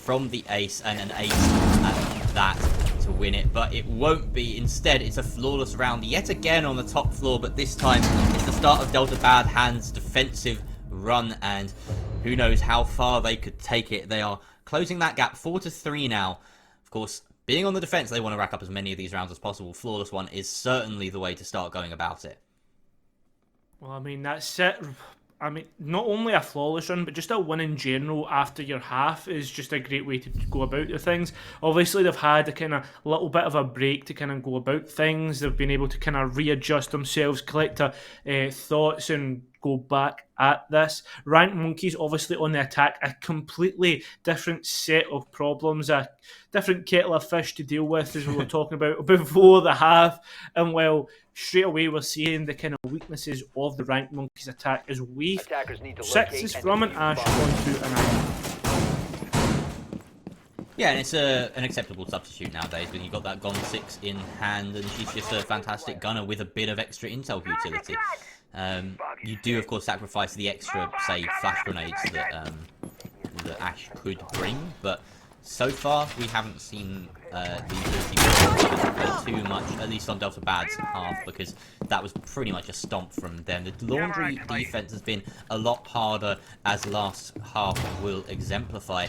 from the ace, and an ace at that to win it, but it won't be. Instead, it's a flawless round yet again on the top floor, but this time it's the start of Delta Bad Hands' defensive run, and who knows how far they could take it. They are closing that gap 4-3 now. Of course, being on the defense, they want to rack up as many of these rounds as possible. Flawless one is certainly the way to start going about it. Well, I mean, that's it. I mean, not only a flawless run, but just a win in general after your half is just a great way to go about the things. Obviously, they've had a kind of little bit of a break to kind of go about things. They've been able to kind of readjust themselves, collect thoughts, and go back at this. Ranked Monkeys, obviously on the attack, a completely different set of problems, a different kettle of fish to deal with, as we were talking about before the half. And well, straight away we're seeing the kind of weaknesses of the Ranked Monkeys attack as we sixes from an Ash onto an Iron. Yeah, and it's an acceptable substitute nowadays when you've got that Gon 6 in hand, and she's just a fantastic gunner with a bit of extra intel utility. You do, of course, sacrifice the extra, say, flash grenades that Ash could bring, but so far we haven't seen the ability too much, at least on Delta Bad's half, because that was pretty much a stomp from them. The Laundry defense has been a lot harder, as last half will exemplify.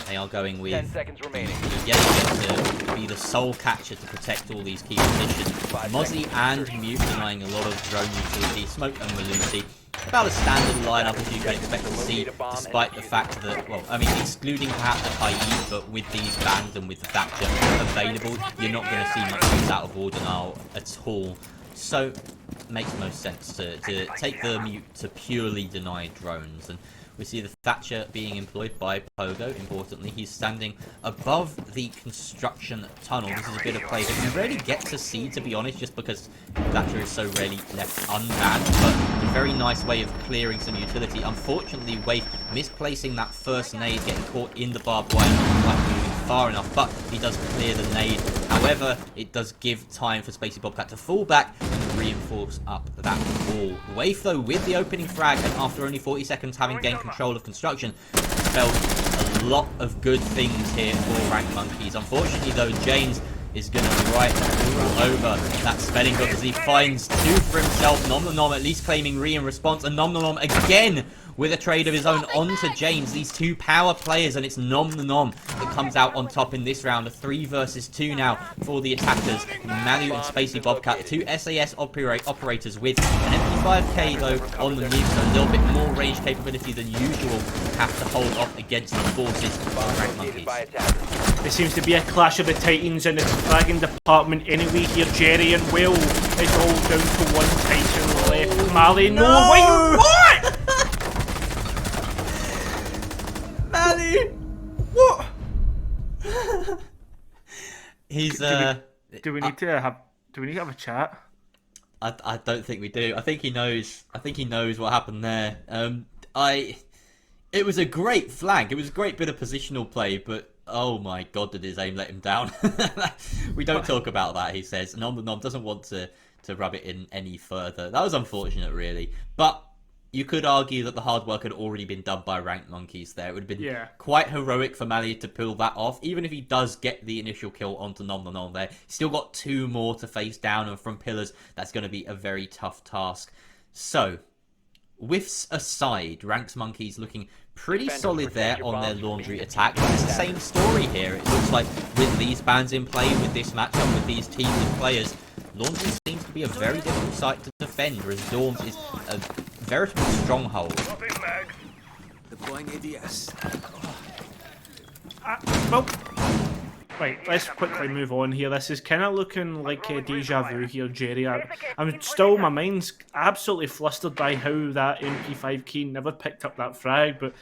They are going with 10 seconds remaining. Yeti to be the sole catcher to protect all these key positions. Mozzie and Mute denying a lot of drone utility. Smoke and Malusi. About a standard lineup as you can expect to see, despite the fact that, well, I mean, excluding perhaps the Kaid, but with these bans and with the Thatcher available, you're not going to see much use out of Ordinal at all. So, it makes most sense to take the Mute to purely deny drones. And we see the Thatcher being employed by Pogo, importantly. He's standing above the construction tunnel. This is a bit of play that you rarely get to see, to be honest, just because Thatcher is so rarely left unbanned. But a very nice way of clearing some utility. Unfortunately, Wave misplacing that first nade, getting caught in the barbed wire, not quite moving far enough, but he does clear the nade. However, it does give time for Spacey Bobcat to fall back and reinforce up that wall. Wave, though, with the opening frag, and after only 40 seconds having gained control of construction, spelled a lot of good things here for Ranked Monkeys. Unfortunately, though, James is going to right over that spelling book as he finds two for himself. Nom Nom Nom at least claiming re in response, and Nom Nom Nom again with a trade of his own onto James. These two power players, and it's Nom Nom that comes out on top in this round. A 3 versus 2 now for the attackers. Manu and Spacey Bobcat, the two SAS operators with an MP5K though on the nuke, so a little bit more range capability than usual, have to hold off against the forces of Ranked Monkeys. There seems to be a clash of the titans in the fragging department anyway here, Jerry, and Will, it's all down to one titan left. Mali, no, wait, what? Mali, what? He's Do we need to have a chat? I don't think we do. I think he knows. I think he knows what happened there. It was a great flank. It was a great bit of positional play, but oh my god, did his aim let him down? We don't talk about that, he says. Nom Nom doesn't want to rub it in any further. That was unfortunate, really. But you could argue that the hard work had already been done by Ranked Monkeys there. It would have been quite heroic for Mali to pull that off. Even if he does get the initial kill onto Nom Nom there, he's still got two more to face down, and from pillars, that's going to be a very tough task. So, whiffs aside, Ranked Monkeys looking pretty solid there on their Laundry attack. But it's the same story here. It looks like with these bans in play, with this matchup, with these teams of players, Laundry seems to be a very difficult site to defend, whereas Dorms is a veritable stronghold. Deploying ADS. Well, right, let's quickly move on here. This is kind of looking like a deja vu here, Jerry. I'm still, my mind's absolutely flustered by how that MP5 key never picked up that frag, but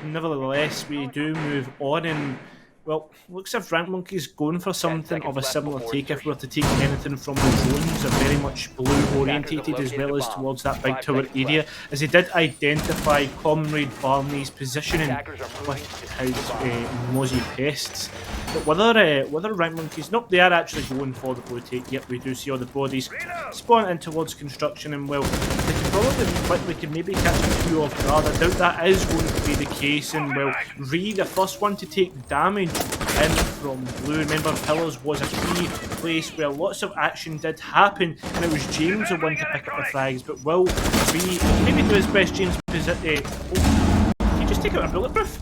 nevertheless, we do move on, and well, looks as if Ranked Monkeys going for something of a similar take. If we were to take anything from the drones, are very much blue orientated as well as towards that big tower area, as they did identify Comrade Barney's positioning with his Mozzie Pests. But whether Ranked Monkeys, nope, they are actually going for the blue take. Yep, we do see all the bodies spawn in towards construction, and well, they can probably quickly can maybe catch a few off guard. I doubt that is going to be the case, and well, Ree, the first one to take damage in from blue. Remember, Pillars was a key place where lots of action did happen, and it was James the one to pick up the frags, but will Ree maybe do his best? James, is it, did he just take out a bulletproof?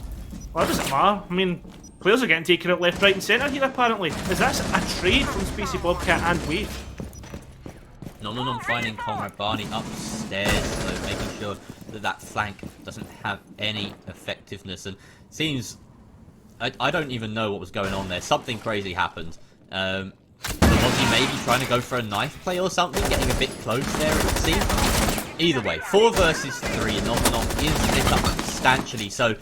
Well, that doesn't matter. I mean, players are getting taken out left, right and centre here apparently. Is that a trade from Spacey Bobcat and Wade? Nom finding Comrade Barney upstairs, so making sure that that flank doesn't have any effectiveness. And seems, I don't even know what was going on there. Something crazy happened. Was he maybe trying to go for a knife play or something, getting a bit close there it would seem? Either way, 4 versus 3, Nom is split up substantially, so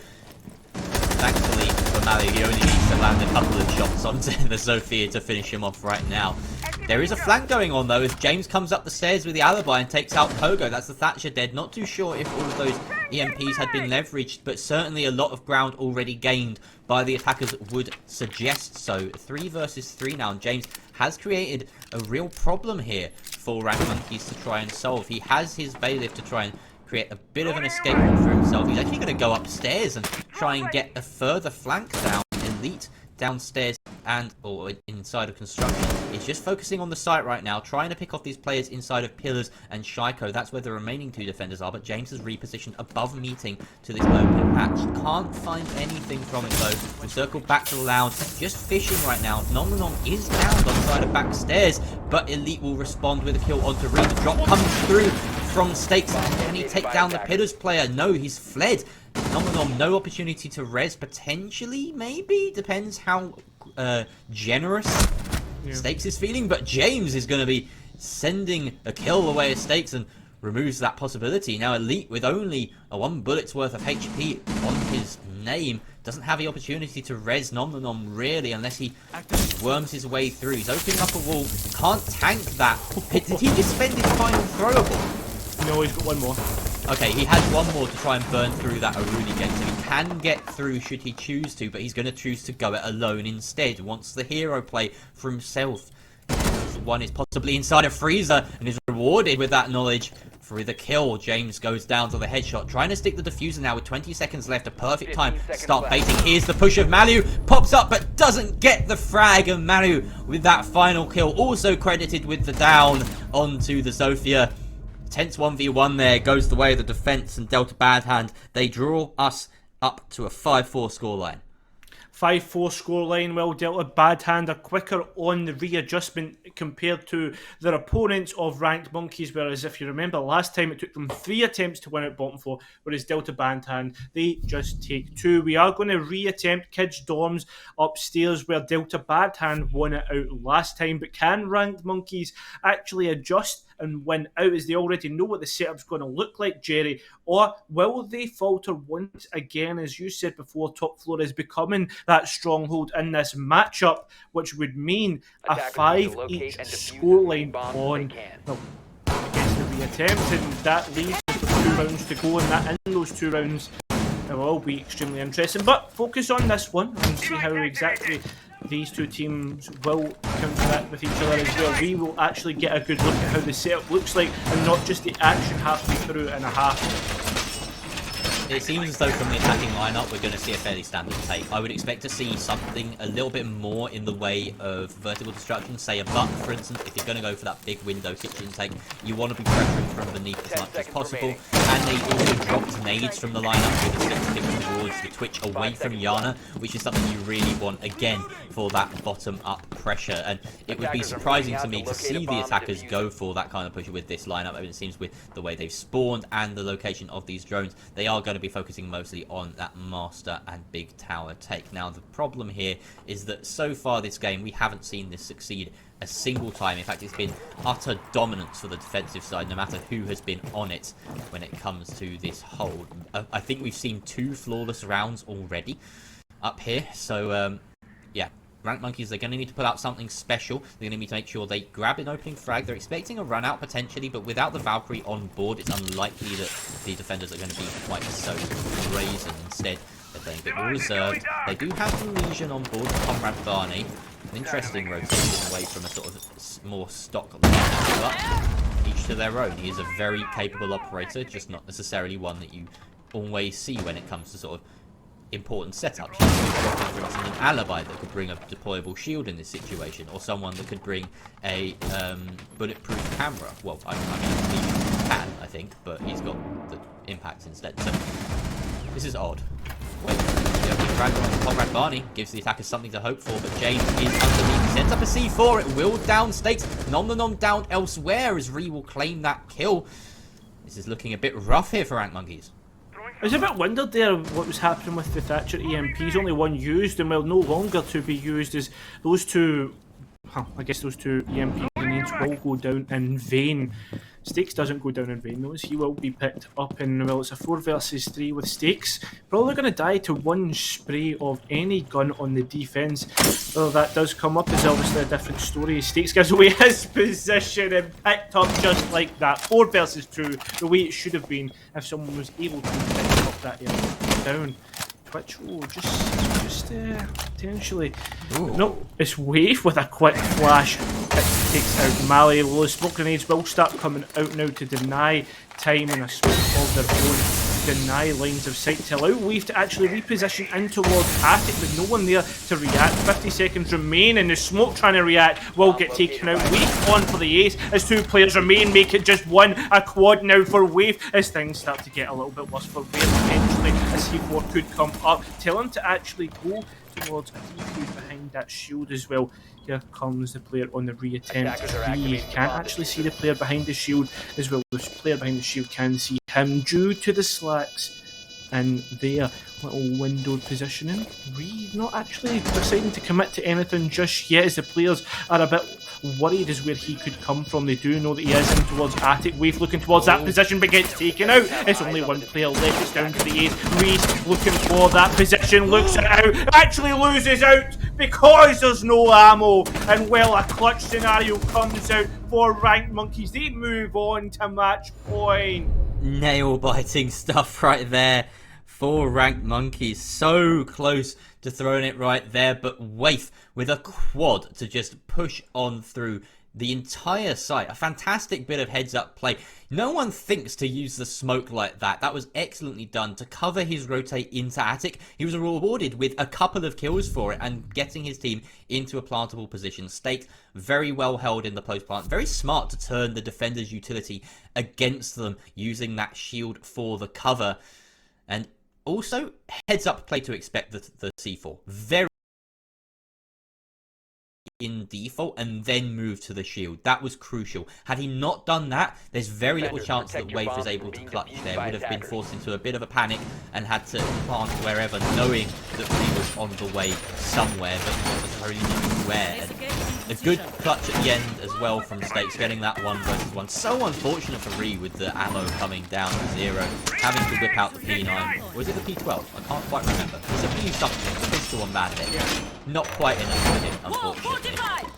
thankfully for Mali, he only needs to land a couple of shots onto the Zofia to finish him off right now. There is a flank going on though as James comes up the stairs with the alibi and takes out Pogo. That's the Thatcher dead. Not too sure if all of those EMPs had been leveraged, but certainly a lot of ground already gained by the attackers would suggest so. 3 versus 3 now, and James has created a real problem here for Rank Monkeys to try and solve. He has his bailiff to try and create a bit of an escape route for himself. He's actually going to go upstairs and try and get a further flank down. Elite downstairs and or inside of construction is just focusing on the site right now, trying to pick off these players inside of Pillars and Shiko. That's where the remaining 2 defenders are, but James has repositioned above meeting to this open hatch. Can't find anything from it though. We circled back to the lounge, just fishing right now. Nom is down on side of back stairs, but Elite will respond with a kill onto Reed. The drop comes through from Stakes. Can he take down the Pillars player? No, he's fled. Nom, no opportunity to res, potentially, maybe? Depends how generous Stakes is feeling, but James is going to be sending a kill away at Stakes and removes that possibility. Now Elite, with only a 1 bullet's worth of HP on his name, doesn't have the opportunity to res Nom really, unless he worms his way through. He's opening up a wall, can't tank that. Did he just spend his final throwable? No, he's got 1 more. Okay, he has 1 more to try and burn through that Aruni gate, so he can get through should he choose to, but he's going to choose to go it alone instead. Wants the hero play for himself. One is possibly inside a freezer and is rewarded with that knowledge for the kill. James goes down to the headshot, trying to stick the diffuser now with 20 seconds left. A perfect time to start baiting. Here's the push of Malu, pops up but doesn't get the frag, and Malu with that final kill, also credited with the down onto the Zofia. Tense 1v1 there, goes the way of the defense, and Delta Badhand, they draw us up to a 5-4 scoreline. 5-4 scoreline. Well, Delta Badhand are quicker on the readjustment compared to their opponents of Ranked Monkeys, whereas if you remember last time it took them 3 attempts to win out bottom 4, whereas Delta Badhand, they just take 2. We are going to reattempt Kids Dorms upstairs where Delta Badhand won it out last time, but can Ranked Monkeys actually adjust and win out as they already know what the setup's going to look like, Jerry? Or will they falter once again? As you said before, top floor is becoming that stronghold in this matchup, which would mean a 5 each scoreline on against the reattempt, and that leaves us with 2 rounds to go, and that in those 2 rounds it will all be extremely interesting. But focus on this one and see how exactly these 2 teams will interact with each other as well. We will actually get a good look at how the setup looks like and not just the action halfway through and a half. It seems as though from the attacking lineup we're going to see a fairly standard take. I would expect to see something a little bit more in the way of vertical destruction, say a buck for instance. If you're going to go for that big window kitchen take, you want to be pressuring from beneath as much as possible. And they also dropped nades from the lineup with a 6 pick towards the Twitch away from Yana, which is something you really want again for that bottom up pressure. And it would be surprising to me to see the attackers go for that kind of push with this lineup. I mean, it seems with the way they've spawned and the location of these drones, they are going to be focusing mostly on that master and big tower take. Now the problem here is that so far this game we haven't seen this succeed a single time. In fact, it's been utter dominance for the defensive side no matter who has been on it when it comes to this hold. I think we've seen 2 flawless rounds already up here, so yeah, Ranked Monkeys, they're going to need to put out something special. They're going to need to make sure they grab an opening frag. They're expecting a run out potentially, but without the Valkyrie on board, it's unlikely that the defenders are going to be quite so brazen. Instead, they're playing a bit more reserved. They do have the Legion on board, Comrade Barney. An interesting rotation away from a sort of more stock lineup, but each to their own. He is a very capable operator, just not necessarily one that you always see when it comes to sort of important setups. You know, for instance, an alibi that could bring a deployable shield in this situation, or someone that could bring a bulletproof camera. Well, I mean, he can, I think, but he's got the impact instead. So this is odd. Wait, Comrade Barney gives the attackers something to hope for, but James is underneath. Sends up a C4. It will down Stakes. Nom down elsewhere as Ree will claim that kill. This is looking a bit rough here for Rank Monkeys. I was a bit wondered there what was happening with the Thatcher EMPs. Only one used, and well, no longer to be used, as those two, I guess those two EMP grenades will go down in vain. Stakes doesn't go down in vain though, as he will be picked up in, well, it's a 4 versus 3 with Stakes. Probably going to die to one spray of any gun on the defence. Well, that does come up is obviously a different story. Stakes gives away his position and picked up just like that. 4 versus 2, the way it should have been if someone was able to pick up that area down. Twitch, just potentially. Ooh. No, it's Wave with a quick flash. It takes out Mali. Well, the smoke grenades will start coming out now to deny time and a smoke of their own. Deny lines of sight to allow Wave to actually reposition in towards Attic, but no one there to react. 50 seconds remain, and the smoke trying to react will get taken out. Wave on for the ace as 2 players remain, make it just 1. A quad now for Wave as things start to get a little bit worse for Wave. Potentially a C4 could come up. Tell him to actually go towards a DQ behind that shield as well. Here comes the player on the reattempt. He can't actually see the player behind the shield as well. The player behind the shield can see him due to the slacks in their little windowed positioning. Reed not actually deciding to commit to anything just yet, as the players are a bit worried as where he could come from. They do know that he is in towards Attic. Wave looking towards that position but gets taken out. It's only one player left. It's down to the ace. Reed looking for that position, looks it out, actually loses out because there's no ammo. And well, a clutch scenario comes out for Rank Monkeys. They move on to match point. Nail-biting stuff right there for Rank Monkeys. So close to throwing it right there, but Waif with a quad to just push on through the entire site. A fantastic bit of heads-up play. No one thinks to use the smoke like that. That was excellently done to cover his rotate into Attic. He was rewarded with a couple of kills for it and getting his team into a plantable position. Staked very well held in the post-plant. Very smart to turn the defender's utility against them using that shield for the cover. And also, heads-up play to expect the C4. Very in default and then move to the shield. That was crucial. Had he not done that, there's very little chance that Wave was able to clutch there. Would have been forced into a bit of a panic and had to plant wherever, knowing that Ree was on the way somewhere, but not necessarily knowing where. And a good clutch at the end as well from Stakes, getting that 1 versus 1. So unfortunate for Ree with the ammo coming down to 0, having to whip out the P9. Was it the P12? I can't quite remember. It's a P something, a pistol on bandit. Not quite enough for him, unfortunately.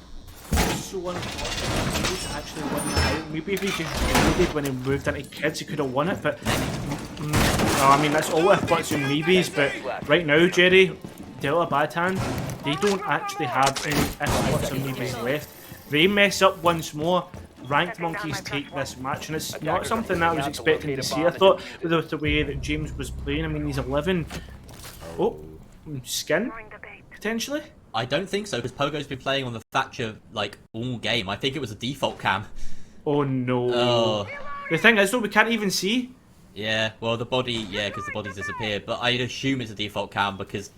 So unfortunate. He actually won that out. Maybe if he just loaded when he moved into kids, he could have won it, but no, I mean, that's all if buts and maybes. But right now, Jerry, Delta Bad Hand, they don't actually have any if buts and maybes left. They mess up once more. Ranked Monkeys take this match, and it's not something that I was expecting to see. I thought with the way that James was playing, I mean, he's 11. Oh, skin, potentially? I don't think so, because Pogo's been playing on the Thatcher, like, all game. I think it was a default cam. Oh no. Oh. The thing is though, we can't even see. Yeah, well, the body, yeah, because the body's disappeared. But I'd assume it's a default cam because,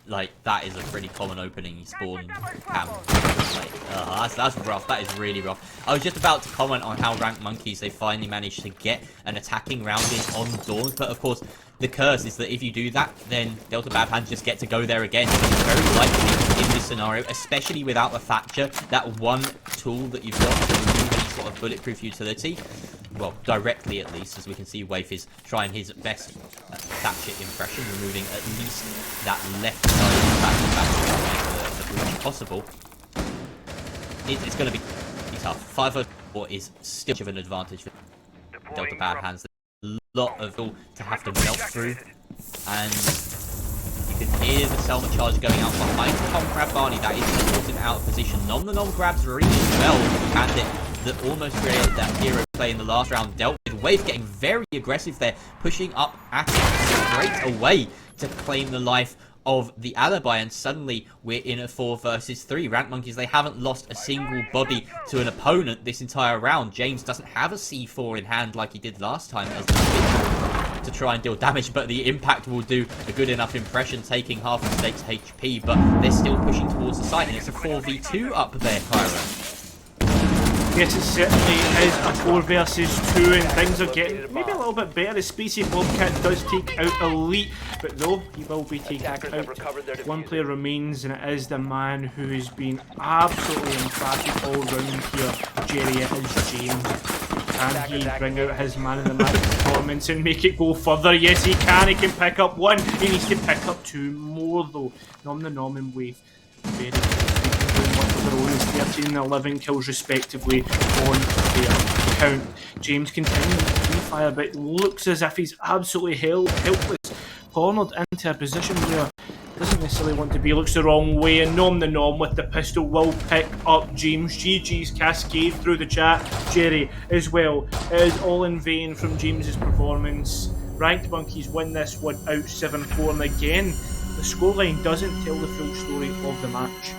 like, that is a pretty common opening spawn cam. Like, that's rough. That is really rough. I was just about to comment on how Rank Monkeys, they finally managed to get an attacking round in on Dawns. But, of course, the curse is that if you do that, then Delta Bad Hands just get to go there again. It's very likely in this scenario, especially without the Thatcher, that one tool that you've got to remove any sort of bulletproof utility. Well, directly at least, as we can see, Waif is trying his best Thatcher impression, removing at least that left side of the Thatcher to make the breach possible. It's going to be tough. 504 is still of an advantage for Delta Bad Hands. There's a lot of all to have to melt through, and you can hear the Selma charge going out behind Comrade Barney. That is supporting out of position. Nom grabs really well with the bandit that almost created that hero say in the last round, dealt with. Wave getting very aggressive there, pushing up at it straight away to claim the life of the alibi, and suddenly we're in a 4 versus 3. Rank Monkeys, they haven't lost a single body to an opponent this entire round. James doesn't have a C4 in hand like he did last time as to try and deal damage, but the impact will do a good enough impression, taking half of Stake's HP, but they're still pushing towards the site, and it's a 4v2 up there, Kyra. Yes, it certainly is a 4 versus 2, and things are getting maybe a little bit better. The Species Bobcat does take out Elite, but though he will be taken out. One player remains, and it is the man who has been absolutely emphatic all round here. Jerry, it is James. Can he bring out his man in the match performance and make it go further? Yes, he can. He can pick up 1. He needs to pick up 2 more, though. Nom and Wave. Very their own is 13 and 11 kills respectively on their count. James continuing to fire, but looks as if he's absolutely helpless, cornered into a position where he doesn't necessarily want to be. Looks the wrong way, and Nom with the pistol will pick up James. GG's Cascade through the chat. Jerry as well. It is all in vain from James's performance. Ranked Monkeys win this one out 7-4, and again the scoreline doesn't tell the full story of the match.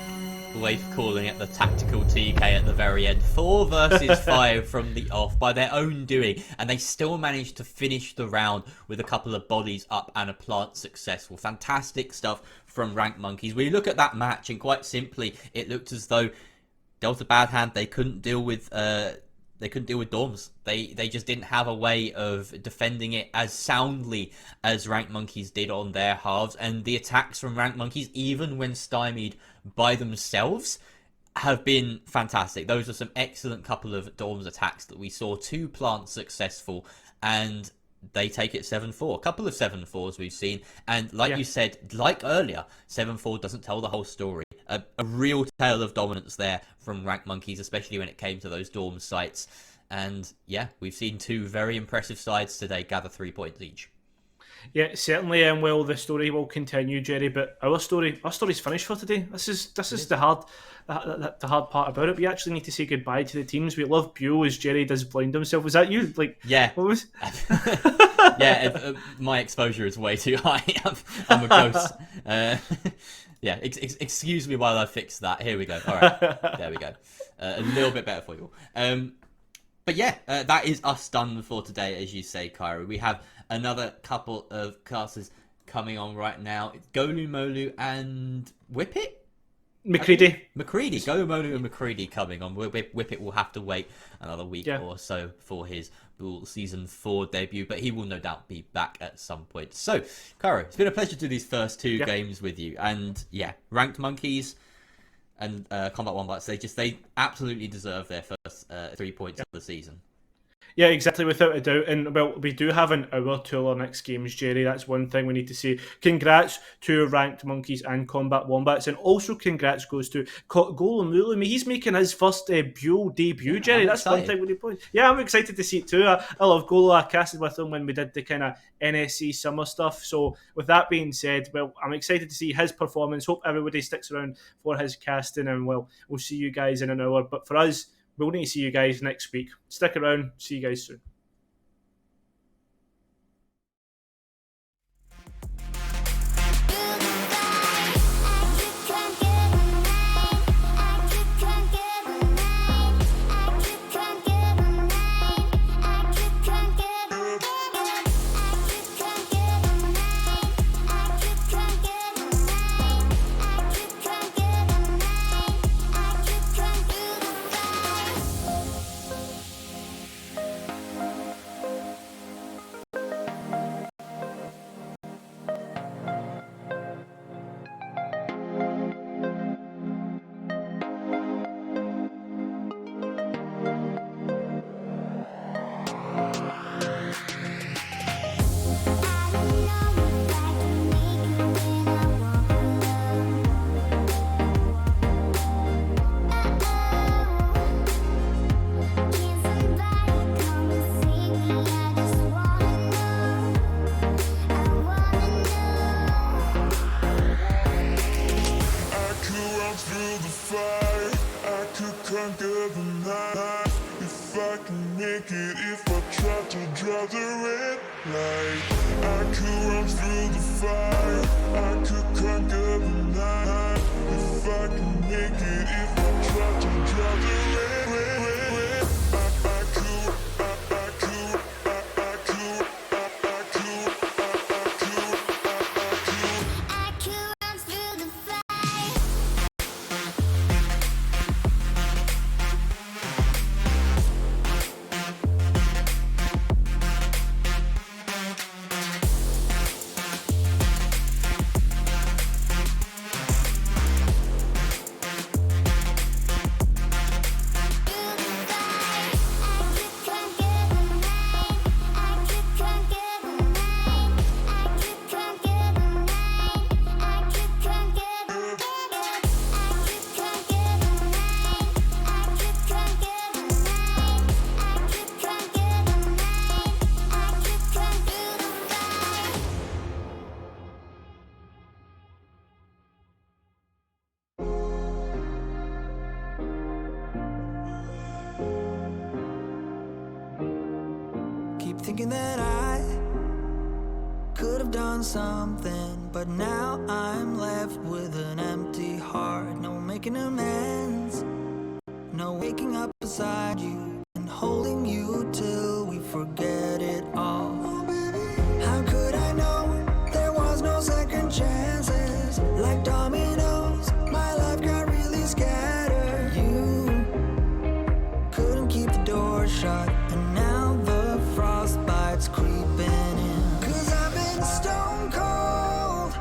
Wave calling it the tactical TK at the very end. 4 versus 5 from the off by their own doing, and they still managed to finish the round with a couple of bodies up and a plant successful. Fantastic stuff from Rank Monkeys. We look at that match, and quite simply, it looked as though Delta Bad Hand, they couldn't deal with Dorms. They just didn't have a way of defending it as soundly as Rank Monkeys did on their halves, and the attacks from Rank Monkeys, even when stymied by themselves, have been fantastic. Those are some excellent couple of Dorms attacks that we saw. 2 plants successful, and they take it 7-4. A couple of 7-4s we've seen, and like you said, like earlier, 7-4 doesn't tell the whole story. A real tale of dominance there from Rank Monkeys, especially when it came to those Dorm sites. And yeah, we've seen 2 very impressive sides today gather 3 points each. Yeah, certainly, and well, the story will continue, Jerry. But our story's finished for today. This is the hard part about it. We actually need to say goodbye to the teams. We love Buell as Jerry does blind himself. Was that you? Yeah. What was? Yeah, my exposure is way too high. I'm a ghost. Yeah, excuse me while I fix that. Here we go. All right, there we go. A little bit better for you all. But yeah, that is us done for today, as you say, Kyra. We have another couple of classes coming on right now. It's Golu Molu and Whippet? McCready. Golu Molu and McCready coming on. Whippet will have to wait another week or so for his Bull Season 4 debut, but he will no doubt be back at some point. So, Kyra, it's been a pleasure to do these first 2 games with you. And yeah, Ranked Monkeys and Combat Wombats, they absolutely deserve their first 3 points of the season. Yeah, exactly, without a doubt. And, well, we do have an hour till our next games, Jerry. That's one thing we need to say. Congrats to Ranked Monkeys and Combat Wombats. And also congrats goes to Golomulu. I mean, he's making his first Buell debut, Jerry. That's one thing we need to point. Yeah, I'm excited to see it too. I love Golo. I casted with him when we did the kind of NSC summer stuff. So, with that being said, well, I'm excited to see his performance. Hope everybody sticks around for his casting. And, well, we'll see you guys in an hour. But for us, we'll need to see you guys next week. Stick around. See you guys soon. Through the fire, I could conquer the night. if I can make it, if I try to draw the red light. I could run through the fire, I could conquer the night. If I can make it, if I try to draw the red. I could run through the fire. Keep thinking that I could have done something, but now I'm left with an empty heart. No making amends, no waking up beside you and holding you till we forget it all. How could I know there was no second chances? Like dominoes, my life got really scattered. You couldn't keep the door shut, and now the frostbite's creeping in. 'Cause I've been stone cold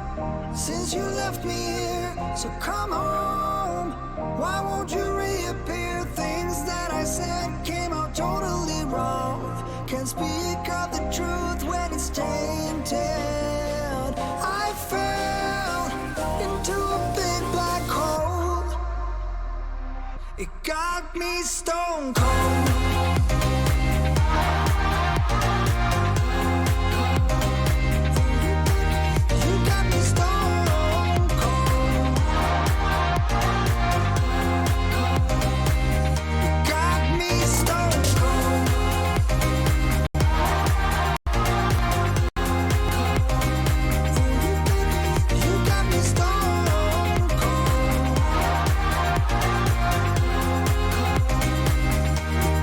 since you left me here. So come home, why won't you reappear? Things that I said came out totally wrong. Can't speak of the truth when it's tainted. I fell into a big black hole. It got me stone cold. You got me stone cold. You got me stone cold. You got me stone cold.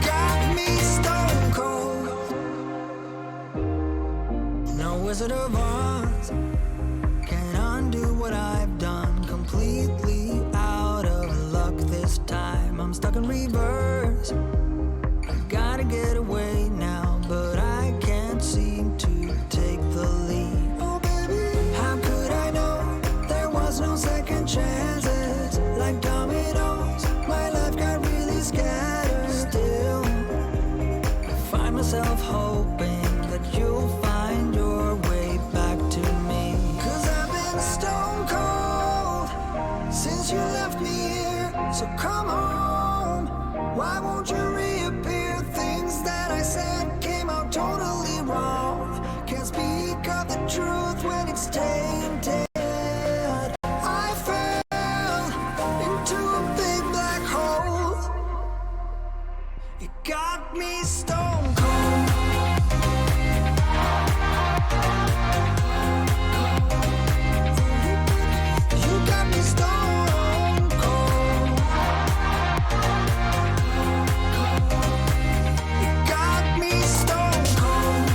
Got me stone cold. No Wizard of Oz can undo what I've done. Completely out of luck this time. I'm stuck in reverse. I gotta get away now, but I can't seem to take the lead. Oh baby, how could I know there was no second chances? Like dominoes, my life got really scattered. Still, I find myself hoping that you'll find your way back to me. 'Cause I've been stone cold since you left me here. So come home, why won't you reappear? Things that I said came out totally wrong. Can't speak of the truth when it's tainted. I fell into a big black hole. It got me stone cold. You got me stone cold. You got me stone cold.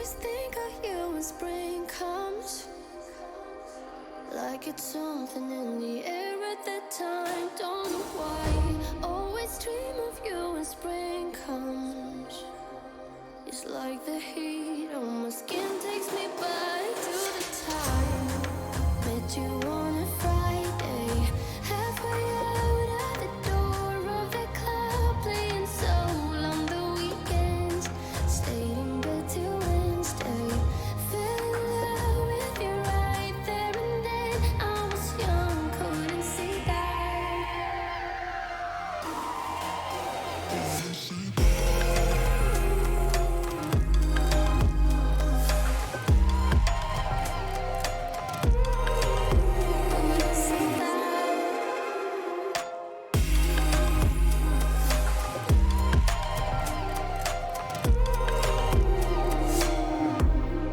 always think of you when spring comes. Like it's something in the air at that time. Don't know why. Always dream of you when spring comes. It's like the heat on my skin takes me back to the time met you on a Friday, halfway out at the door of the club, playing soul on the weekends. Stayed in bed till Wednesday, fell in love with you right there and then. I was young, couldn't see that. Couldn't see that.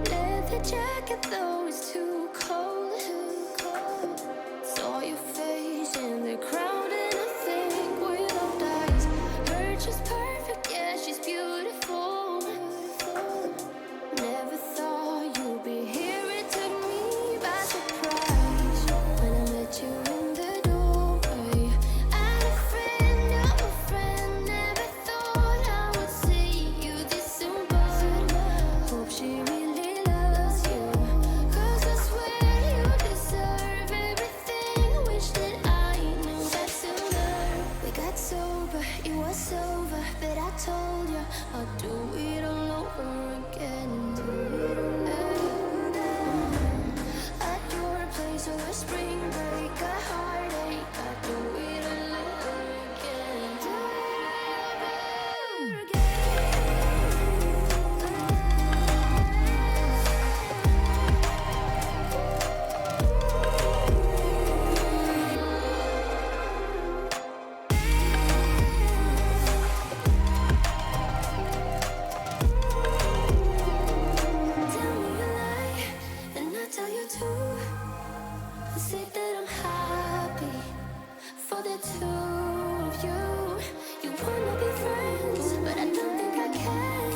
Leather jacket, though it's too cold. Saw your face in the crowd, and I think without eyes, her just perfect. Yeah, she's beautiful. Never thought you'd be here. It took me by surprise when I met you in the doorway. I had a friend of a friend. Never thought I would see you this soon, but hope she really loves you. 'Cause I swear you deserve everything. Wish that I knew that sooner. We got sober, it was over, but I told you I'd do it all over again. At your place over spring break, a heartache. I'd do it all over again. Do it all over Tell me a lie, and I tell you too. I say that I'm happy for the two of you. You wanna be friends, but I don't think I can.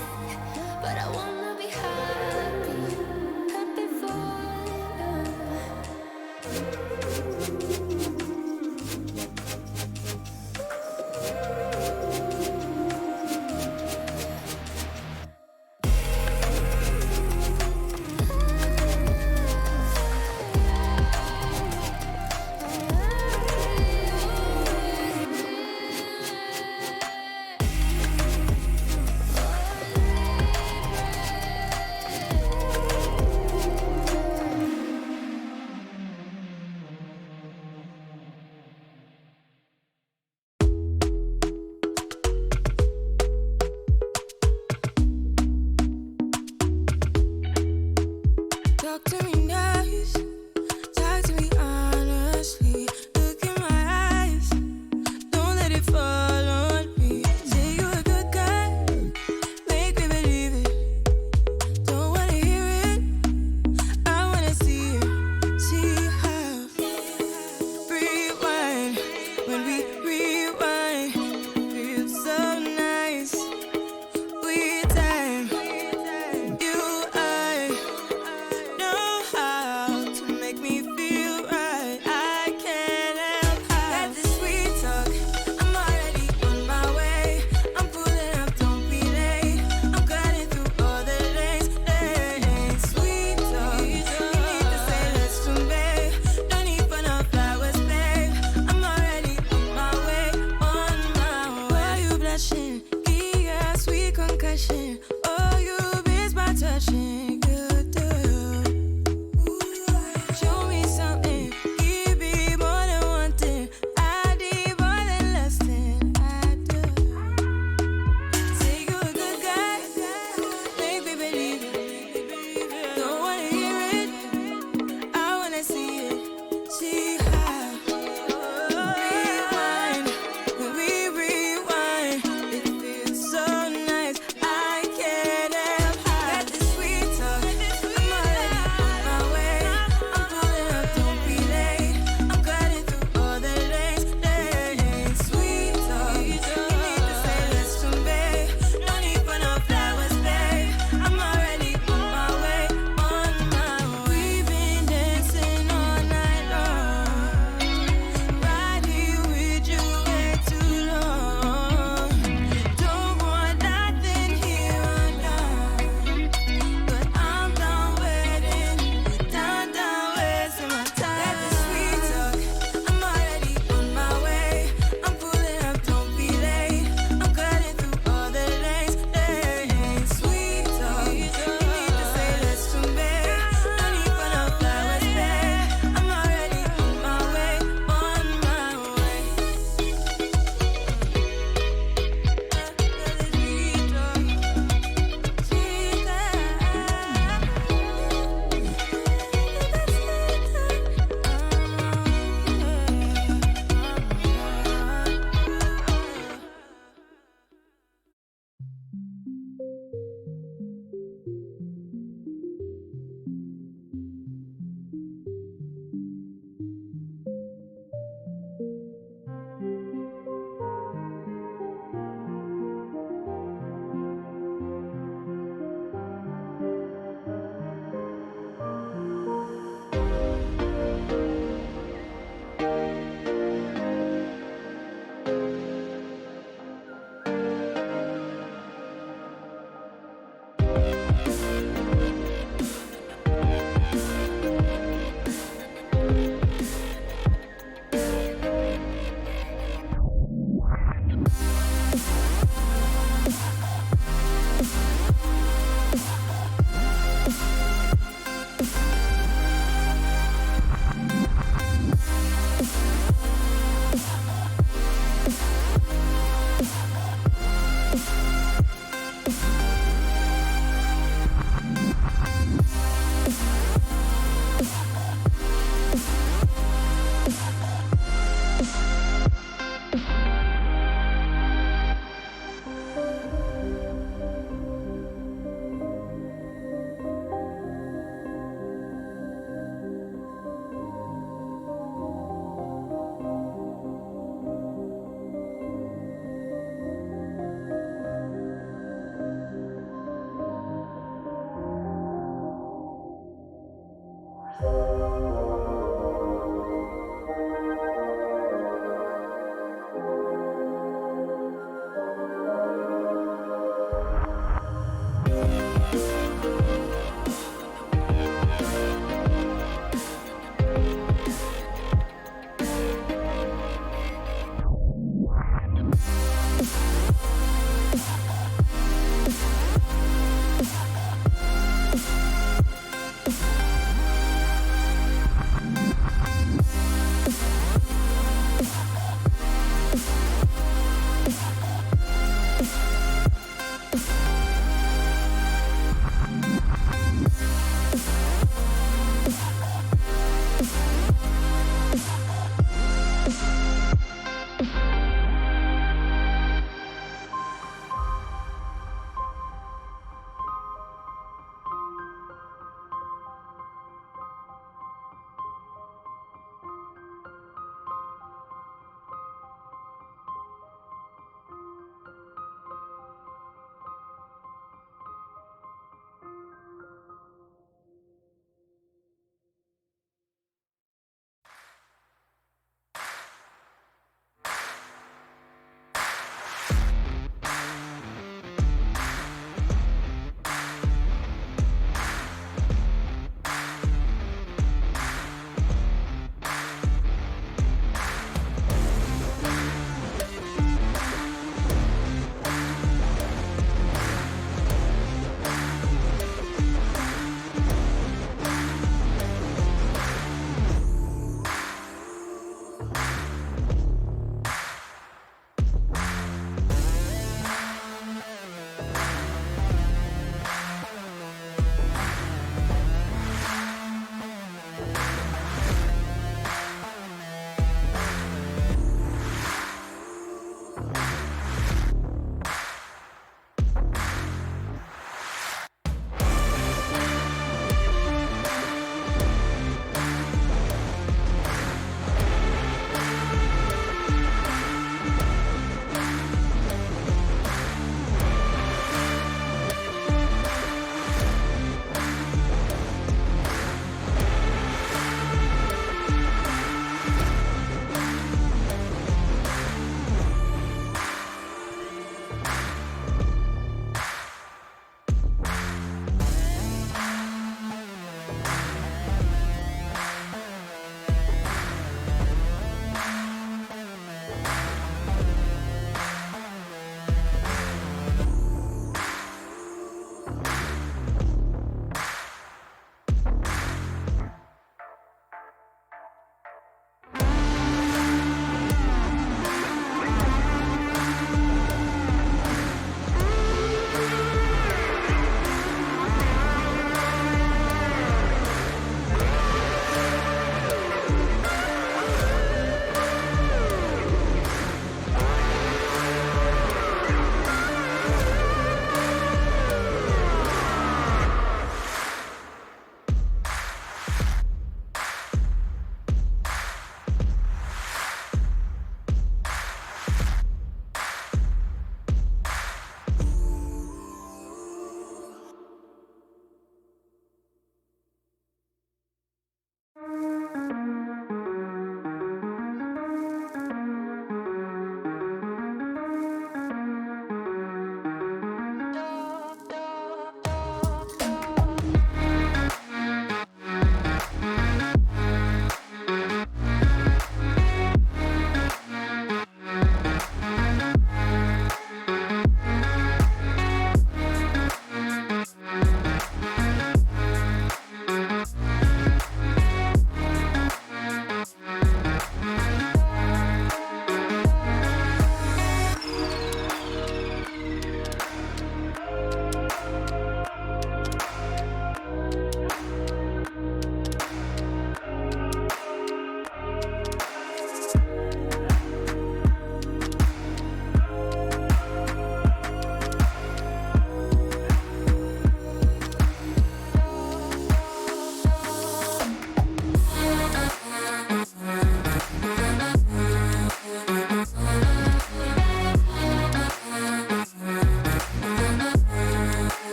But I wanna be happy, happy for you.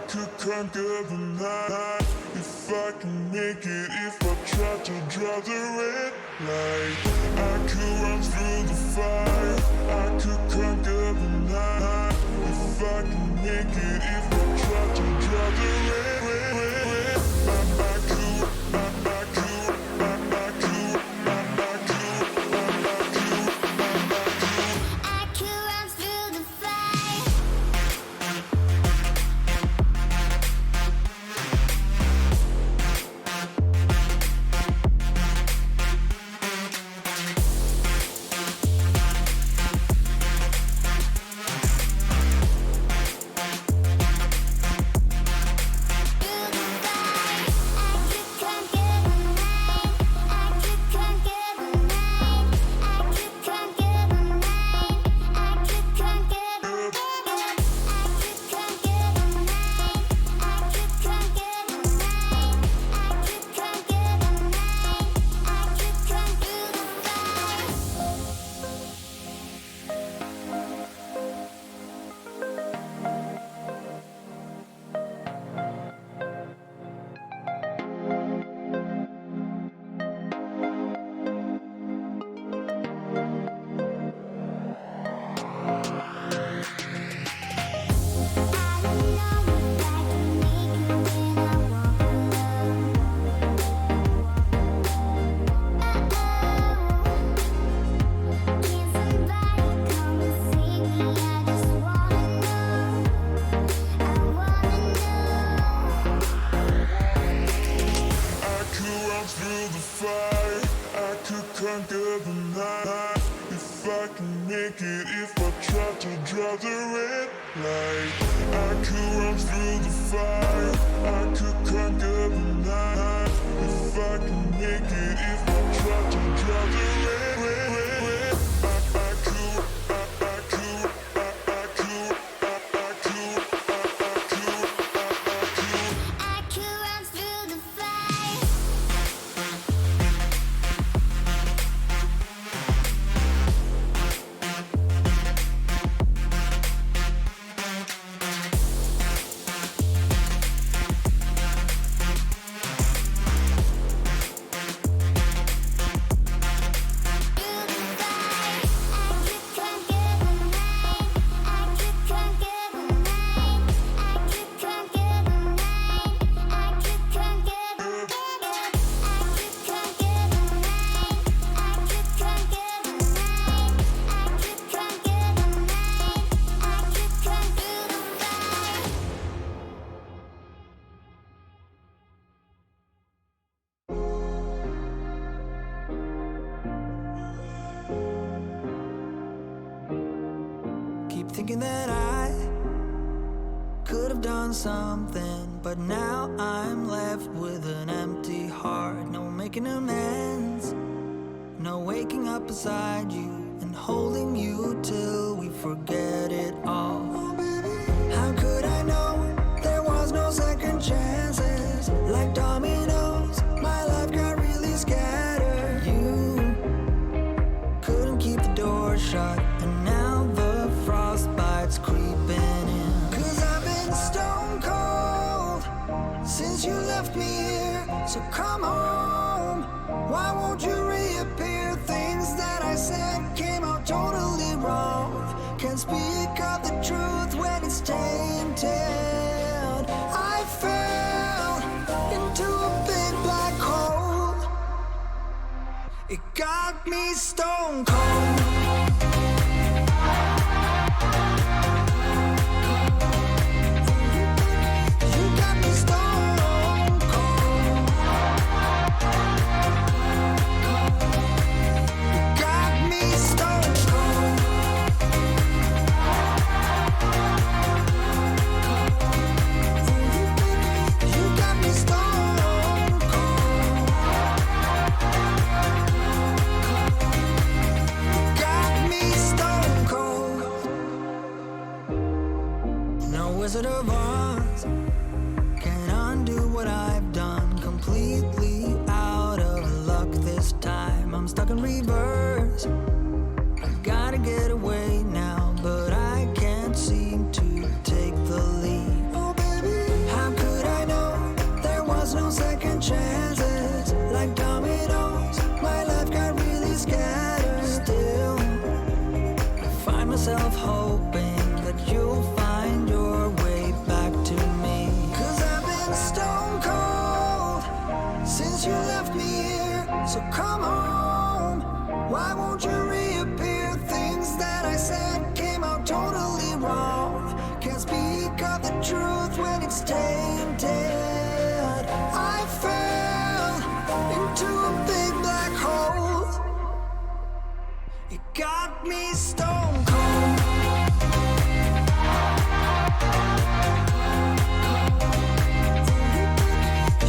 could conquer the night. If I can make it, if I try to draw the red light, I could run through the fire. I could conquer the night. If I can make it, if I try to draw the red, I could, I could, I could, I could, I could run through the fire. Conquer the night. If I can make it, if I try to draw the red light, I could run through the fire. I could conquer the night. If I can make it, if I try to draw the red, I could, I could, I could, I could, I could run through the fire. Keep thinking that I could have done something, but now I'm left with an empty heart. No making amends, no waking up beside you and holding you till we forget it all. How could I know there was no second chances? Like dominoes, my life got really scattered. You couldn't keep the door shut, and now the frostbite's creeping in. 'Cause I've been stone cold since you left me here. So come home, why won't you reappear? Things that I said came out totally wrong. Can't speak of the truth when it's tainted. I fell into a big black hole. It got me stone cold. You got me stone cold. You got me stone cold. You got me stone cold. fainted. I fell into a big black hole. It got me stone cold.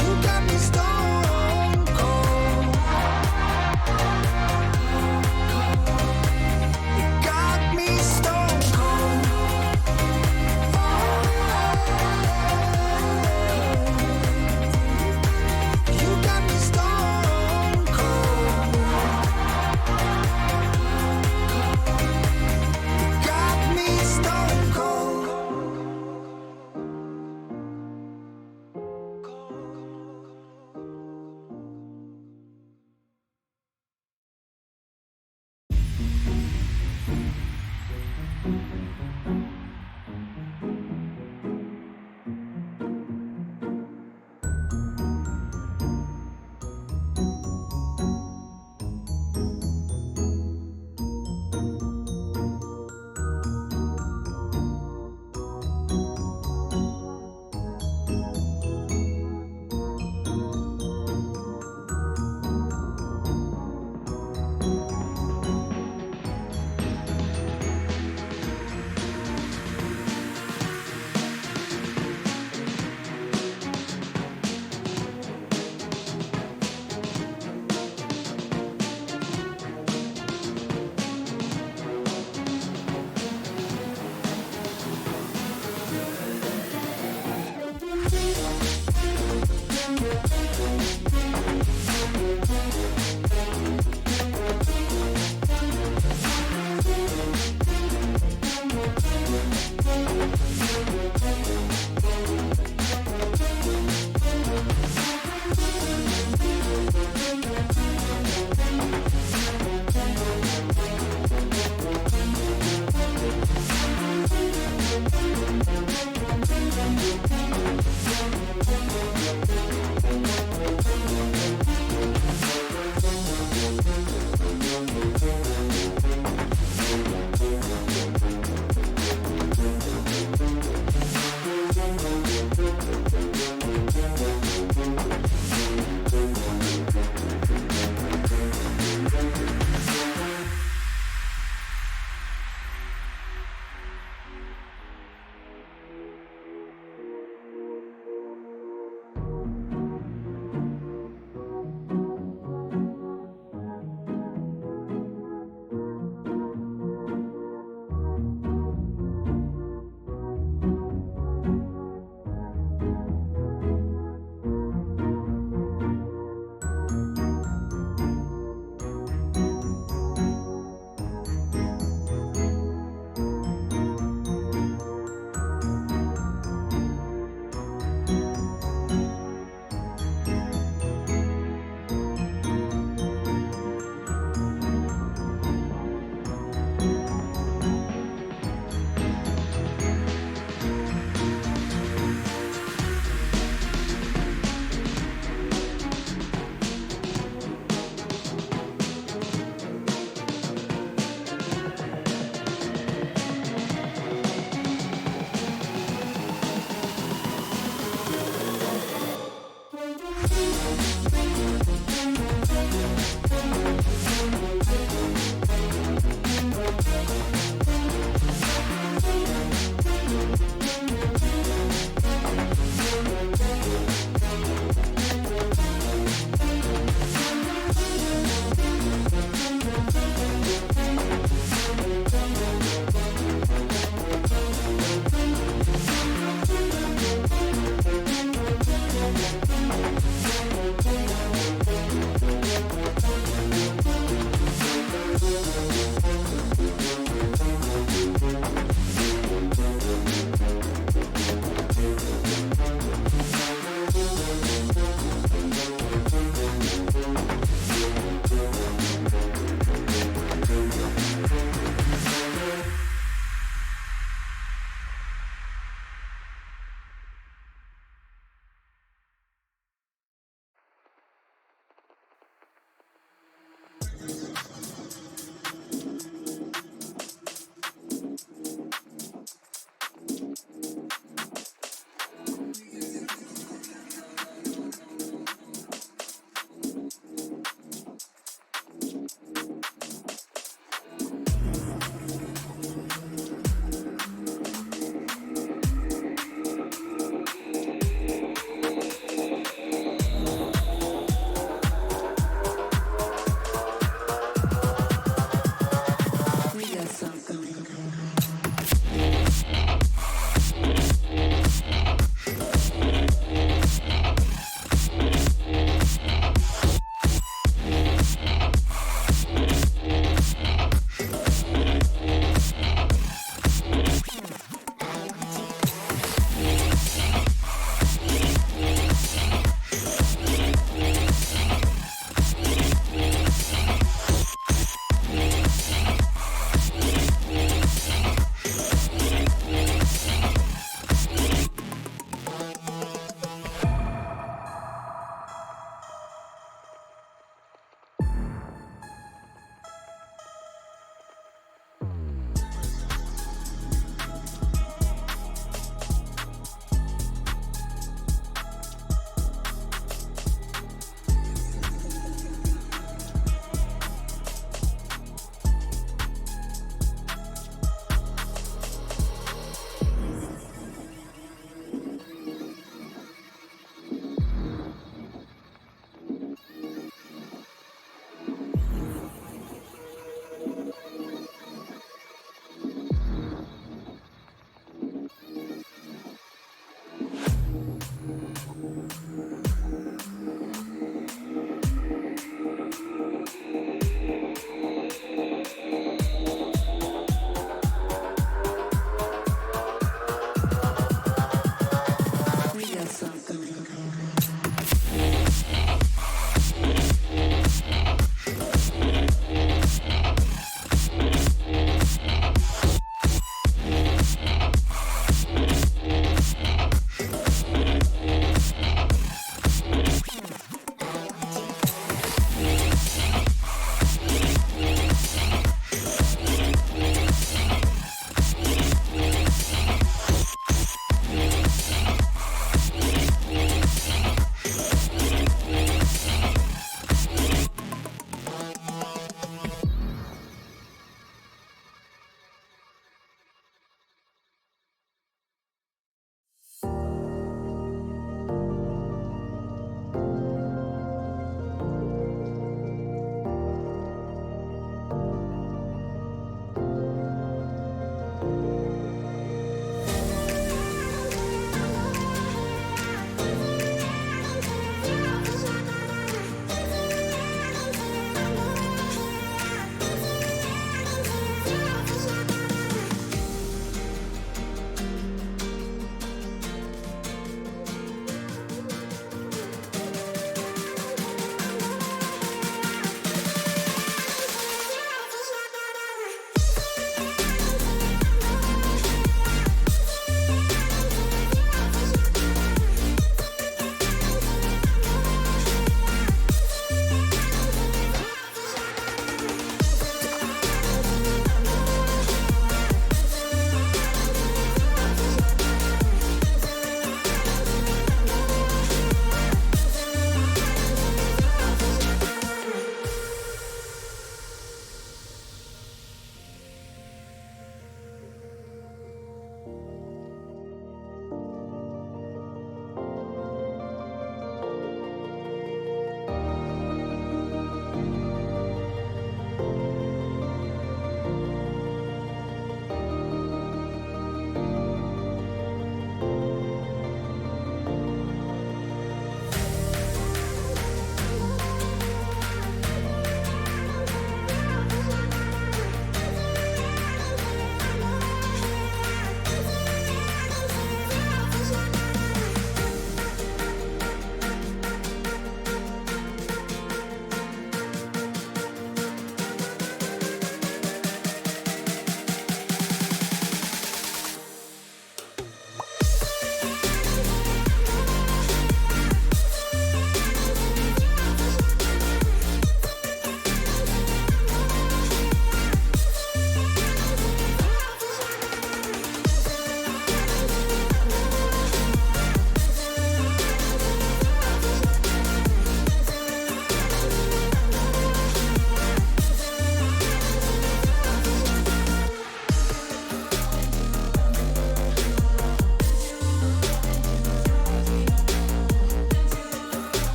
You got me stone cold. It got me stone cold.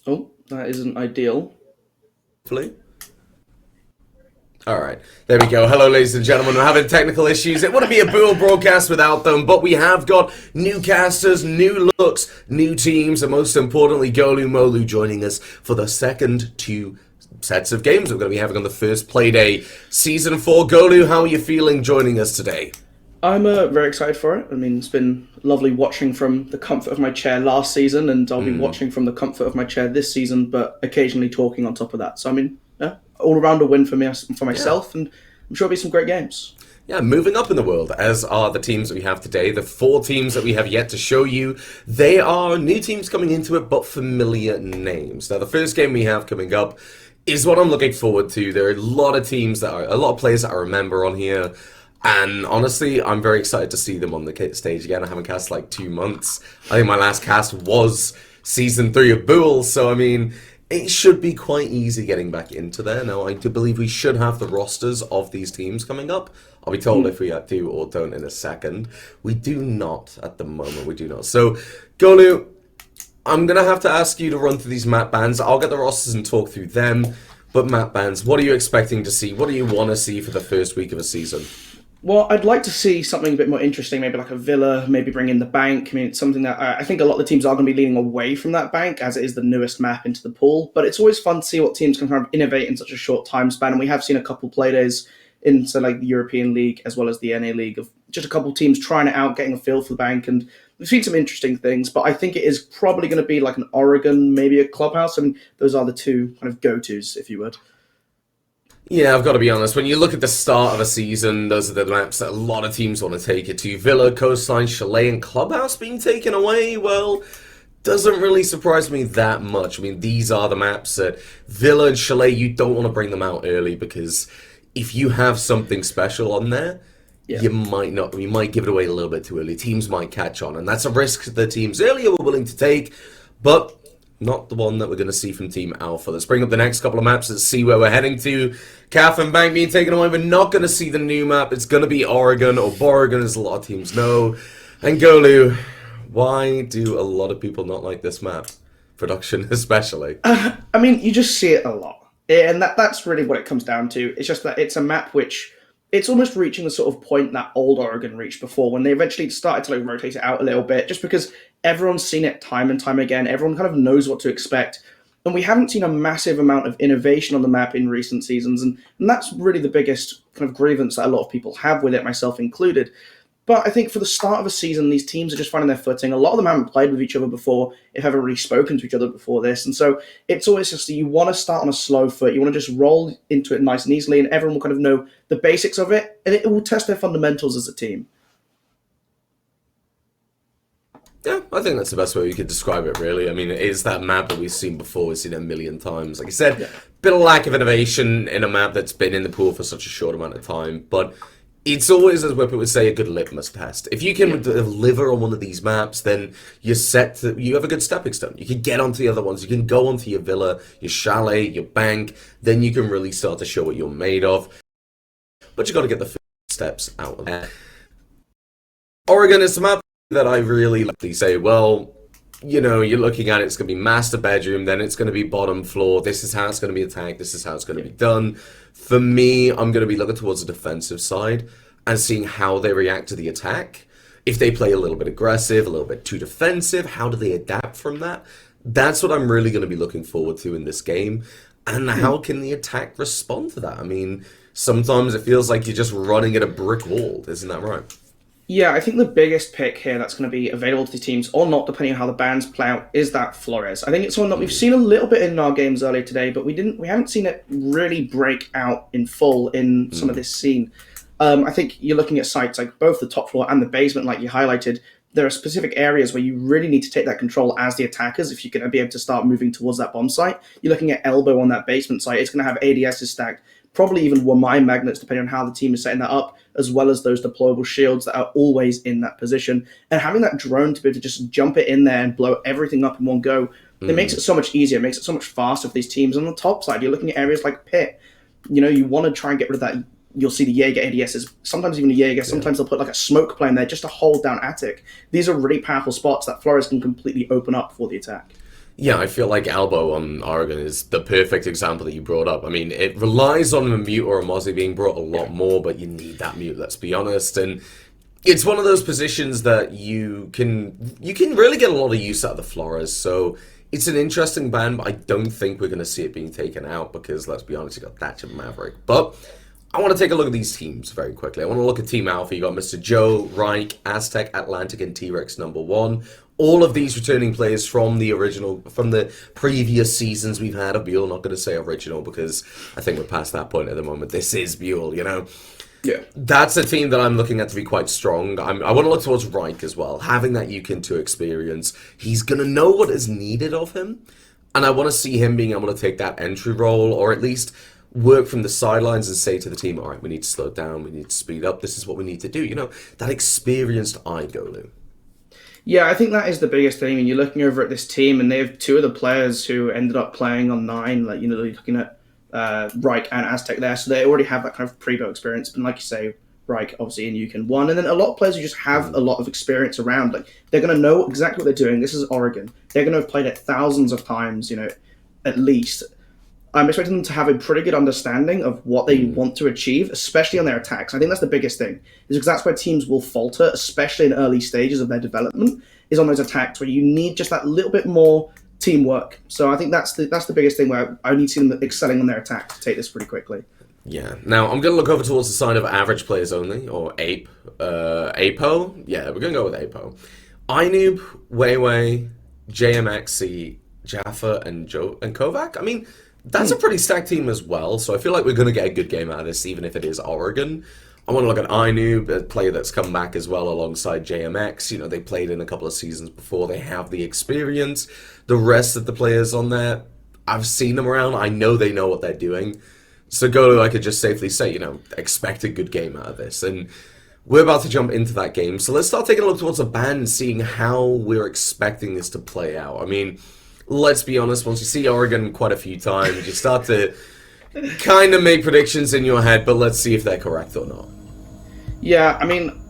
Oh, that isn't ideal. Hopefully. All right, there we go. Hello, ladies and gentlemen. We're having technical issues. It wouldn't be a Bool broadcast without them, but we have got new casters, new looks, new teams, and most importantly, Golu Molu joining us for the second 2 sets of games we're going to be having on the first Playday Season 4. Golu, how are you feeling joining us today? I'm very excited for it. I mean, it's been lovely watching from the comfort of my chair last season, and I'll be watching from the comfort of my chair this season, but occasionally talking on top of that. So, I mean, yeah, all around a win for me, for myself, and I'm sure it'll be some great games. Yeah, moving up in the world, as are the teams that we have today. The 4 teams that we have yet to show you, they are new teams coming into it, but familiar names. Now, the first game we have coming up is what I'm looking forward to. There are a lot of teams a lot of players that I remember on here. And honestly, I'm very excited to see them on the stage again. I haven't cast like 2 months. I think my last cast was Season 3 of Bool, so I mean, it should be quite easy getting back into there. Now, I do believe we should have the rosters of these teams coming up. I'll be told if we do or don't in a second. We do not at the moment, we do not. So, Golu, I'm going to have to ask you to run through these map bans. I'll get the rosters and talk through them. But map bans, what are you expecting to see? What do you want to see for the first week of a season? Well, I'd like to see something a bit more interesting, maybe like a villa, maybe bring in the bank. I mean, it's something that I think a lot of the teams are going to be leaning away from that bank, as it is the newest map into the pool. But it's always fun to see what teams can kind of innovate in such a short time span. And we have seen a couple playdays in, so like the European League as well as the NA League, of just a couple teams trying it out, getting a feel for the bank. And we've seen some interesting things, but I think it is probably going to be like an Oregon, maybe a Clubhouse. I mean, those are the 2 kind of go-tos, if you would. Yeah, I've got to be honest. When you look at the start of a season, those are the maps that a lot of teams want to take it to. Villa, Coastline, Chalet, and Clubhouse being taken away, well, doesn't really surprise me that much. I mean, these are the maps that Villa and Chalet, you don't want to bring them out early because if you have something special on there, you might not. You might give it away a little bit too early. Teams might catch on, and that's a risk the teams earlier were willing to take, but not the one that we're going to see from Team Alpha. Let's bring up the next couple of maps and see where we're heading to. Calf and Bank being taken away. We're not going to see the new map. It's going to be Oregon or Boregon, as a lot of teams know. And Golu, why do a lot of people not like this map? Production especially. I mean, you just see it a lot. And that's really what it comes down to. It's just that it's a map which it's almost reaching the sort of point that old Oregon reached before, when they eventually started to like rotate it out a little bit, just because everyone's seen it time and time again. Everyone kind of knows what to expect. And we haven't seen a massive amount of innovation on the map in recent seasons. And that's really the biggest kind of grievance that a lot of people have with it, myself included. But I think for the start of a season, these teams are just finding their footing. A lot of them haven't played with each other before, if ever really spoken to each other before this. And so it's always just that you want to start on a slow foot. You want to just roll into it nice and easily, and everyone will kind of know the basics of it, and it will test their fundamentals as a team. Yeah, I think that's the best way we could describe it, really. I mean, it is that map that we've seen before. We've seen it a million times. Like I said, bit of lack of innovation in a map that's been in the pool for such a short amount of time, but it's always, as Whippet would say, a good litmus test. If you can deliver on one of these maps, then you're set to, you have a good stepping stone. You can get onto the other ones. You can go onto your villa, your chalet, your bank. Then you can really start to show what you're made of. But you got to get the first steps out of there. Oregon is a map that I really like to say, well, you know, you're looking at it, it's going to be master bedroom, then it's going to be bottom floor, this is how it's going to be attacked, this is how it's going to be done. For me, I'm going to be looking towards the defensive side and seeing how they react to the attack. If they play a little bit aggressive, a little bit too defensive, how do they adapt from that? That's what I'm really going to be looking forward to in this game. And how can the attack respond to that? I mean, sometimes it feels like you're just running at a brick wall, isn't that right? Yeah, I think the biggest pick here that's going to be available to the teams, or not, depending on how the bans play out, is that Flores. I think it's one that we've seen a little bit in our games earlier today, but we haven't seen it really break out in full in some of this scene. I think you're looking at sites like both the top floor and the basement, like you highlighted. there are specific areas where you really need to take that control as the attackers if you're going to be able to start moving towards that bomb site. You're looking at elbow on that basement site. It's going to have ADSs stacked, probably even one mine magnets, depending on how the team is setting that up, as well as those deployable shields that are always in that position. And having that drone to be able to just jump it in there and blow everything up in one go, it makes it so much easier. It makes it so much faster for these teams. On the top side, you're looking at areas like Pit. You want to try and get rid of that. You'll see the Jaeger ADSs, sometimes even a Jaeger, sometimes they'll put like a smoke plane there just to hold down Attic. These are really powerful spots that Flores can completely open up for the attack. Yeah, I feel like Elbow on Oregon is the perfect example that you brought up. I mean, it relies on a mute or a Mozzie being brought a lot more, but you need that mute, let's be honest. And it's one of those positions that you can really get a lot of use out of the Flores. So it's an interesting ban, but I don't think we're going to see it being taken out because, let's be honest, you got Thatcher Maverick. But I want to take a look at these teams very quickly. I want to look at Team Alpha. You got Mr. Joe, Reich, Aztec, Atlantic, and T-Rex #1. All of these returning players from the previous seasons we've had of Buell. Not going to say original because I think we're past that point at the moment. This is Buell, Yeah. That's a team that I'm looking at to be quite strong. I want to look towards Reich as well. Having that UKIN 2 experience, he's going to know what is needed of him. And I want to see him being able to take that entry role, or at least work from the sidelines and say to the team, all right, we need to slow down, we need to speed up, this is what we need to do. That experienced eye Golu. Yeah, I think that is the biggest thing. And you're looking over at this team, and they have two of the players who ended up playing on 9, like, you're looking at Reich and Aztec there, so they already have that kind of pre-go experience. But like you say, Reich obviously in UKIN 1, and then a lot of players who just have a lot of experience around. Like, they're going to know exactly what they're doing. This is Oregon. They're going to have played it thousands of times, at least. I'm expecting them to have a pretty good understanding of what they want to achieve, especially on their attacks. I think that's the biggest thing, is because that's where teams will falter, especially in early stages of their development, is on those attacks where you need just that little bit more teamwork. So I think that's the biggest thing where I need to see them excelling on their attack to take this pretty quickly. Yeah. Now, I'm going to look over towards the side of average players only, or APE. APO? Yeah, we're going to go with APO. Inoob, Weiwei, JMXC, Jaffa, and Kovac. I mean, that's a pretty stacked team as well, so I feel like we're going to get a good game out of this, even if it is Oregon. I want to look at Inoob, a player that's come back as well alongside JMX. They played in a couple of seasons before. They have the experience. The rest of the players on there, I've seen them around. I know they know what they're doing. So Golo, I could just safely say, expect a good game out of this. And we're about to jump into that game. So let's start taking a look towards the ban and seeing how we're expecting this to play out. I mean, let's be honest, once you see Oregon quite a few times, you start to kind of make predictions in your head, but let's see if they're correct or not. Yeah, I mean,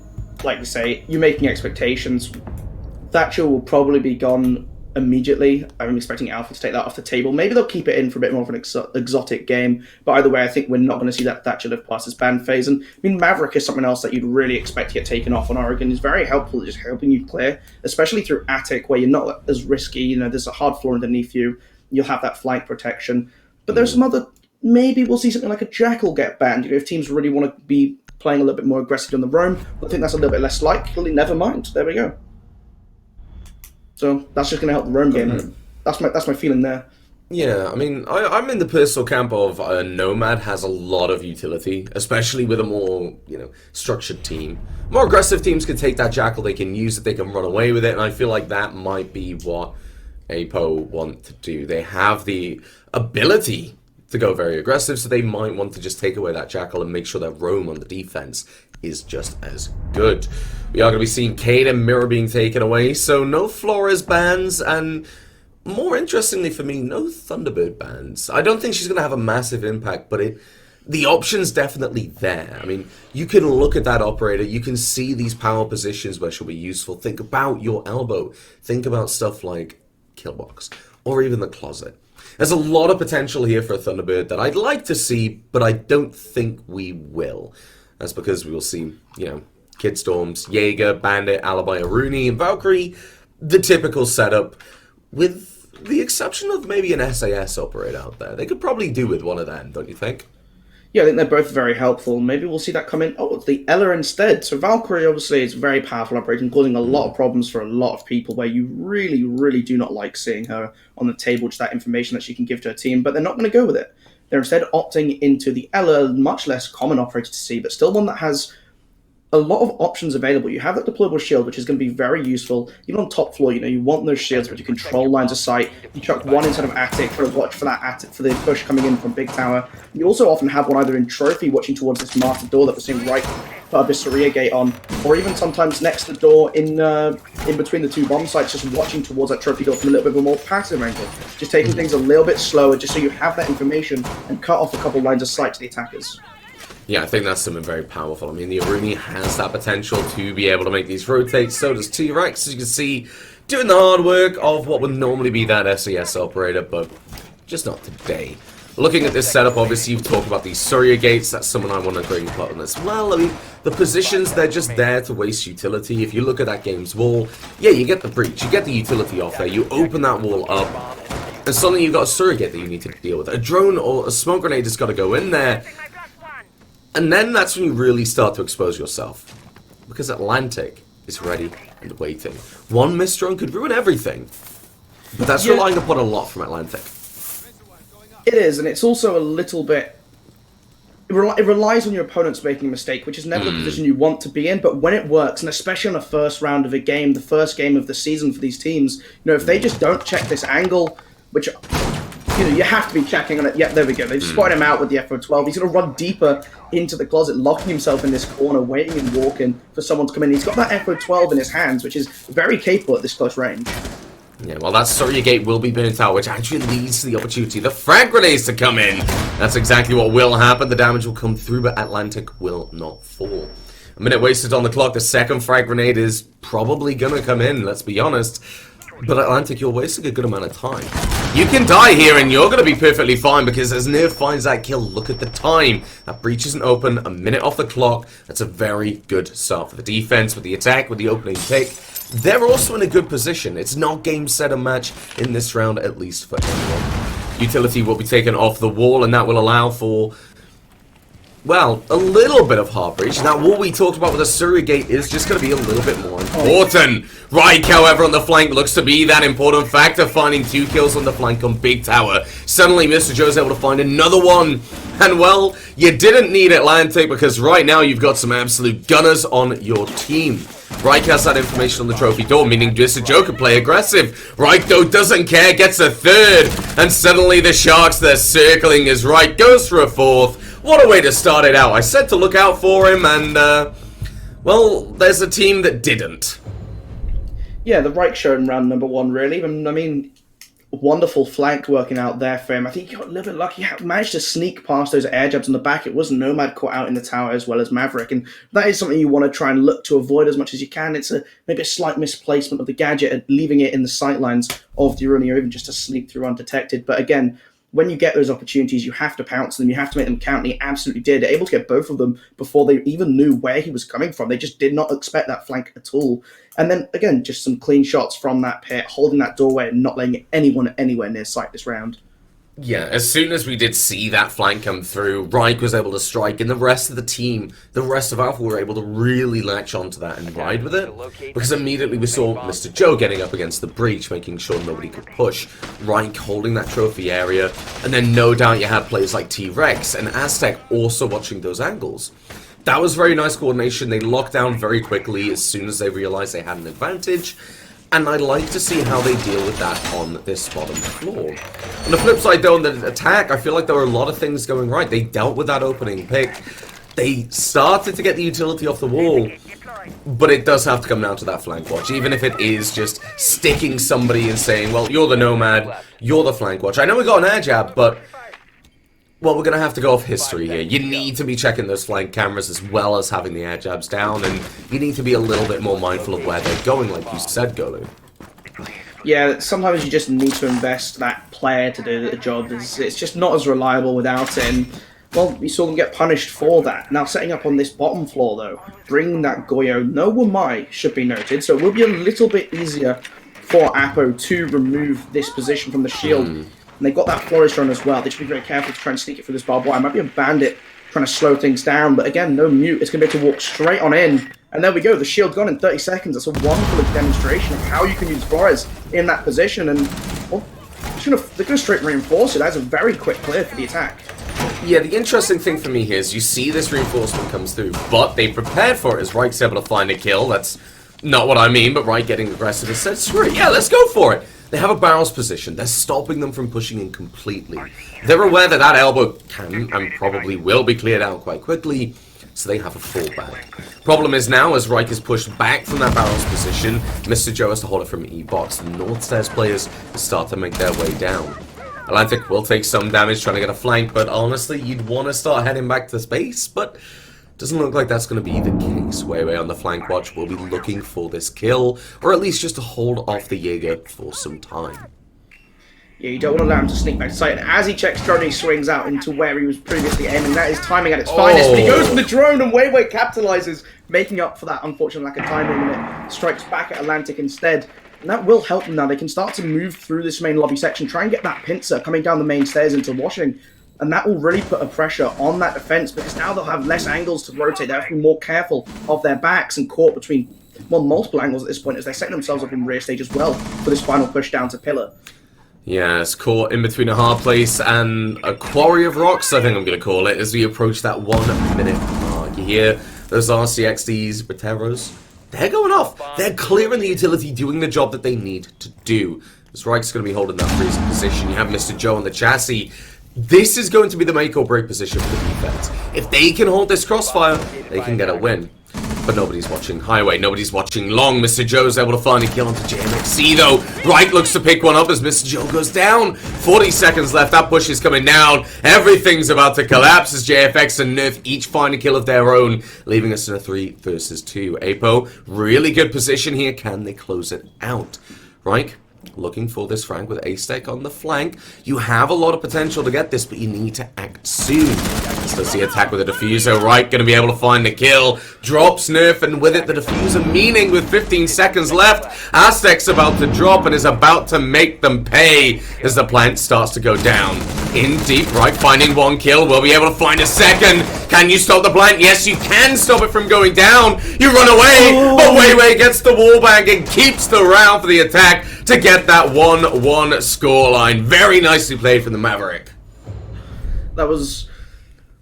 like you say, you're making expectations. Thatcher will probably be gone immediately. I'm expecting Alpha to take that off the table. Maybe they'll keep it in for a bit more of an exotic game, but either way, I think we're not going to see that Thatcher live past this ban phase. And I mean, Maverick is something else that you'd really expect to get taken off on Oregon. He's very helpful at just helping you clear, especially through Attic, where you're not as risky. There's a hard floor underneath you. You'll have that flank protection. But there's some other... Maybe we'll see something like a Jackal get banned. If teams really want to be playing a little bit more aggressively on the roam, I think that's a little bit less likely. Never mind. There we go. So that's just going to help the roam game. That's my feeling there. Yeah, I mean, I'm in the personal camp of Nomad has a lot of utility, especially with a more, structured team. More aggressive teams can take that Jackal, they can use it, they can run away with it, and I feel like that might be what APO want to do. They have the ability to go very aggressive, so they might want to just take away that Jackal and make sure that roam on the defense is just as good. We are going to be seeing Cade and Mirror being taken away, so no Flores bans, and more interestingly for me, no Thunderbird bans. I don't think she's going to have a massive impact, but the option's definitely there. I mean, you can look at that operator, you can see these power positions where she'll be useful. Think about your elbow. Think about stuff like Killbox, or even the closet. There's a lot of potential here for a Thunderbird that I'd like to see, but I don't think we will. That's because we will see, Kid Storms, Jaeger, Bandit, Alibi, Aruni, and Valkyrie, the typical setup, with the exception of maybe an SAS operator out there. They could probably do with one of them, don't you think? Yeah, I think they're both very helpful. Maybe we'll see that come in. Oh, it's the Ella instead. So Valkyrie, obviously, is very powerful operating, causing a lot of problems for a lot of people, where you really, really do not like seeing her on the table, just that information that she can give to her team, but they're not going to go with it. They're instead opting into the Ella, much less common operator to see, but still one that has a lot of options available. You have that deployable shield, which is going to be very useful. Even on top floor, you want those shields, but you control lines of sight. You chuck one inside of attic for a watch for that attic, for the push coming in from big tower. You also often have one either in trophy, watching towards this master door that we're seeing right put a Saria gate on, or even sometimes next to the door in between the two bomb sites, just watching towards that trophy door from a little bit of a more passive angle. Just taking things a little bit slower, just so you have that information and cut off a couple lines of sight to the attackers. Yeah, I think that's something very powerful. I mean, the Aruni has that potential to be able to make these rotate, so does T-Rex, as you can see, doing the hard work of what would normally be that SES operator, but just not today. Looking at this setup, obviously you've talked about these Surya gates, that's someone I want to bring up on as well. I mean, the positions, they're just there to waste utility. If you look at that game's wall, yeah, you get the breach, you get the utility off there, you open that wall up, and suddenly you've got a Surya gate that you need to deal with. A drone or a smoke grenade has got to go in there. And then that's when you really start to expose yourself. Because Atlantic is ready and waiting. One missed drone could ruin everything. But that's relying upon a lot from Atlantic. It is, and it's also a little bit... It relies on your opponents making a mistake, which is never the position you want to be in, but when it works, and especially on the first round of a game, the first game of the season for these teams, if they just don't check this angle, which... you have to be checking on it. Yeah, there we go. They've spotted him out with the FO12. He's going to run deeper into the closet, locking himself in this corner, waiting and walking for someone to come in. He's got that FO12 in his hands, which is very capable at this close range. Yeah, well, that Surya gate will be burnt out, which actually leads to the opportunity. The frag grenades to come in. That's exactly what will happen. The damage will come through, but Atlantic will not fall. A minute wasted on the clock. The second frag grenade is probably going to come in, let's be honest. But Atlantic, you're wasting a good amount of time. You can die here and you're going to be perfectly fine because as Nerf finds that kill, look at the time. That breach isn't open, a minute off the clock. That's a very good start for the defense, with the attack, with the opening pick. They're also in a good position. It's not game, set, and match in this round, at least for anyone. Utility will be taken off the wall, and that will allow for... well, a little bit of hard breach. Now, what we talked about with the Surya gate is just going to be a little bit more important. Reich, however, on the flank looks to be that important factor, finding 2 kills on the flank on Big Tower. Suddenly, Mr. Joe's able to find another one. And, well, you didn't need Atlantic because right now you've got some absolute gunners on your team. Reich has that information on the trophy door, meaning Mr. Joe can play aggressive. Reich, though, doesn't care, gets a 3rd. And suddenly the Sharks, they're circling as Reich goes for a 4th. What a way to start it out. I said to look out for him, and, well, there's a team that didn't. Yeah, the Reich showed in round number 1, really. I mean, wonderful flank working out there for him. I think he got a little bit lucky. He managed to sneak past those air jabs on the back. It was Nomad caught out in the tower as well as Maverick, and that is something you want to try and look to avoid as much as you can. It's maybe a slight misplacement of the gadget and leaving it in the sightlines of the Aruni, or even just to sneak through undetected. But again, when you get those opportunities, you have to pounce them. You have to make them count, and he absolutely did. Able to get both of them before they even knew where he was coming from. They just did not expect that flank at all. And then, again, just some clean shots from that pit, holding that doorway and not letting anyone anywhere near sight this round. Yeah, as soon as we did see that flank come through, Reich was able to strike, and the rest of the team, the rest of Alpha, were able to really latch onto that and ride with it. Because immediately we saw Mr. Joe getting up against the breach, making sure nobody could push. Reich holding that trophy area, and then no doubt you had players like T-Rex and Aztec also watching those angles. That was very nice coordination. They locked down very quickly as soon as they realized they had an advantage. And I'd like to see how they deal with that on this bottom floor. On the flip side, though, in the attack, I feel like there were a lot of things going right. They dealt with that opening pick. They started to get the utility off the wall. But it does have to come down to that flank watch, even if it is just sticking somebody and saying, well, you're the Nomad, you're the flank watch. I know we got an air jab, but... well, we're going to have to go off history here. You need to be checking those flank cameras as well as having the air jabs down, and you need to be a little bit more mindful of where they're going, like you said, Golu. Yeah, sometimes you just need to invest that player to do the job. It's just not as reliable without it, and, well, we saw them get punished for that. Now, setting up on this bottom floor, though, bringing that Goyo, no Wamai should be noted, so it will be a little bit easier for Apo to remove this position from the shield. And they've got that Flourish run as well. They should be very careful to try and sneak it through this barbed wire. Might be a bandit trying to slow things down, but again, no mute. It's going to be able to walk straight on in. And there we go. The shield's gone in 30 seconds. That's a wonderful demonstration of how you can use Flores in that position. And well, they're going to straight reinforce it. That's a very quick clear for the attack. Yeah, the interesting thing for me here is you see this reinforcement comes through, but they prepared for it as Reich's able to find a kill. That's not what I mean, but Reich getting aggressive and said, screw it, yeah, let's go for it. They have a barrels position. They're stopping them from pushing in completely. They're aware that that elbow can and probably will be cleared out quite quickly, so they have a fallback. Problem is now, as Reich is pushed back from that barrels position, Mr. Joe has to hold it from E-Box. The North Stairs players start to make their way down. Atlantic will take some damage trying to get a flank, but honestly, you'd want to start heading back to space, but doesn't look like that's going to be the case. Weiwei on the flank watch will be looking for this kill, or at least just to hold off the Jaeger for some time. Yeah, you don't want to allow him to sneak back to sight, and as he checks drone, he swings out into where he was previously aiming. That is timing at its finest, but he goes for the drone, and Weiwei capitalizes, making up for that unfortunate lack of timing, and it strikes back at Atlantic instead. And that will help them now. They can start to move through this main lobby section, try and get that pincer coming down the main stairs into washing. And that will really put a pressure on that defense, because now they'll have less angles to rotate. They have to be more careful of their backs and caught between, well, multiple angles at this point as they set themselves up in rear stage as well for this final push down to pillar. Yeah, it's caught in between a hard place and a quarry of rocks, I think I'm going to call it, as we approach that 1 minute mark. You hear those RCXDs, Boteros, they're going off. They're clearing the utility, doing the job that they need to do. This Reich's going to be holding that freezing position. You have Mr. Joe on the chassis. This is going to be the make or break position for the defense. If they can hold this crossfire, they can get a win. But nobody's watching highway, nobody's watching long. Mr. Joe's able to find a kill onto JMXC though. Reich looks to pick one up as Mr. Joe goes down. 40 seconds left, that push is coming down. Everything's about to collapse as JFX and Nerf each find a kill of their own, leaving us in a 3 versus 2. Apo, really good position here. Can they close it out? Reich looking for this Frank with A-Stack on the flank. You have a lot of potential to get this, but you need to act soon. Does the attack with the diffuser. Right, going to be able to find the kill. Drops Nerf, and with it the diffuser, meaning with 15 seconds left, Aztec's about to drop and is about to make them pay as the plant starts to go down. In deep, Right finding one kill, will be able to find a second. Can you stop the plant? Yes, you can stop it from going down. You run away, but Weiwei gets the wallbang and keeps the round for the attack to get that 1-1 scoreline. Very nicely played from the Maverick. That was,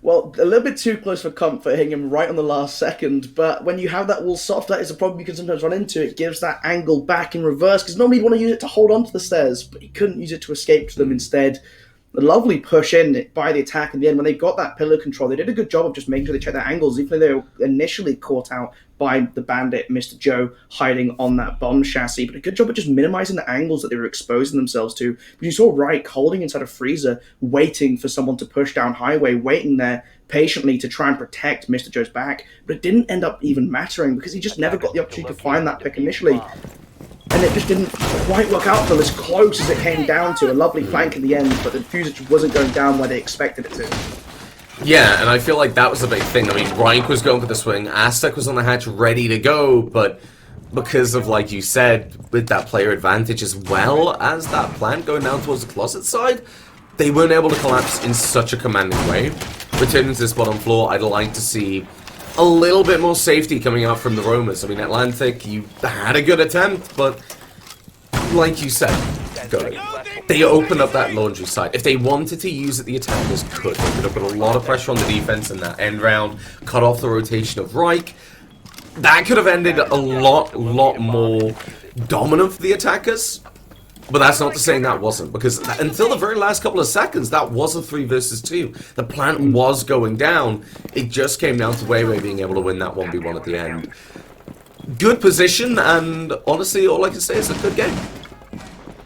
well, a little bit too close for comfort, hitting him right on the last second, but when you have that wall soft, that is a problem you can sometimes run into. It gives that angle back in reverse, because normally you'd want to use it to hold on to the stairs, but you couldn't use it to escape to them instead. A lovely push in by the attack in the end. When they got that pillar control, they did a good job of just making sure they checked their angles, even though they were initially caught out by the bandit, Mr. Joe, hiding on that bomb chassis. But a good job of just minimizing the angles that they were exposing themselves to. But you saw Reich holding inside a freezer, waiting for someone to push down highway, waiting there patiently to try and protect Mr. Joe's back. But it didn't end up even mattering, because he just never got the opportunity to find that pick initially. And it just didn't quite work out for them as close as it came down to. A lovely flank in the end, but the diffuser just wasn't going down where they expected it to. Yeah, and I feel like that was a big thing. I mean, Reich was going for the swing, Aztec was on the hatch ready to go, but because of, like you said, with that player advantage as well as that plant going down towards the closet side, they weren't able to collapse in such a commanding way. Returning to this bottom floor, I'd like to see a little bit more safety coming out from the Romans. I mean, Atlantic, you had a good attempt, but like you said, they opened up that laundry site. If they wanted to use it, the attackers could. They could have put a lot of pressure on the defense in that end round, cut off the rotation of Reich. That could have ended a lot more dominant for the attackers. But that's not to say that wasn't, because until the very last couple of seconds, that was a 3 versus 2. The plant was going down. It just came down to Weiwei being able to win that 1v1 at the end. Good position, and honestly, all I can say is a good game.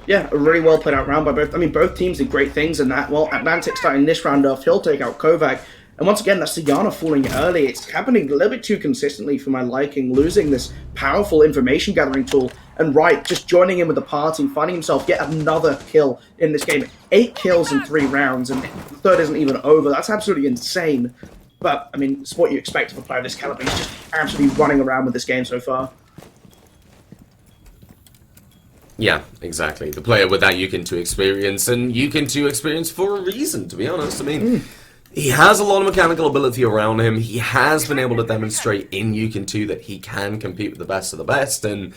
Yeah, a really well played out round by both. I mean, both teams did great things in that. Well, Atlantic starting this round off, he'll take out Kovac. And once again, that's Diana falling early. It's happening a little bit too consistently for my liking, losing this powerful information gathering tool. And Wright just joining in with the party, finding himself yet another kill in this game. 8 kills in 3 rounds, and the third isn't even over. That's absolutely insane. But, I mean, it's what you expect of a player of this caliber. He's just absolutely running around with this game so far. Yeah, exactly. The player with that Yukon 2 experience, and Yukon 2 experience for a reason, to be honest. I mean, he has a lot of mechanical ability around him. He has been able to demonstrate in Yukon 2 that he can compete with the best of the best, and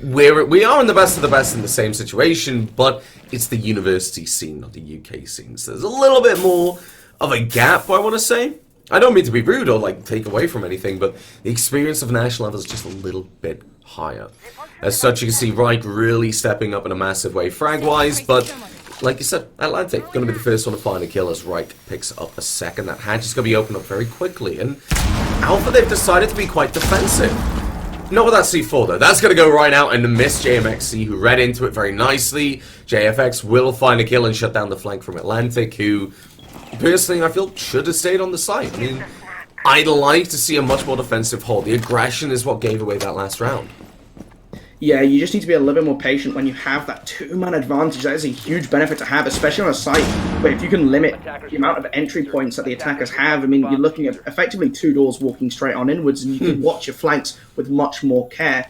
we are in the best of the best in the same situation, but it's the university scene, not the UK scene. So there's a little bit more of a gap, I want to say. I don't mean to be rude or like take away from anything, but the experience of national level is just a little bit higher. As such, you can see Reich really stepping up in a massive way frag-wise, but like you said, Atlantic going to be the first one to find a kill as Reich picks up a second. That hatch is going to be opened up very quickly, and Alpha, they've decided to be quite defensive. Not with that C4 though, that's going to go right out and miss JMXC, who read into it very nicely. JFX will find a kill and shut down the flank from Atlantic, who personally I feel should have stayed on the site. I mean, I'd like to see a much more defensive hold. The aggression is what gave away that last round. Yeah, you just need to be a little bit more patient when you have that 2-man advantage. That is a huge benefit to have, especially on a site where if you can limit the amount of entry points that the attackers have, I mean, you're looking at effectively 2 doors walking straight on inwards, and you can watch your flanks with much more care.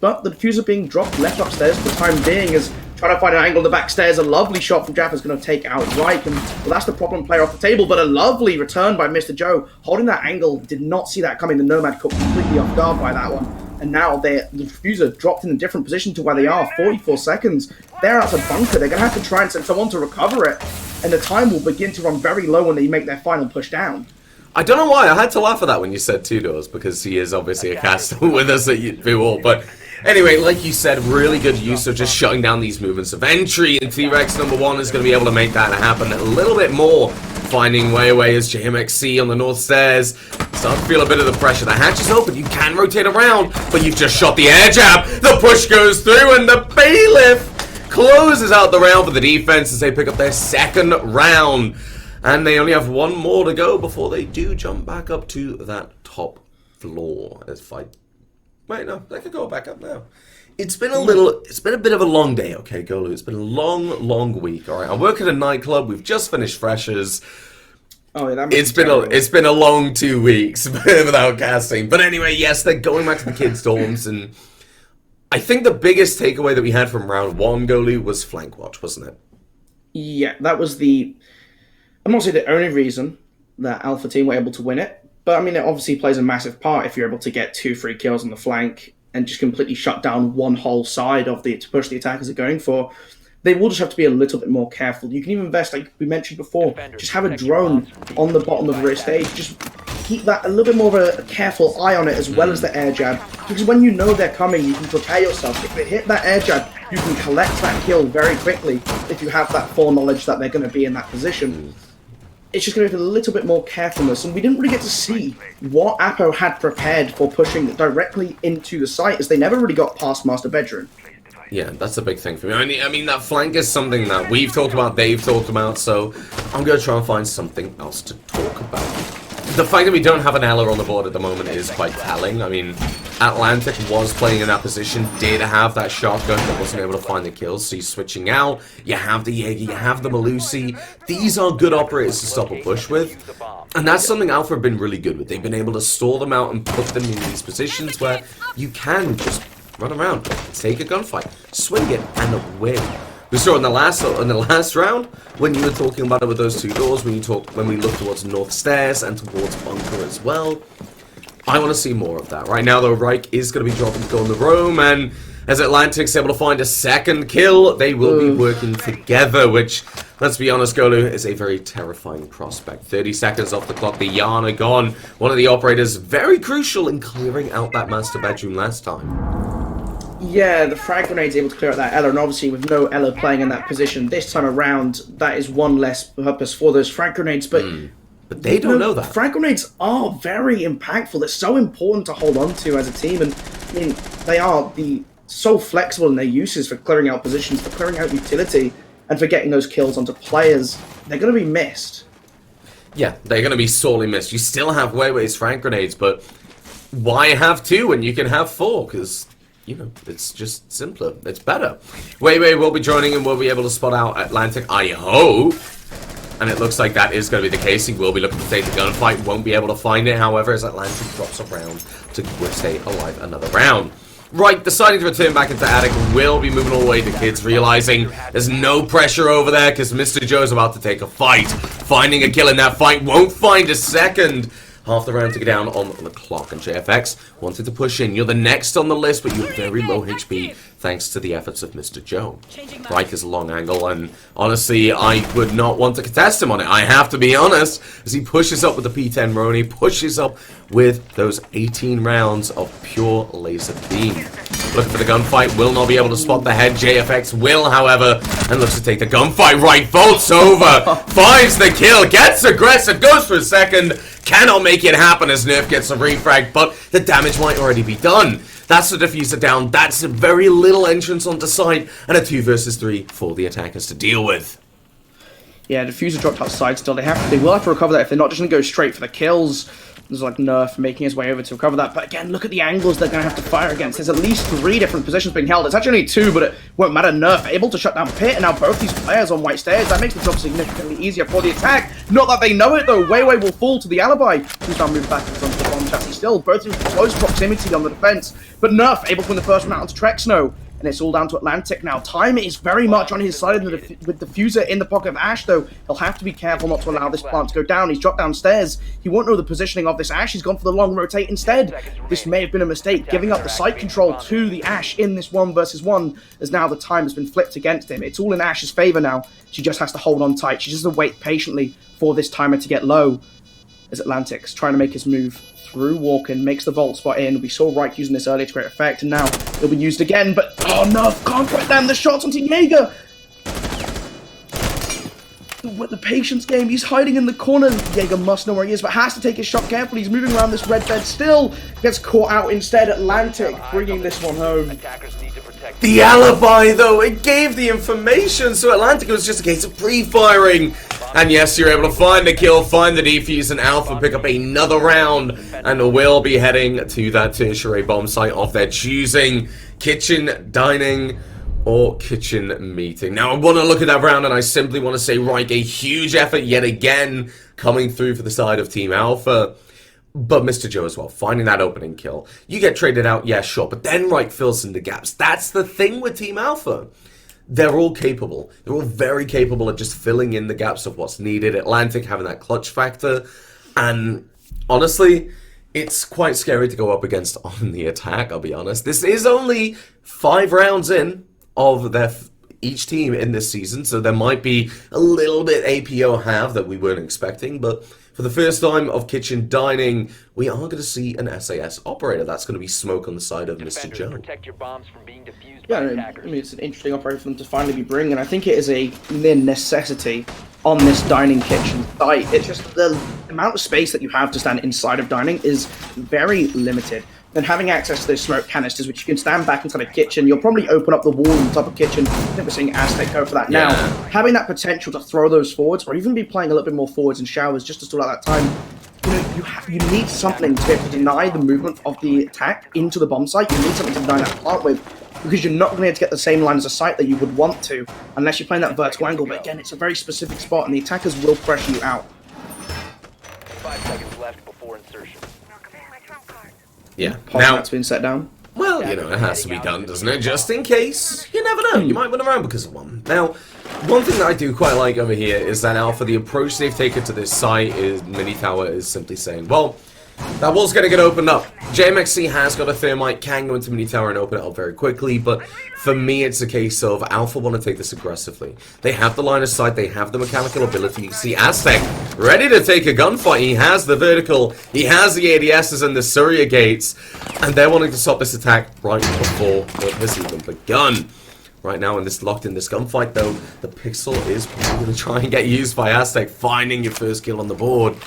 But the diffuser being dropped left upstairs for the time being is trying to find an angle in the back stairs. A lovely shot from Jaffa is going to take out Reich, and well, that's the problem player off the table, but a lovely return by Mr. Joe. Holding that angle, did not see that coming. The Nomad caught completely off guard by that one. And now the diffuser dropped in a different position to where they are, 44 seconds. They're out of bunker, they're going to have to try and send someone to recover it. And the time will begin to run very low when they make their final push down. I don't know why, I had to laugh at that when you said 2 doors, because he is obviously a caster with us at U but anyway, like you said, really good use of just shutting down these movements of entry, and T-Rex #1 is going to be able to make that happen a little bit more, finding way away as JMXC on the north stairs. Start to feel a bit of the pressure. The hatch is open, you can rotate around, but you've just shot the air jab. The push goes through, and the bailiff closes out the round for the defense as they pick up their second round. And they only have 1 more to go before they do jump back up to that top floor. As fight. Wait, no, they could go back up now. It's been a bit of a long day, okay, Golu. It's been a long week, alright. I work at a nightclub, we've just finished freshers. Oh, yeah, It's been a long 2 weeks without casting. But anyway, yes, they're going back to the kids' dorms, and I think the biggest takeaway that we had from round 1, Golu, was flank watch, wasn't it? Yeah, that was I'm not saying the only reason that Alpha Team were able to win it, but I mean, it obviously plays a massive part if you're able to get 2 free kills on the flank and just completely shut down one whole side of to push the attackers are going for. They will just have to be a little bit more careful. You can even invest, like we mentioned before, just have a drone on the bottom of the stage. Just keep that a little bit more of a careful eye on it, as well as the air jab. Because when you know they're coming, you can prepare yourself. If they hit that air jab, you can collect that kill very quickly if you have that foreknowledge that they're going to be in that position. It's just going to be a little bit more carefulness, and we didn't really get to see what Apo had prepared for pushing directly into the site, as they never really got past Master Bedroom. Yeah, that's a big thing for me. I mean, that flank is something that we've talked about, they've talked about, so I'm going to try and find something else to talk about. The fact that we don't have an Ella on the board at the moment is quite telling. I mean, Atlantic was playing in that position, did have that shotgun, but wasn't able to find the kills, so he's switching out. You have the Jaeger, you have the Malusi. These are good operators to stop a push with, and that's something Alpha have been really good with. They've been able to stall them out and put them in these positions where you can just run around, take a gunfight, swing it, and win. We saw in the last round when you were talking about it with those 2 doors. When we look towards north stairs and towards bunker as well. I want to see more of that. Right now, though, Reich is going to be dropping to go in the room, and as Atlantic's able to find a second kill, they will be working together, which, let's be honest, Golu, is a very terrifying prospect. 30 seconds off the clock, the yarn are gone. One of the operators very crucial in clearing out that master bedroom last time. Yeah, the frag grenade's able to clear out that Ella, and obviously with no Ella playing in that position this time around, that is one less purpose for those frag grenades, but they don't know that. Frag grenades are very impactful. They're so important to hold on to as a team, and I mean, they are so flexible in their uses for clearing out positions, for clearing out utility, and for getting those kills onto players. They're going to be missed. Yeah, they're going to be sorely missed. You still have Weiwei's frag grenades, but why have 2 when you can have 4? Because, you know, it's just simpler. It's better. Weiwei will be joining and will be able to spot out Atlantic, I hope. And it looks like that is going to be the case. He will be looking to take the gunfight, won't be able to find it. However, as Atlantic drops around to stay alive another round. Right, deciding to return back into Attic, will be moving all the way to kids, realizing there's no pressure over there because Mr. Joe's about to take a fight. Finding a kill in that fight, won't find a second. Half the round to go down on the clock, and JFX wanted to push in. You're the next on the list, but you're very low HP thanks to the efforts of Mr. Joe. Riker's a long angle, and honestly, I would not want to contest him on it. I have to be honest, as he pushes up with the P10 Roni, pushes up with those 18 rounds of pure laser beam. Looking for the gunfight, will not be able to spot the head. JFX will, however, and looks to take the gunfight right. Vaults over, finds the kill, gets aggressive, goes for a second, cannot make it happen as Nerf gets a refrag, but the damage might already be done. That's the diffuser down, that's a very little entrance onto site, and a 2 versus 3 for the attackers to deal with. Yeah, diffuser dropped outside still. They will have to recover that if they're not just going to go straight for the kills. There's like Nerf making his way over to recover that. But again, look at the angles they're going to have to fire against. There's at least 3 different positions being held. It's actually only 2, but it won't matter. Nerf able to shut down Pit, and now both these players on white stairs. That makes the job significantly easier for the attack. Not that they know it, though. Weiwei will fall to the alibi. Who's now moved back in front of the bomb chassis still. Both in close proximity on the defense. But Nerf able to win the first round onto Trexno. And it's all down to Atlantic now. Time is very much on his side with Diffuser in the pocket of Ash, though. He'll have to be careful not to allow this plant to go down. He's dropped downstairs. He won't know the positioning of this Ash. He's gone for the long rotate instead. This may have been a mistake, giving up the site control to the Ash in this 1 versus 1, as now the time has been flipped against him. It's all in Ash's favor now. She just has to hold on tight. She just has to wait patiently for this timer to get low, as Atlantic's trying to make his move through Walken, makes the vault spot in. We saw Reich using this earlier to great effect, and now it'll be used again, but oh no, can't quite land the shots onto Jaeger! With the patience game, he's hiding in the corner. Jaeger must know where he is, but has to take his shot carefully. He's moving around this red bed still. Gets caught out instead. Atlantic bringing this one home. The alibi, though, it gave the information, so Atlantic was just a case of pre-firing. And yes, you're able to find the kill, find the defuse, and Alpha pick up another round, and will be heading to that tertiary bomb site of their choosing. Kitchen, dining, or kitchen meeting. Now, I want to look at that round, and I simply want to say, Reich, a huge effort yet again coming through for the side of Team Alpha. But Mr. Joe as well, finding that opening kill. You get traded out, yeah, sure, but then Reich fills in the gaps. That's the thing with Team Alpha. They're all capable. They're all very capable of just filling in the gaps of what's needed. Atlantic having that clutch factor. And honestly, it's quite scary to go up against on the attack, I'll be honest. This is only 5 rounds in of their each team in this season, so there might be a little bit APO have that we weren't expecting, but for the first time of kitchen dining, we are going to see an SAS operator. That's going to be Smoke on the side of Mr. Joe. Protect your bombs from being defused Yeah, I mean, it's an interesting operator for them to finally be bringing, and I think it is a near necessity on this dining kitchen site. It's just the amount of space that you have to stand inside of dining is very limited. And having access to those smoke canisters, which you can stand back inside a kitchen, you'll probably open up the wall on top of kitchen. I think we're seeing Aztec go for that now. Having that potential to throw those forwards, or even be playing a little bit more forwards and showers just to stall out that time, you need something to be able to deny the movement of the attack into the bomb site. You need something to deny that plant with, because you're not going to be able to get the same lines of sight that you would want to, unless you're playing that vertical angle. But again, it's a very specific spot, and the attackers will pressure you out. 5 seconds left before insertion. Yeah. Now it's been set down. Well, you know, it has to be done, doesn't it? Just in case. You never know. You might win around because of one. Now, one thing that I do quite like over here is that Alpha, the approach they've taken to this site is Mini Tower is simply saying, well, that wall's going to get opened up. JMXC has got a thermite, can go into Mini Tower and open it up very quickly, but for me it's a case of Alpha want to take this aggressively. They have the line of sight, they have the mechanical ability. You see Aztec ready to take a gunfight. He has the vertical, he has the ADSs and the Surya gates, and they're wanting to stop this attack right before it has even begun. Right now, in this locked in this gunfight, though, the Pixel is probably going to try and get used by Aztec, finding your first kill on the board.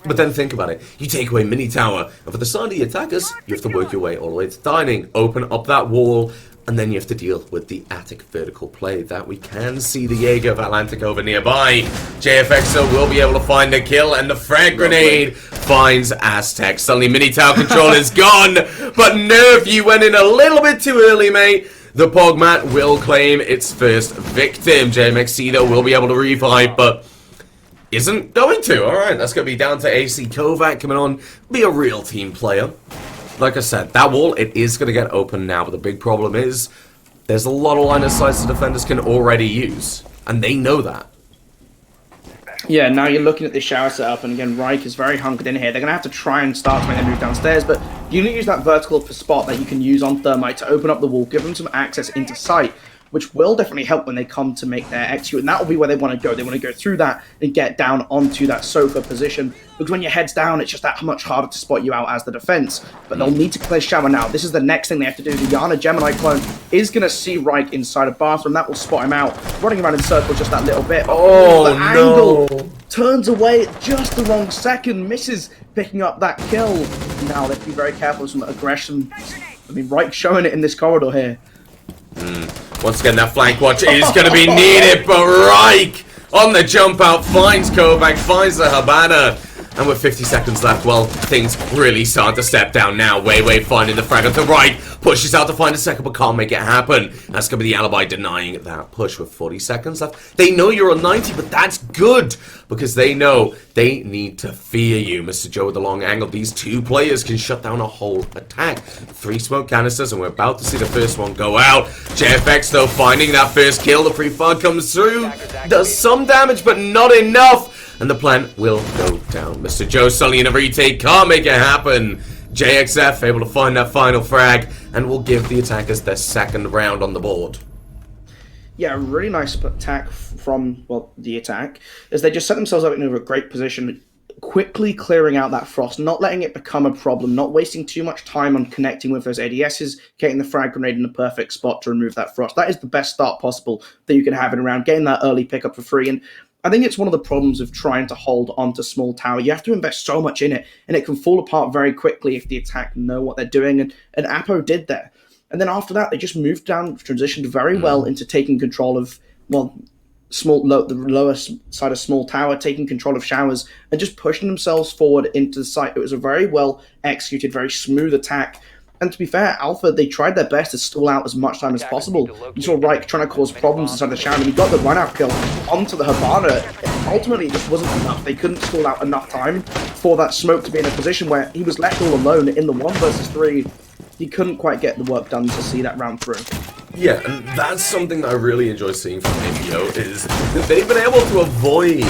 But then think about it. You take away Mini Tower, and for the side of the attackers, you have to work your way all the way to dining, open up that wall, and then you have to deal with the attic vertical play. That we can see the Jaeger of Atlantic over nearby. JFXO will be able to find a kill, and the frag grenade finds Aztec. Suddenly Mini Tower control is gone, but Nerf, you went in a little bit too early, mate. The Pogmat will claim its first victim. JMXC, though, will be able to revive, but isn't going to. Alright, that's going to be down to AC Kovac coming on. Be a real team player. Like I said, that wall, it is going to get open now, but the big problem is there's a lot of line of sight the defenders can already use, and they know that. Yeah, now you're looking at the shower setup, and again, Reich is very hunkered in here. They're going to have to try and start to make them move downstairs, but you need to use that vertical spot that you can use on Thermite to open up the wall, give them some access into sight, which will definitely help when they come to make their execute, and that will be where they want to go. They want to go through that and get down onto that sofa position, because when your head's down, it's just that much harder to spot you out as the defense. But they'll need to clear shower now. This is the next thing they have to do. The Yana Gemini clone is going to see Reich inside a bathroom. That will spot him out, running around in circles just that little bit. Oh, the angle turns away at just the wrong second, misses picking up that kill. Now they have to be very careful with some aggression. I mean, Reich showing it in this corridor here. Once again, that flank watch is going to be needed, but Reich on the jump out finds Kovac, finds the Habana. And with 50 seconds left, well, things really start to step down now. Way finding the frag at the right. Pushes out to find a second, but can't make it happen. That's going to be the alibi denying that push with 40 seconds left. They know you're on 90, but that's good. Because they know they need to fear you. Mr. Joe with the long angle. These two players can shut down a whole attack. 3 smoke canisters, and we're about to see the first one go out. JFX, though, finding that first kill. The pre-fire comes through. Does some damage, but not enough. And the plan will go down. Mr. Joe suddenly in a retake, can't make it happen. JXF able to find that final frag, and will give the attackers their second round on the board. Yeah, a really nice attack from, well, the attack, as they just set themselves up in a great position, quickly clearing out that frost, not letting it become a problem, not wasting too much time on connecting with those ADSs, getting the frag grenade in the perfect spot to remove that frost. That is the best start possible that you can have in a round, getting that early pickup for free. And I think it's one of the problems of trying to hold onto small tower. You have to invest so much in it, and it can fall apart very quickly if the attack know what they're doing, and Apo did there. And then after that, they just moved down, transitioned very well into taking control of, well, the lower side of small tower, taking control of showers, and just pushing themselves forward into the site. It was a very well executed, very smooth attack. And to be fair, Alpha, they tried their best to stall out as much time as possible. You saw Reich trying to cause problems inside the shower, and he got the run-out kill onto the Habana. Ultimately, it just wasn't enough. They couldn't stall out enough time for that smoke to be in a position where he was left all alone in the 1 versus 3. He couldn't quite get the work done to see that round through. Yeah, and that's something that I really enjoy seeing from APO, is they've been able to avoid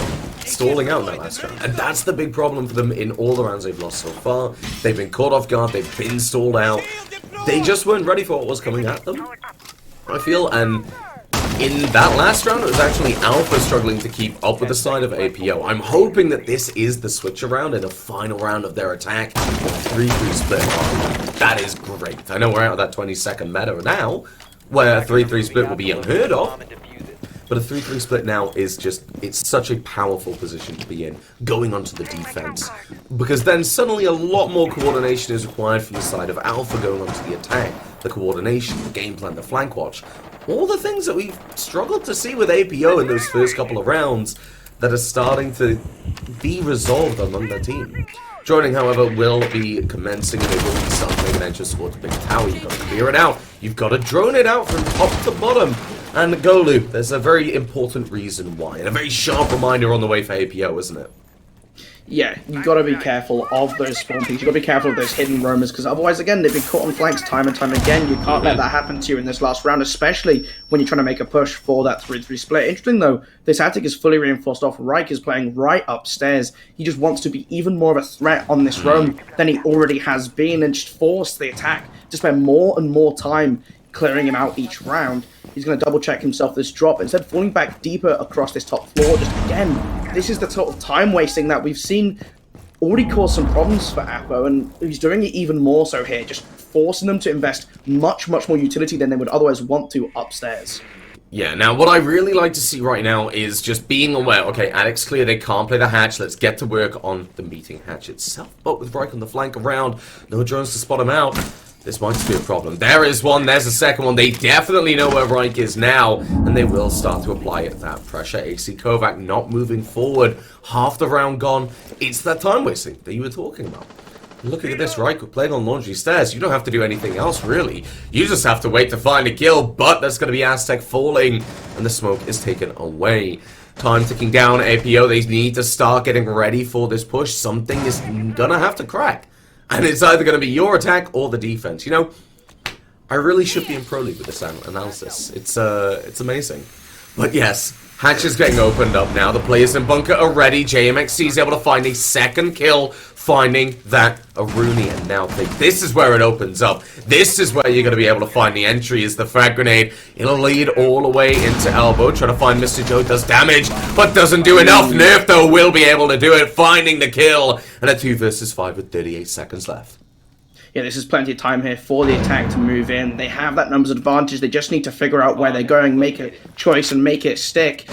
stalling out in that last round. And that's the big problem for them in all the rounds they've lost so far. They've been caught off guard, they've been stalled out. They just weren't ready for what was coming at them, I feel, and in that last round, it was actually Alpha struggling to keep up with the side of APO. I'm hoping that this is the switch around in the final round of their attack. The 3-3 split. That is great. I know we're out of that 20-second meta now, where a 3-3 split will be unheard of. But a 3-3 split now is just, it's such a powerful position to be in, going onto the defense. Because then suddenly a lot more coordination is required from the side of Alpha going onto the attack. The coordination, the game plan, the flank watch. All the things that we've struggled to see with APO in those first couple of rounds that are starting to be resolved among their team. Joining, however, will be commencing, and they will be starting to make an entrance towards the big tower. You've got to clear it out. You've got to drone it out from top to bottom. And Golu, there's a very important reason why, and a very sharp reminder on the way for APO, isn't it? Yeah, you've got to be careful of those spawn peaks. You've got to be careful of those hidden roamers, because otherwise, again, they've been caught on flanks time and time again. You can't let that happen to you in this last round, especially when you're trying to make a push for that 3-3 split. Interesting, though, this tactic is fully reinforced off. Reich is playing right upstairs. He just wants to be even more of a threat on this roam than he already has been, and just force the attack to spend more and more time clearing him out each round. He's going to double-check himself this drop. Instead, falling back deeper across this top floor. Just again, this is the sort of time-wasting that we've seen already cause some problems for Apo, and he's doing it even more so here, just forcing them to invest much, much more utility than they would otherwise want to upstairs. Yeah, now what I really like to see right now is just being aware, okay, Addict's clear, they can't play the hatch, let's get to work on the meeting hatch itself. But with Reich on the flank around, no drones to spot him out. This might just be a problem. There is one, there's a second one. They definitely know where Reich is now, and they will start to apply that pressure. AC Kovac not moving forward. Half the round gone. It's that time wasting that you were talking about. Looking at this, Reich, we're playing on Laundry Stairs. You don't have to do anything else, really. You just have to wait to find a kill, but there's going to be Aztec falling, and the smoke is taken away. Time ticking down, APO. They need to start getting ready for this push. Something is going to have to crack. And it's either going to be your attack or the defense. You know, I really should be in Pro League with this analysis. It's amazing. But yes, hatch is getting opened up now. The players in bunker are ready. JMXC is able to find a second kill, finding that Aruni. And now this is where it opens up. This is where you're going to be able to find the entry, is the frag grenade. It'll lead all the way into elbow. Trying to find Mr. Joe, does damage, but doesn't do enough. Nerf, though, will be able to do it, finding the kill. And a 2 versus 5 with 38 seconds left. Yeah, this is plenty of time here for the attack to move in. They have that numbers advantage. They just need to figure out where they're going, make a choice, and make it stick.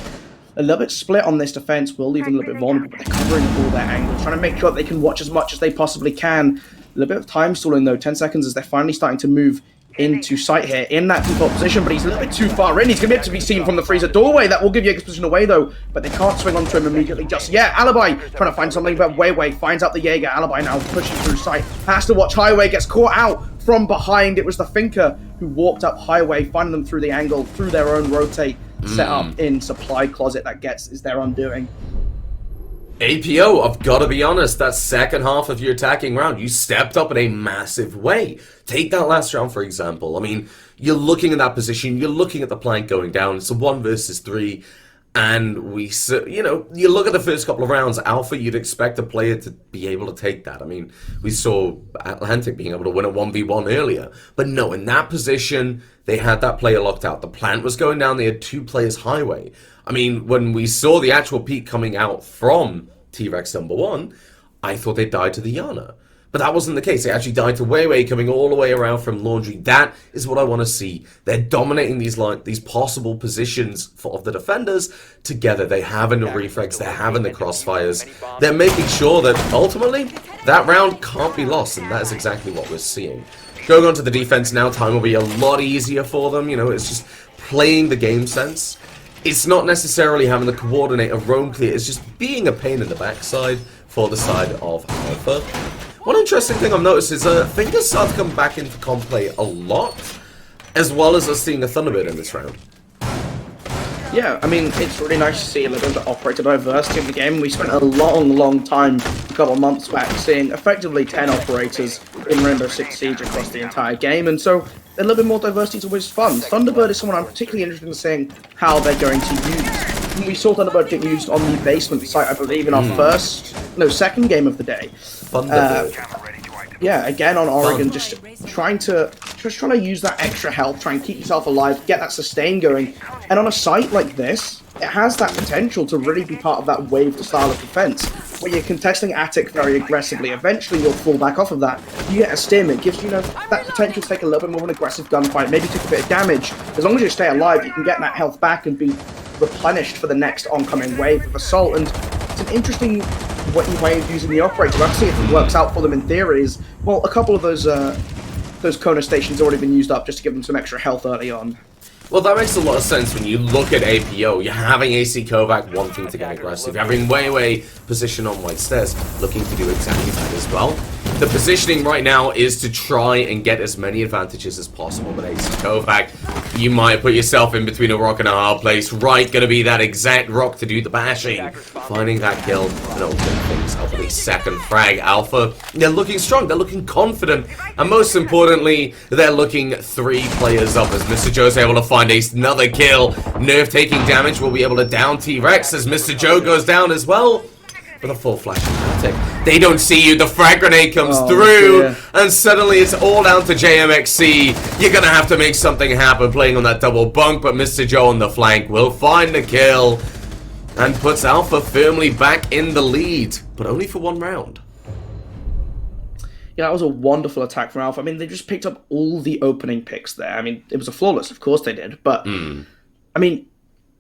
A little bit split on this defense will leave them a little bit vulnerable, but they're covering all their angles, trying to make sure they can watch as much as they possibly can. A little bit of time stalling, though. 10 seconds as they're finally starting to move into sight here in that default position, but he's a little bit too far in. He's going to be able to be seen from the freezer doorway. That will give you exposition away, though, but they can't swing onto him immediately just yet. Alibi trying to find something, but Weiwei finds out the Jaeger. Alibi now pushing through sight. Has to watch Highway, gets caught out from behind. It was the Finker who walked up Highway, finding them through the angle, through their own rotate, set up in supply closet. That is their undoing. APO, I've got to be honest, that second half of your attacking round, you stepped up in a massive way. Take that last round, for example. I mean, you're looking at that position, you're looking at the plank going down, it's a 1 versus 3, and you look at the first couple of rounds, Alpha, you'd expect a player to be able to take that. I mean, we saw Atlantic being able to win a 1v1 earlier, but no, in that position, they had that player locked out. The plant was going down, they had 2 players Highway. I mean, when we saw the actual peak coming out from T-Rex number 1, I thought they died to the Yana. But that wasn't the case. They actually died to Weiwei coming all the way around from Laundry. That is what I want to see. They're dominating these possible positions of the defenders together. They have in the reflex, they're having the crossfires. They're making sure that ultimately that round can't be lost, and that is exactly what we're seeing. Going on to the defense now, time will be a lot easier for them. It's just playing the game sense. It's not necessarily having to coordinate a roam clear, it's just being a pain in the backside for the side of Alpha. One interesting thing I've noticed is Fingers start to come back into comp play a lot, as well as us seeing a Thunderbird in this round. Yeah, I mean, it's really nice to see a little bit of operator diversity in the game. We spent a long time, a couple of months back, seeing effectively 10 operators in Rainbow Six Siege across the entire game, and so a little bit more diversity is always fun. Thunderbird is someone I'm particularly interested in seeing how they're going to use. We saw Thunderbird get used on the basement site, I believe, in our second game of the day. Yeah, again on Oregon, just trying to use that extra health, try and keep yourself alive, get that sustain going. And on a site like this, it has that potential to really be part of that wave style of defense, where you're contesting Attic very aggressively. Eventually, you'll fall back off of that. You get a stim, it gives you that potential to take a little bit more of an aggressive gunfight, maybe take a bit of damage. As long as you stay alive, you can get that health back and be replenished for the next oncoming wave of assault. And it's an interesting way of using the operator. Let's see if it works out for them in theory. Well, a couple of those Kona stations already been used up just to give them some extra health early on. Well, that makes a lot of sense when you look at APO. You're having AC Kovac wanting to get aggressive. You're having Weiwei position on White Stairs looking to do exactly that as well. The positioning right now is to try and get as many advantages as possible with AC Kovac. You might put yourself in between a rock and a hard place. Right, gonna be that exact rock to do the bashing. Finding that kill and opening things up with a second frag. Alpha, they're looking strong, they're looking confident, and most importantly, they're looking 3 players up as Mr. Joe's able to find another kill. Nerf taking damage, will be able to down T-Rex as Mr. Joe goes down as well. With a full flash attack. They don't see you, the frag grenade comes through, and suddenly it's all down to JMXC. You're gonna have to make something happen playing on that double bunk, but Mr. Joe on the flank will find the kill and puts Alpha firmly back in the lead, but only for 1 round. Yeah, that was a wonderful attack from Alpha. I mean, they just picked up all the opening picks there. I mean, it was a flawless, of course they did, but I mean,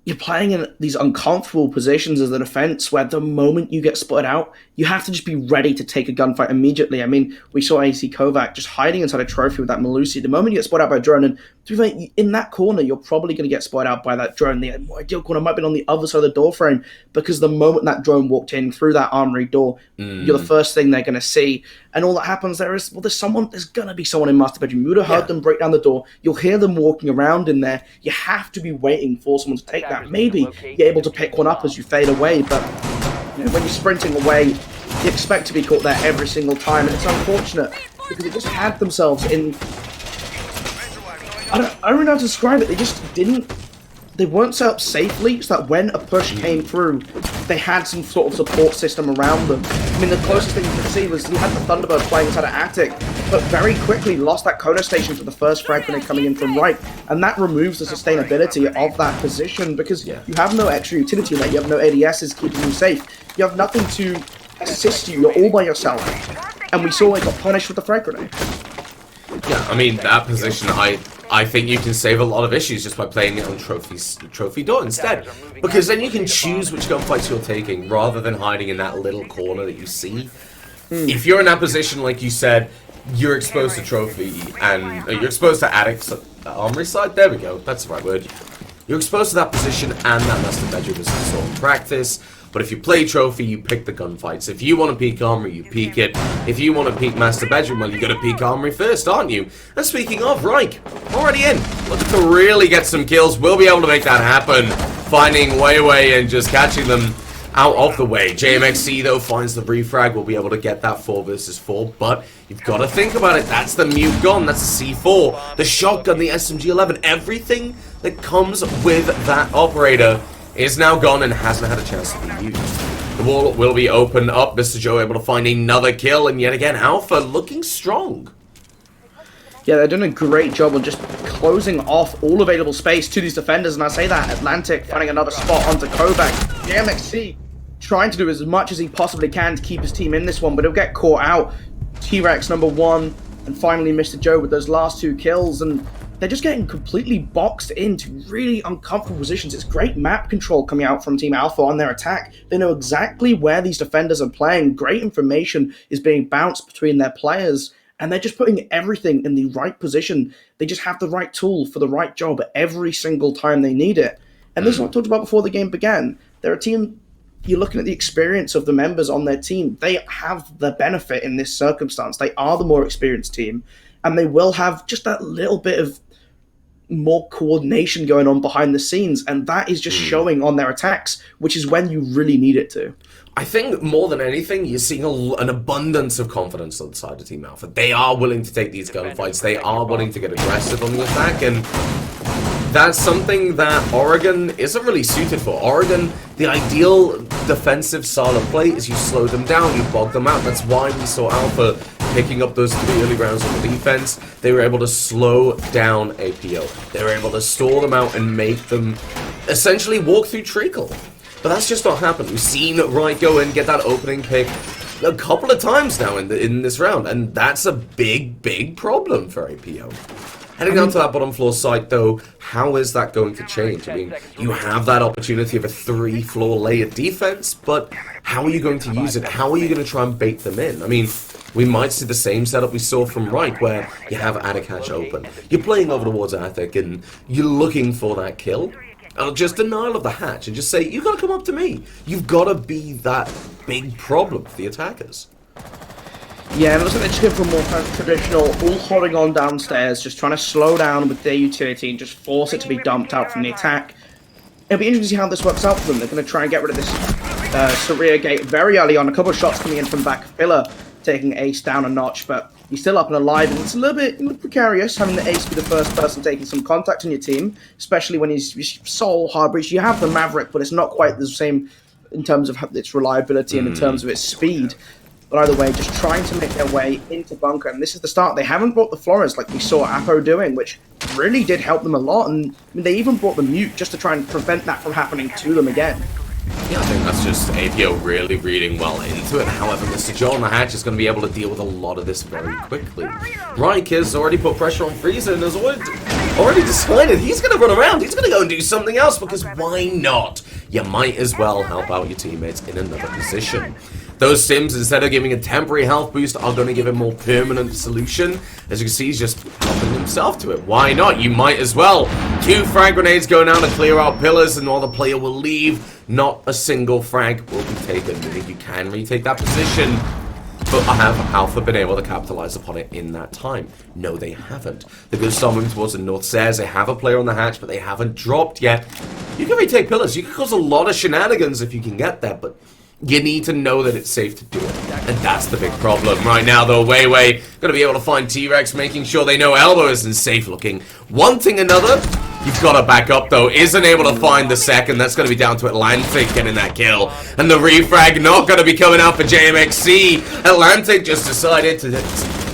you're playing in these uncomfortable positions as a defense where the moment you get spotted out, you have to just be ready to take a gunfight immediately. I mean, we saw AC Kovac just hiding inside a trophy with that Malusi. The moment you get spotted out by a drone, and in that corner, you're probably going to get spotted out by that drone. The more ideal corner might have been on the other side of the door frame, because the moment that drone walked in through that armory door, you're the first thing they're going to see. And all that happens there is, well, there's going to be someone in master bedroom. You would have heard them break down the door. You'll hear them walking around in there. You have to be waiting for someone to take that. Maybe you're able to pick one up as you fade away, but when you're sprinting away, you expect to be caught there every single time, and it's unfortunate because they just had themselves in. I don't really know how to describe it. They just didn't they weren't set up safely, so that when a push came through, they had some sort of support system around them. I mean, the closest thing you could see was you had the Thunderbird playing inside of Attic, but very quickly lost that Kona station to the first frag grenade coming in from right, and that removes the sustainability of that position, because you have no extra utility in there, you have no ADSs keeping you safe, you have nothing to assist you, you're all by yourself, and we saw it got punished with the frag grenade. Yeah, I mean, that position, I think you can save a lot of issues just by playing it on Trophy Door instead. Because then you can choose which gunfights you're taking, rather than hiding in that little corner that you see. If you're in that position, like you said, you're exposed to Trophy, and you're exposed to Addict's armory side, there we go, that's the right word. You're exposed to that position and that master bedroom as a sort of practice. But if you play Trophy, you pick the gunfights. If you want to peek armory, you peek it. If you want to peek master bedroom, well, you got to peek armory first, aren't you? And speaking of, Reich, already in. Looking to really get some kills. We'll be able to make that happen. Finding Way and just catching them out of the way. JMXC, though, finds the refrag. We'll be able to get that 4 versus 4. But you've got to think about it. That's the mute gun. That's the C4. The shotgun, the SMG-11. Everything that comes with that operator is now gone and hasn't had a chance to be used. The wall will be opened up. Mr. Joe able to find another kill, and yet again, Alpha looking strong. Yeah, they're doing a great job of just closing off all available space to these defenders, and I say that, Atlantic finding another spot onto Kovac. JMXC trying to do as much as he possibly can to keep his team in this one, but he'll get caught out. T-Rex #1, and finally Mr. Joe with those last 2 kills, and they're just getting completely boxed into really uncomfortable positions. It's great map control coming out from Team Alpha on their attack. They know exactly where these defenders are playing. Great information is being bounced between their players, and they're just putting everything in the right position. They just have the right tool for the right job every single time they need it. And this is what I talked about before the game began. They're a team, you're looking at the experience of the members on their team. They have the benefit in this circumstance. They are the more experienced team, and they will have just that little bit of more coordination going on behind the scenes, and that is just showing on their attacks, which is when you really need it to. I think more than anything, you're seeing an abundance of confidence on the side of Team Alpha. They are willing to take these gunfights. They are willing to get aggressive on the attack, and that's something that Oregon isn't really suited for. Oregon, the ideal defensive style of play is you slow them down, you bog them out. That's why we saw Alpha picking up those 3 early rounds on the defense. They were able to slow down APO. They were able to stall them out and make them essentially walk through treacle. But that's just not happened. We've seen Wright go in, get that opening pick a couple of times now in this round, and that's a big problem for APO. Heading down to that bottom floor site, though, how is that going to change? I mean, you have that opportunity of a 3-floor layered defense, but how are you going to use it? How are you going to try and bait them in? I mean, we might see the same setup we saw from Reich, where you have Attic hatch open. You're playing over towards Attic, and you're looking for that kill. Just denial of the hatch, and just say, you've got to come up to me. You've got to be that big problem for the attackers. Yeah, and it looks like they're just going for more kind of traditional, all holding on downstairs, just trying to slow down with their utility and just force it to be dumped out from the attack. It'll be interesting to see how this works out for them. They're going to try and get rid of this Saria gate very early on. A couple of shots coming in from back of Pillar, taking Ace down a notch, but he's still up and alive, and it's a little bit precarious having the Ace be the first person taking some contact on your team, especially when he's so hard breach. You have the Maverick, but it's not quite the same in terms of its reliability and in terms of its speed. But either way, just trying to make their way into bunker, and this is the start. They haven't brought the Flores like we saw Apo doing, which really did help them a lot, and I mean, they even brought the Mute just to try and prevent that from happening to them again. Yeah, I think that's just APO really reading well into it. However, Mr. Joe on the hatch is going to be able to deal with a lot of this very quickly. Reich has already put pressure on Freezer and has already decided he's going to run around. He's going to go and do something else, because why not? You might as well help out your teammates in another position. Those Sims, instead of giving a temporary health boost, are going to give a more permanent solution. As you can see, he's just helping himself to it. Why not? You might as well. 2 frag grenades going down to clear out pillars, and while the player will leave, not a single frag will be taken. Meaning you can retake that position, but have Alpha been able to capitalize upon it in that time? No, they haven't. They're going to start moving towards the north stairs. They have a player on the hatch, but they haven't dropped yet. You can retake pillars. You can cause a lot of shenanigans if you can get there, but you need to know that it's safe to do it. And that's the big problem. Right now, though, Way going to be able to find T-Rex, making sure they know Elbow isn't safe looking. Wanting another, You've got to back up, though. Isn't able to find the second. That's going to be down to Atlantic getting that kill. And the refrag not going to be coming out for JMXC. Atlantic just decided to...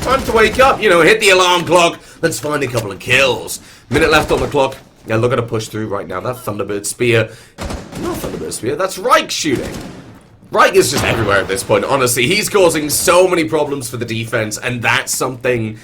Time to wake up, you know, hit the alarm clock. Let's find a couple of kills. Minute left on the clock. Yeah, look at a push through right now. That Thunderbird Spear. Not Thunderbird Spear, that's Reich shooting. Reich is just everywhere at this point, honestly. He's causing so many problems for the defense, and that's something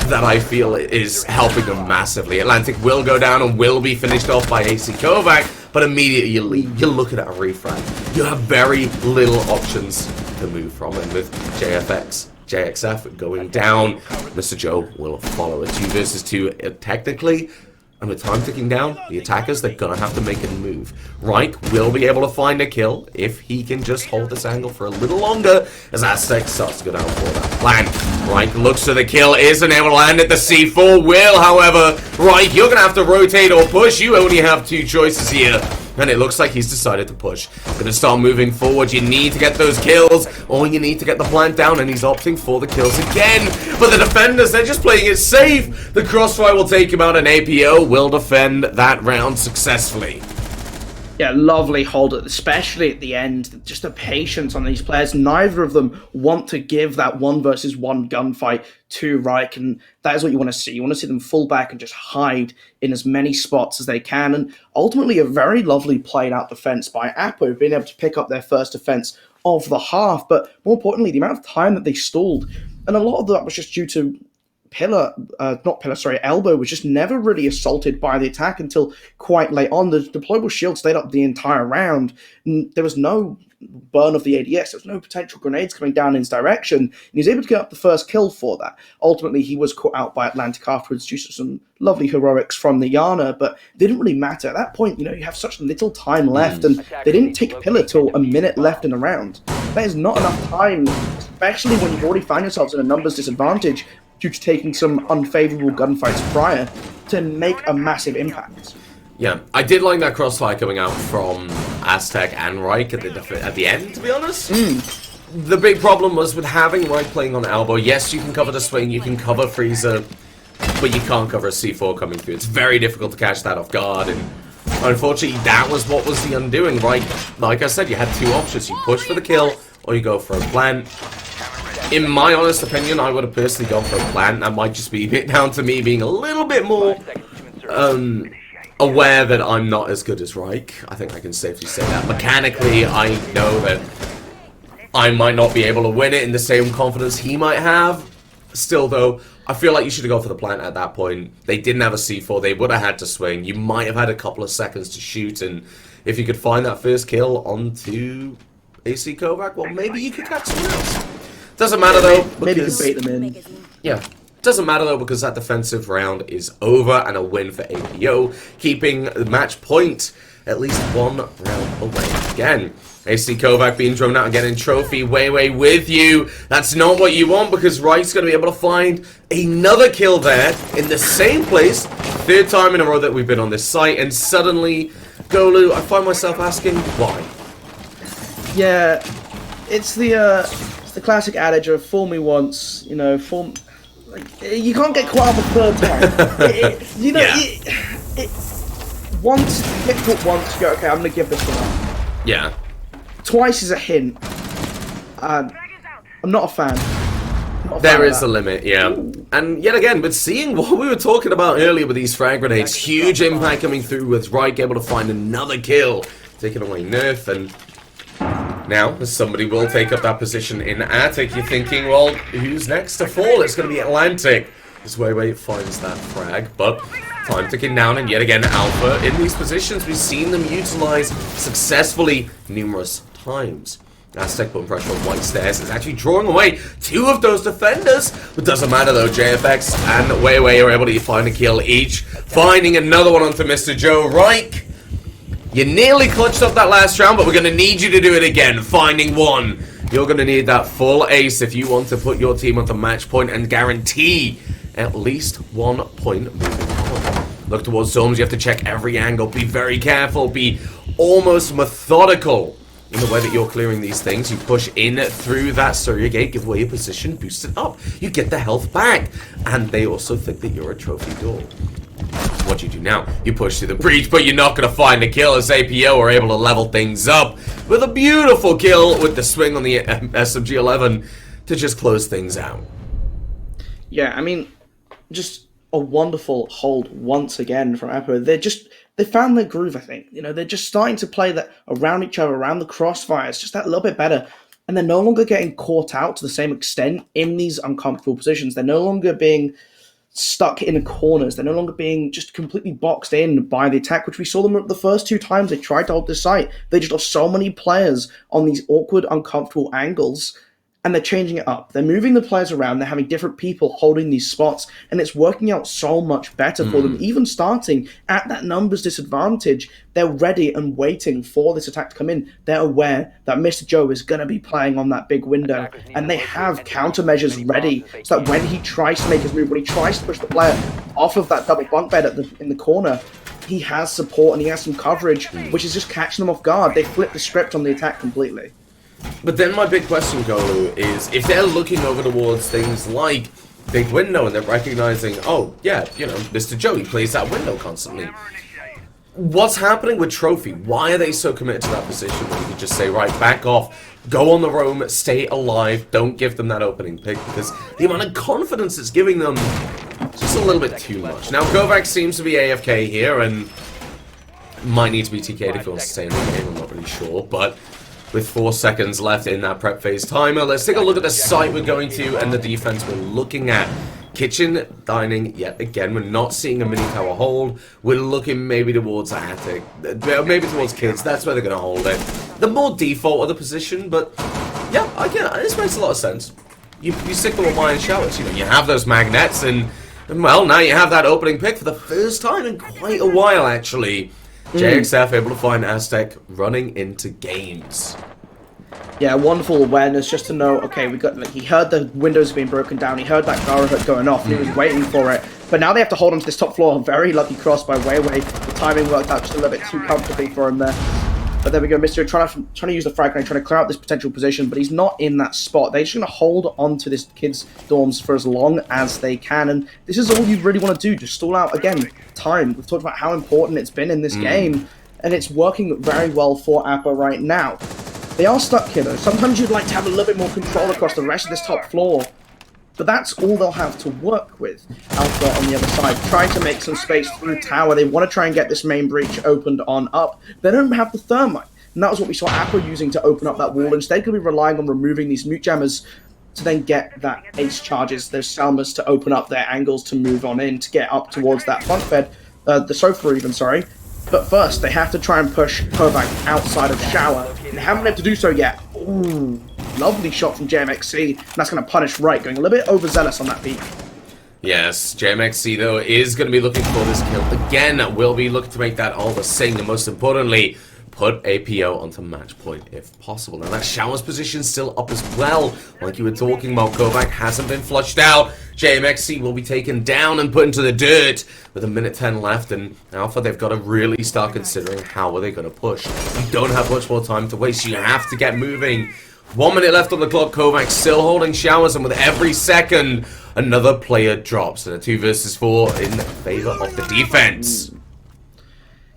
that I feel is helping them massively. Atlantic will go down and will be finished off by AC Kovac, but immediately you're looking at a refrag. You have very little options to move from, and with JXF going down, Mr. Joe will follow. A 2 versus 2 technically. And with time ticking down, the attackers, they're going to have to make a move. Reich will be able to find a kill if he can just hold this angle for a little longer as Aztec starts to go down for that plan. Reich looks for the kill, isn't able to land it. The C4 will, however. Reich, you're going to have to rotate or push. You only have 2 choices here. And it looks like he's decided to push. Gonna start moving forward. You need to get those kills, or you need to get the plant down, and he's opting for the kills again. But the defenders, they're just playing it safe. The crossfire will take him out, and APO will defend that round successfully. Yeah, lovely hold, especially at the end. Just the patience on these players. Neither of them want to give that 1 versus 1 gunfight to Reich, and that is what you want to see. You want to see them fall back and just hide in as many spots as they can, and ultimately a very lovely played out defense by Apo, being able to pick up their first defense of the half, but more importantly, the amount of time that they stalled, and a lot of that was just due to Elbow was just never really assaulted by the attack until quite late on. The deployable shield stayed up the entire round, and there was no burn of the ADS. There was no potential grenades coming down in his direction, and he was able to get up the first kill for that. Ultimately, he was caught out by Atlantic afterwards due to some lovely heroics from the Yana, but it didn't really matter. At that point, you know, you have such little time left, and they didn't take Pillar till a minute left in the round. That is not enough time, especially when you've already found yourselves in a numbers disadvantage due to taking some unfavorable gunfights prior, to make a massive impact. Yeah, I did like that crossfire coming out from Aztec and Reich at the end, to be honest. The big problem was with having Reich playing on elbow. Yes, you can cover the swing, you can cover Freezer, but you can't cover a C4 coming through. It's very difficult to catch that off guard, and unfortunately, that was what was the undoing. Reich, like I said, you had 2 options. You push for the kill, or you go for a plant. In my honest opinion, I would have personally gone for a plant. That might just be a bit down to me being a little bit more aware that I'm not as good as Reich. I think I can safely say that. Mechanically, I know that I might not be able to win it in the same confidence he might have. Still, though, I feel like you should have gone for the plant at that point. They didn't have a C4. They would have had to swing. You might have had a couple of seconds to shoot, and if you could find that first kill onto AC Kovac, well, maybe you could catch someone else. Doesn't matter though, because maybe you can bait them in. Yeah, doesn't matter though, because that defensive round is over and a win for APO, keeping the match point at least 1 round away again. AC Kovac being thrown out and getting trophy way with you. That's not what you want, because Reich's going to be able to find another kill there in the same place. 3rd time in a row that we've been on this site, and suddenly, Golu, I find myself asking why. Yeah, it's the classic adage of fool me once, you know, you can't get caught up a 3rd time. Once, get caught once, you go, okay, I'm going to give this one up. Yeah. Twice is a hint. I'm not a fan. There is a limit, yeah. And yet again, but seeing what we were talking about earlier with these frag grenades, huge impact coming through with Reich able to find another kill, taking away Nerf, and now somebody will take up that position in Attic. You're thinking, well, who's next to fall? It's going to be Atlantic. This way finds that frag, but time ticking down, and yet again, Alpha in these positions. We've seen them utilize successfully numerous times. Aztec putting pressure on White Stairs is actually drawing away 2 of those defenders. But doesn't matter though, JFX and Weiwei are able to find a kill each. Finding another one onto Mr. Joe Reich. You nearly clutched up that last round, but we're going to need you to do it again. Finding 1. You're going to need that full ace if you want to put your team onto match point and guarantee at least 1 point moving on. Look towards zones. You have to check every angle. Be very careful. Be almost methodical in the way that you're clearing these things. You push in through that surrogate, give away your position, boost it up. You get the health back. And they also think that you're a trophy door. What do you do now? You push through the breach, but you're not going to find a kill as APO are able to level things up with a beautiful kill with the swing on the SMG-11 to just close things out. Yeah, I mean, just a wonderful hold once again from Apo. They found their groove, I think. You know, they're just starting to play that around each other, around the crossfires, just that little bit better. And they're no longer getting caught out to the same extent in these uncomfortable positions. They're no longer being stuck in corners. They're no longer being just completely boxed in by the attack, which we saw them the first 2 times they tried to hold this site. They just lost so many players on these awkward, uncomfortable angles, and they're changing it up. They're moving the players around. They're having different people holding these spots, and it's working out so much better for them. Even starting at that numbers disadvantage, they're ready and waiting for this attack to come in. They're aware that Mr. Joe is going to be playing on that big window, and they have countermeasures ready so that when he tries to make his move, when he tries to push the player off of that double bunk bed in the corner, he has support and he has some coverage, which is just catching them off guard. They flip the script on the attack completely. But then my big question, Golu, is if they're looking over towards things like big window and they're recognizing, oh, yeah, you know, Mr. Joe, he plays that window constantly. What's happening with Trophy? Why are they so committed to that position where you can just say, right, back off, go on the roam, stay alive, don't give them that opening pick, because the amount of confidence it's giving them is just a little bit too much. Now, Kovac seems to be AFK here and might need to be TK'd if he wants to stay in the game, I'm not really sure, but with 4 seconds left in that prep phase timer, let's take a look at the site we're going to and the defense we're looking at. Kitchen, dining, yet again, we're not seeing a mini tower hold. We're looking maybe towards attic, maybe towards kids. That's where they're going to hold it. The more default of the position, but yeah, this makes a lot of sense. You stick them on iron showers, you know, you have those magnets, and well, now you have that opening pick for the first time in quite a while, actually. JXF able to find Aztec running into games. Yeah, wonderful awareness just to know, okay, he heard the windows being broken down, he heard that Gara hood going off, and he was waiting for it. But now they have to hold on to this top floor. Very lucky cross by Weiwei. The timing worked out just a little bit too comfortably for him there. But there we go, Mr. trying to use the frag grenade, trying to clear out this potential position, but he's not in that spot. They're just going to hold on to this kid's dorms for as long as they can, and this is all you really want to do, just stall out, again, time. We've talked about how important it's been in this game, and it's working very well for Appa right now. They are stuck here, though. Sometimes you'd like to have a little bit more control across the rest of this top floor, but that's all they'll have to work with. Alpha on the other side, trying to make some space through tower. They want to try and get this main breach opened on up. They don't have the thermite, and that was what we saw Apple using to open up that wall. Instead, could be relying on removing these mute jammers to then get that ace charges, those Salmas to open up their angles to move on in, to get up towards that bunk bed, the sofa even, sorry. But first, they have to try and push Kovac outside of shower. They haven't been able to do so yet. Ooh. Lovely shot from JMXC, and that's going to punish Right, going a little bit overzealous on that peak. Yes, JMXC, though, is going to be looking for this kill again. Will be looking to make that all the sing, and most importantly, put APO onto match point if possible. Now, that Shower's position still up as well. Like you were talking about, Kovac hasn't been flushed out. JMXC will be taken down and put into the dirt with 1:10 left, and Alpha, they've got to really start considering how are they going to push. You don't have much more time to waste. You have to get moving. 1 minute left on the clock. Kovac still holding Showers, and with every second, another player drops. And a 2 versus 4 in favor of the defense.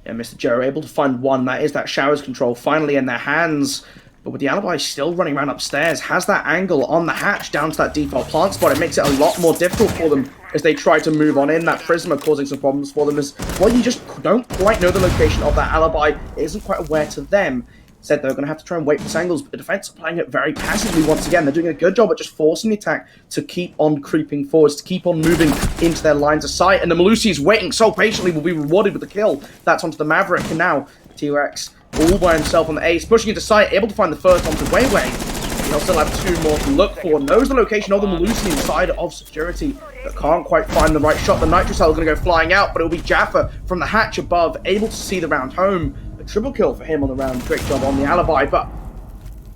Yeah, Mr. Joe able to find one. That is that Showers control finally in their hands. But with the Alibi still running around upstairs, has that angle on the hatch down to that default plant spot. It makes it a lot more difficult for them as they try to move on in. That Prisma causing some problems for them as, well, you just don't quite know the location of that Alibi. It isn't quite aware to them. Said they're going to have to try and wait for these angles, but the defense are playing it very passively once again. They're doing a good job at just forcing the attack to keep on creeping forwards, to keep on moving into their lines of sight. And the Malusi is waiting so patiently, will be rewarded with the kill. That's onto the Maverick, and now T-Rex all by himself on the ace, pushing into sight, able to find the first onto Weiwei. They'll still have 2 more to look for. Knows the location of the Malusi inside of security, but can't quite find the right shot. The Nitro Cell is going to go flying out, but it'll be Jaffa from the hatch above, able to see the round home. A triple kill for him on the round. Great job on the Alibi, but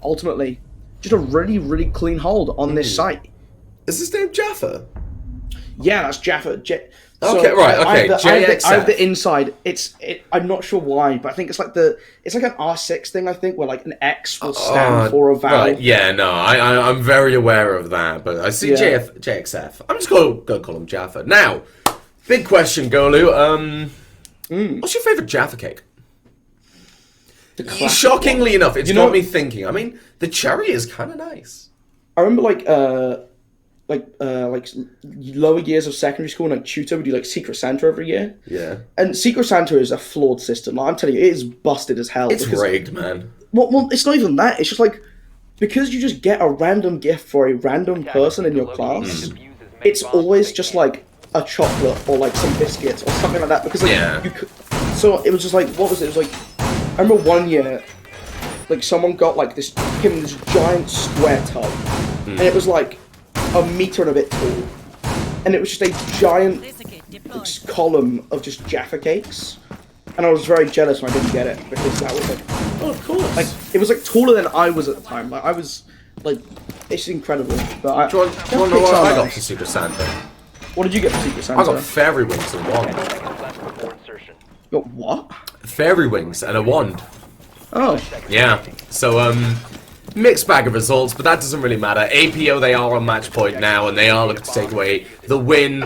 ultimately, just a really, really clean hold on this site. Is his name Jaffa? Yeah, that's Jaffa. Okay, right, okay. I have the inside. I'm not sure why, but I think it's like an R6 thing. I think where like an X will stand for a vowel. Right, yeah, no, I'm very aware of that, but I see JXF. I'm just going to call him Jaffa now. Big question, Golu. What's your favorite Jaffa cake? Shockingly enough, it's got me thinking. I mean, the cherry is kind of nice. I remember like lower years of secondary school, and like tutor would do like Secret Santa every year. Yeah. And Secret Santa is a flawed system. Like, I'm telling you, it is busted as hell. It's rigged, man. Well, it's not even that. It's just like, because you just get a random gift for a random person in your class, it's always just like a chocolate or like some biscuits or something like that. Because like so it was just like, what was it? It was like, I remember one year, like someone got like this giant square tub, and it was like a meter and a bit tall, and it was just a giant column of just Jaffa cakes, and I was very jealous when I didn't get it, because that was like, oh, of course, like it was like taller than I was at the time. Like I was like, it's incredible. But do you want to know what I got for Secret Santa? What did you get for Secret Santa? I got fairy wings and a wand. You got what? Fairy wings and a wand. Oh. Yeah. So mixed bag of results, but that doesn't really matter. APO, they are on match point now, and they are looking to take away the win.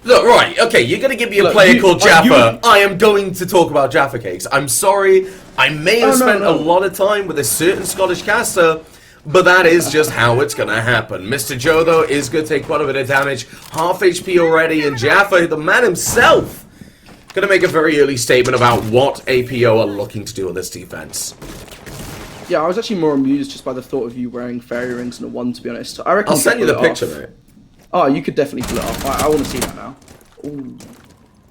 Look, right, okay, you're going to give me a player called Jaffa. I am going to talk about Jaffa cakes. I'm sorry, I may have spent a lot of time with a certain Scottish caster, but that is just how it's going to happen. Mr. Joe, though, is going to take quite a bit of damage. Half HP already, and Jaffa, the man himself, going to make a very early statement about what APO are looking to do on this defense. Yeah, I was actually more amused just by the thought of you wearing fairy rings and a wand, to be honest. I reckon I'll send you the picture, mate. Oh, you could definitely pull it off. I want to see that now. Ooh.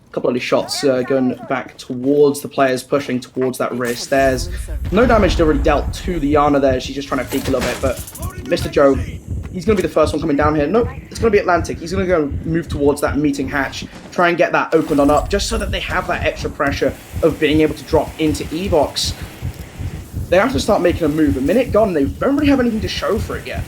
A couple of these shots going back towards the players, pushing towards that wrist. There's no damage already dealt to the Yana there. She's just trying to peek a little bit, but Mr. Joe, he's going to be the first one coming down here. Nope, it's going to be Atlantic. He's going to go move towards that meeting hatch, try and get that opened on up, just so that they have that extra pressure of being able to drop into Evox. They have to start making a move. A minute gone, they don't really have anything to show for it yet.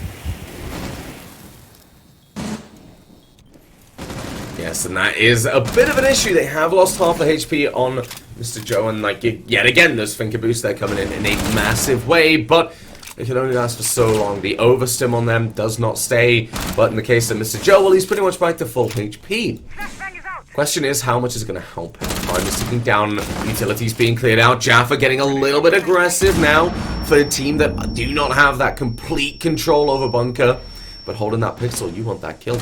Yes, and that is a bit of an issue. They have lost half the HP on Mr. Joe, and like yet again, those Finger Boosts, they're coming in a massive way, but it can only last for so long. The overstim on them does not stay, but in the case of Mr. Joe, well, he's pretty much back to full HP. Question is, how much is it going to help him? Time is ticking down, utilities being cleared out, Jaffa getting a little bit aggressive now for a team that do not have that complete control over bunker. But holding that pixel, you want that kill.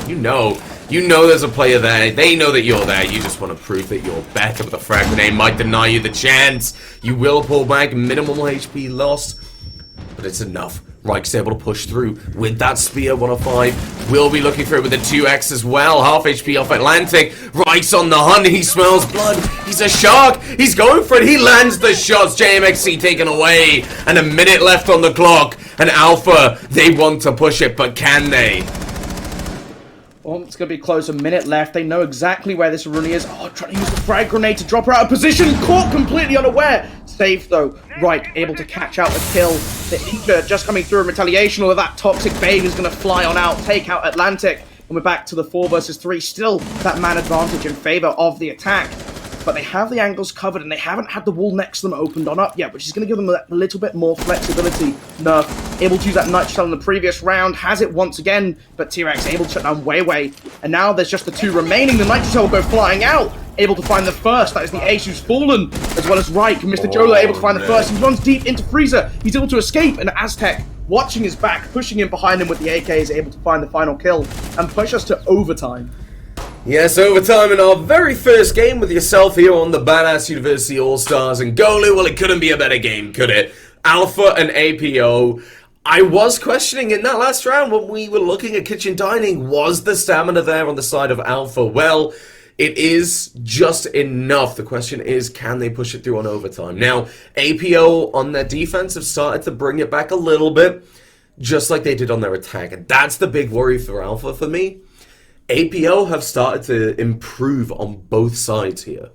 You know there's a player there. They know that you're there. You just want to prove that you're better, but the frag grenade might deny you the chance. You will pull back, minimal HP lost, but it's enough. Reich's able to push through with that spear. 105 will be looking for it with a 2x as well. Half HP off Atlantic. Reich's on the hunt. He smells blood. He's a shark. He's going for it. He lands the shots. JMXC taken away. And a minute left on the clock. And Alpha, they want to push it, but can they? Well, it's going to be close. A minute left. They know exactly where this Rooney is. Oh, trying to use the frag grenade to drop her out of position. Caught completely unaware. Safe, though. Right, able to catch out the kill. The Inca just coming through in retaliation. Or that toxic babe is going to fly on out, take out Atlantic. And we're back to the 4 versus 3. Still that man advantage in favor of the attack. But they have the angles covered, and they haven't had the wall next to them opened on up yet, which is going to give them a little bit more flexibility. Nerf, able to use that Night Shell in the previous round, has it once again, but T-Rex able to shut down Weiwei. And now there's just the 2 remaining. The Night Shell will go flying out, able to find the first. That is the Ace who's fallen, as well as Reich. Mr. Jola able to find the first. He runs deep into Freezer. He's able to escape, and Aztec, watching his back, pushing in behind him with the AK, is able to find the final kill and push us to overtime. Yes, overtime in our very first game with yourself here on the Badass University All-Stars. And Golu, well, it couldn't be a better game, could it? Alpha and APO. I was questioning in that last round when we were looking at kitchen dining, was the stamina there on the side of Alpha? Well, it is just enough. The question is, can they push it through on overtime? Now, APO on their defense have started to bring it back a little bit, just like they did on their attack. And that's the big worry for Alpha for me. APO have started to improve on both sides here.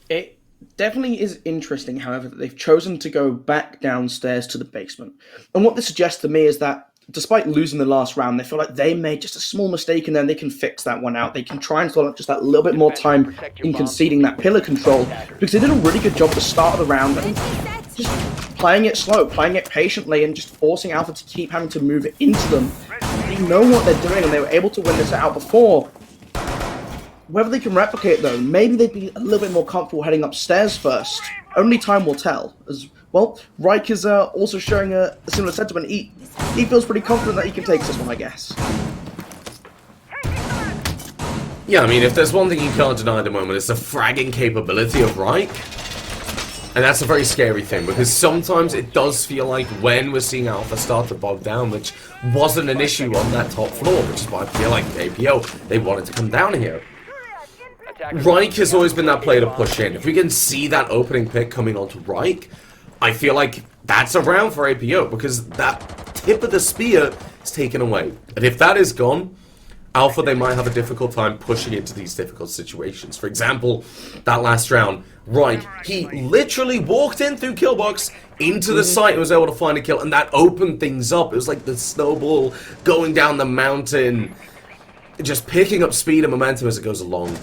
It definitely is interesting, however, that they've chosen to go back downstairs to the basement. And what this suggests to me is that, despite losing the last round, they feel like they made just a small mistake, and then they can fix that one out. They can try and stall just that little bit more time in conceding that pillar control, because they did a really good job at the start of the round, and just playing it slow, playing it patiently, and just forcing Alpha to keep having to move it into them. They know what they're doing, and they were able to win this out before. Whether they can replicate, though, maybe they'd be a little bit more comfortable heading upstairs first. Only time will tell. As well, Reich is also showing a similar sentiment. He feels pretty confident that he can take this one, I guess. Yeah, I mean, if there's one thing you can't deny at the moment, it's the fragging capability of Reich. And that's a very scary thing, because sometimes it does feel like when we're seeing Alpha start to bog down, which wasn't an issue on that top floor, which is why I feel like APO, they wanted to come down here. Reich has always been that player to push in. If we can see that opening pick coming onto Reich, I feel like that's a round for APO, because that tip of the spear is taken away. And if that is gone, Alpha, they might have a difficult time pushing into these difficult situations. For example, that last round, Reich, he literally walked in through Killbox into the site and was able to find a kill, and that opened things up. It was like the snowball going down the mountain, just picking up speed and momentum as it goes along.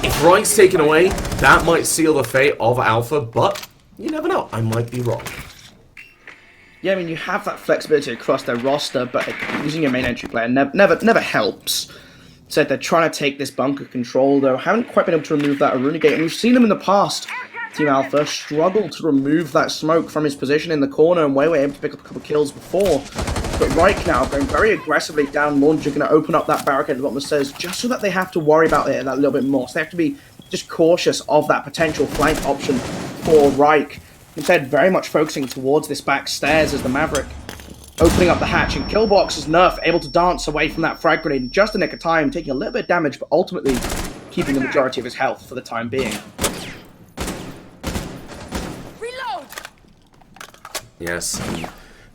If Reich's taken away, that might seal the fate of Alpha, but you never know. I might be wrong. Yeah, I mean, you have that flexibility across their roster, but using your main entry player never helps. So they're trying to take this bunker control, though. Haven't quite been able to remove that Aruna gate, and we've seen them in the past. Team Alpha struggle to remove that smoke from his position in the corner, and were able to pick up a couple of kills before. But Reich now going very aggressively down launch, going to open up that barricade at the bottom of the stairs, just so that they have to worry about it that little bit more. So they have to be just cautious of that potential flank option for Reich. Instead, very much focusing towards this back stairs as the Maverick opening up the hatch, and Killbox is Nerf able to dance away from that frag grenade in just a nick of time, taking a little bit of damage, but ultimately keeping the majority of his health for the time being. Reload! Yes.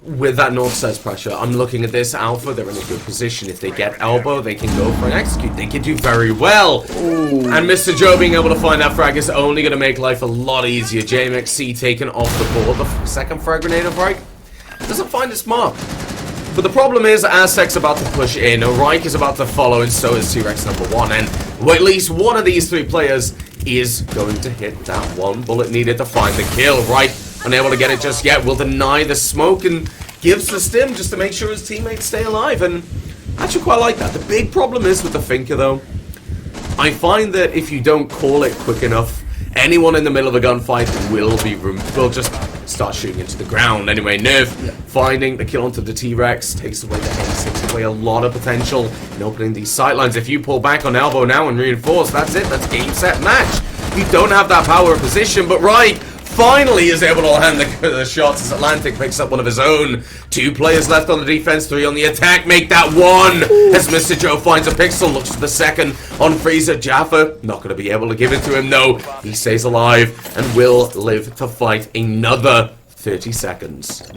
With that north side's pressure, I'm looking at this Alpha, they're in a good position. If they get elbow, they can go for an execute. They can do very well. Ooh. And Mr. Joe being able to find that frag is only going to make life a lot easier. JMXC taken off the board. The second frag grenade of Reich doesn't find its mark. But the problem is, Aztec's about to push in, Reich is about to follow, and so is T-Rex number 1. And at least one of these three players is going to hit that one bullet needed to find the kill. Reich, unable to get it just yet, will deny the smoke and gives the stim just to make sure his teammates stay alive. And I actually quite like that. The big problem is with the Finker, though. I find that if you don't call it quick enough, anyone in the middle of a gunfight will just start shooting into the ground. Anyway, Nerv finding the kill onto the T-Rex takes away the aim, takes away a lot of potential in opening these sightlines. If you pull back on elbow now and reinforce, that's it. That's game, set, match. You don't have that power of position, but Reich finally is able to land the shots as Atlantic picks up one of his own. 2 players left on the defense, 3 on the attack. Make that 1 as Mr. Joe finds a pixel, looks for the second on Freezer. Jaffa not going to be able to give it to him. No, he stays alive and will live to fight another 30 seconds.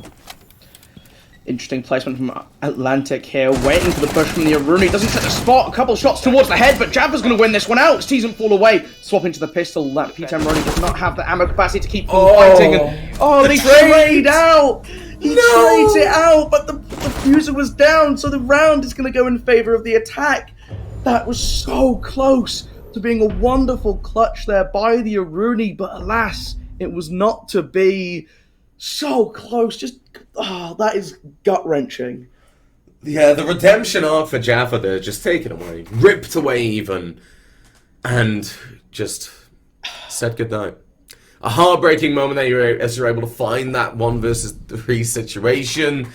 Interesting placement from Atlantic here, waiting for the push from the Aruna. Doesn't set the spot, a couple shots towards the head, but Jaffa's going to win this one out. Sees him fall away, swapping to the pistol. That P10 Ronnie does not have the ammo capacity to keep fighting. And, they trade out! He trades it out, but the fuser was down, so the round is going to go in favor of the attack. That was so close to being a wonderful clutch there by the Aruna, but alas, it was not to be. So close, just, that is gut-wrenching. Yeah, the redemption arc for Jaffa there, just taken away, ripped away even, and just said goodnight. A heartbreaking moment that you're able to find that 1 versus 3 situation.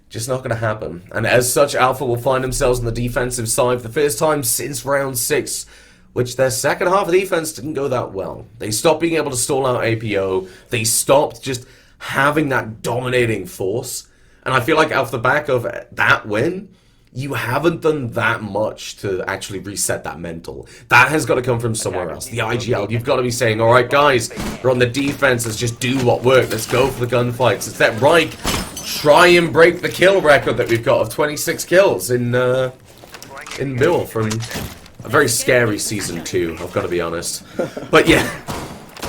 Just not going to happen. And as such, Alpha will find themselves on the defensive side for the first time since round 6, which their second half of defense didn't go that well. They stopped being able to stall out APO. They stopped just having that dominating force. And I feel like off the back of that win, you haven't done that much to actually reset that mental. That has got to come from somewhere else. The IGL, you've got to be saying, all right, guys, we're on the defense. Let's just do what worked. Let's go for the gunfights. Let's let Reich try and break the kill record that we've got of 26 kills in Bill from a very scary season 2, I've got to be honest. But yeah,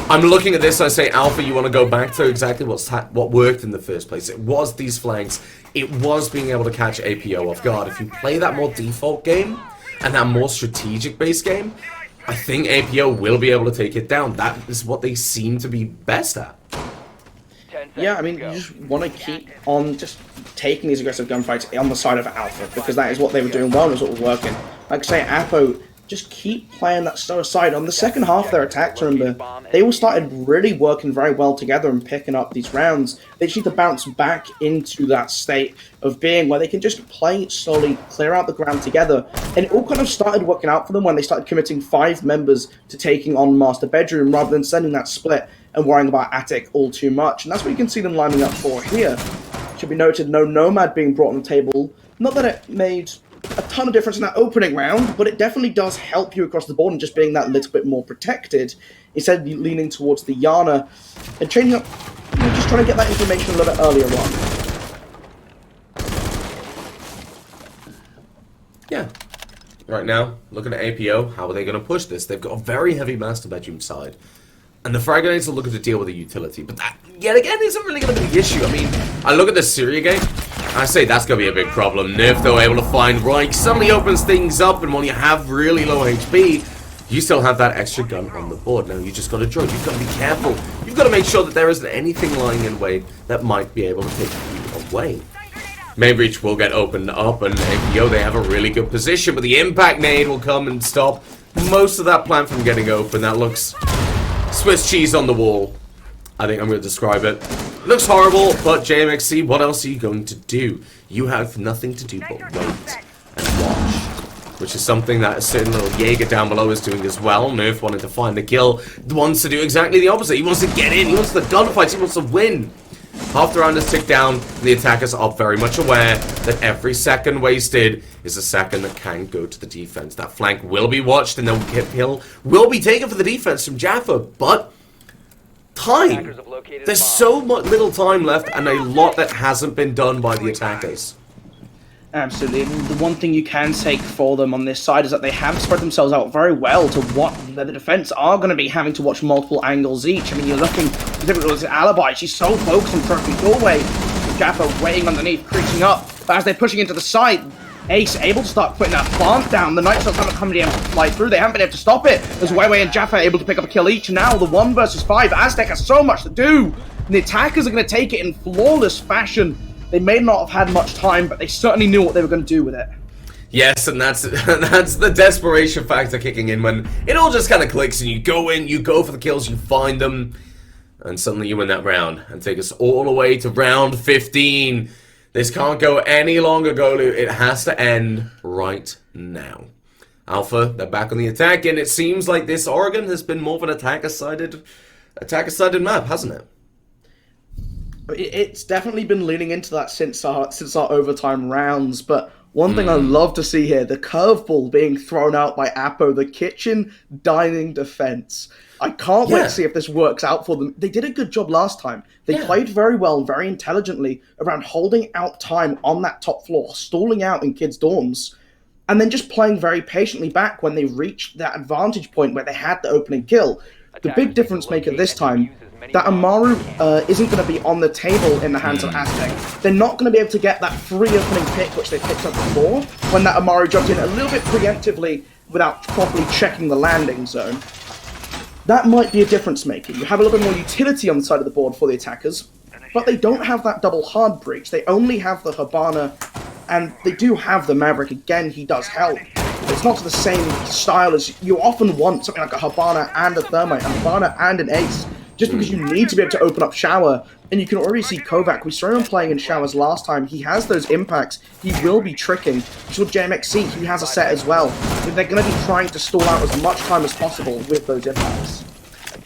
I'm looking at this, I say, Alpha, you want to go back to exactly what worked in the first place. It was these flanks. It was being able to catch APO off guard. If you play that more default game and that more strategic-based game, I think APO will be able to take it down. That is what they seem to be best at. Yeah, I mean, you just want to keep on just taking these aggressive gunfights on the side of Alpha, because that is what they were doing well and was what was working. Like I say, Apo just keep playing that slower side. On the second half of their attacks, remember, they all started really working very well together and picking up these rounds. They just need to bounce back into that state of being where they can just play slowly, clear out the ground together. And it all kind of started working out for them when they started committing 5 members to taking on Master Bedroom rather than sending that split and worrying about Attic all too much. And that's what you can see them lining up for here. Should be noted, no Nomad being brought on the table. Not that it made a ton of difference in that opening round, but it definitely does help you across the board and just being that little bit more protected, instead of leaning towards the Yana and changing up, just trying to get that information a little bit earlier on. Yeah. Right now, looking at APO, how are they going to push this? They've got a very heavy Master Bedroom side. And the Frag Grenades are looking to deal with the utility. But that, yet again, isn't really going to be the issue. I mean, I look at the Syria game, I say that's going to be a big problem. Nerf, though, able to find Reich suddenly opens things up, and when you have really low HP, you still have that extra gun on the board. Now, you just got to draw. You've got to be careful. You've got to make sure that there isn't anything lying in wait that might be able to take you away. Main breach will get opened up, and APO, they have a really good position, but the impact nade will come and stop most of that plant from getting open. That looks Swiss cheese on the wall, I think I'm going to describe it. Looks horrible, but JMXC, what else are you going to do? You have nothing to do but wait and watch, which is something that a certain little Jaeger down below is doing as well. Nerf wanted to find the kill, wants to do exactly the opposite. He wants to get in, he wants the gunfights, he wants to win. Half the round is ticked down, and the attackers are very much aware that every second wasted is a second that can go to the defense. That flank will be watched, and the kill will be taken for the defense from Jaffa, but time. There's so much little time left, and a lot that hasn't been done by the attackers. Absolutely. And the one thing you can take for them on this side is that they have spread themselves out very well to what the defense are going to be having to watch multiple angles each. I mean, you're looking, specifically with Alibi, she's so focused on Trophy Doorway. Jaffa waiting underneath, creeping up. But as they're pushing into the side, Ace able to start putting that plant down. The Night Shots haven't come to fly through. They haven't been able to stop it. As Weiwei and Jaffa able to pick up a kill each. Now the 1 versus 5. Aztec has so much to do. And the attackers are going to take it in flawless fashion. They may not have had much time, but they certainly knew what they were going to do with it. Yes, and that's the desperation factor kicking in when it all just kind of clicks and you go in, you go for the kills, you find them, and suddenly you win that round and take us all the way to round 15. This can't go any longer, Golu. It has to end right now. Alpha, they're back on the attack, and it seems like this Oregon has been more of an attacker-sided map, hasn't it? It's definitely been leaning into that since our overtime rounds, but one thing I love to see here, the curveball being thrown out by Apo, the kitchen dining defense. I can't wait to see if this works out for them. They did a good job last time. They played very well and very intelligently around holding out time on that top floor, stalling out in kids' dorms, and then just playing very patiently back when they reached that advantage point where they had the opening kill. The big difference maker this time, that Amaru isn't going to be on the table in the hands of Aztec. They're not going to be able to get that free opening pick which they picked up before, when that Amaru jumped in a little bit preemptively without properly checking the landing zone. That might be a difference maker. You have a little bit more utility on the side of the board for the attackers, but they don't have that double hard breach. They only have the Habana, and they do have the Maverick. Again, he does help. It's not to the same style as you often want something like a Habana and a Thermite, a Habana and an Ace, just because you need to be able to open up Shower. And you can already see Kovac. We saw him playing in Showers last time. He has those impacts. He will be tricking. So with JMXC, he has a set as well. They're going to be trying to stall out as much time as possible with those impacts.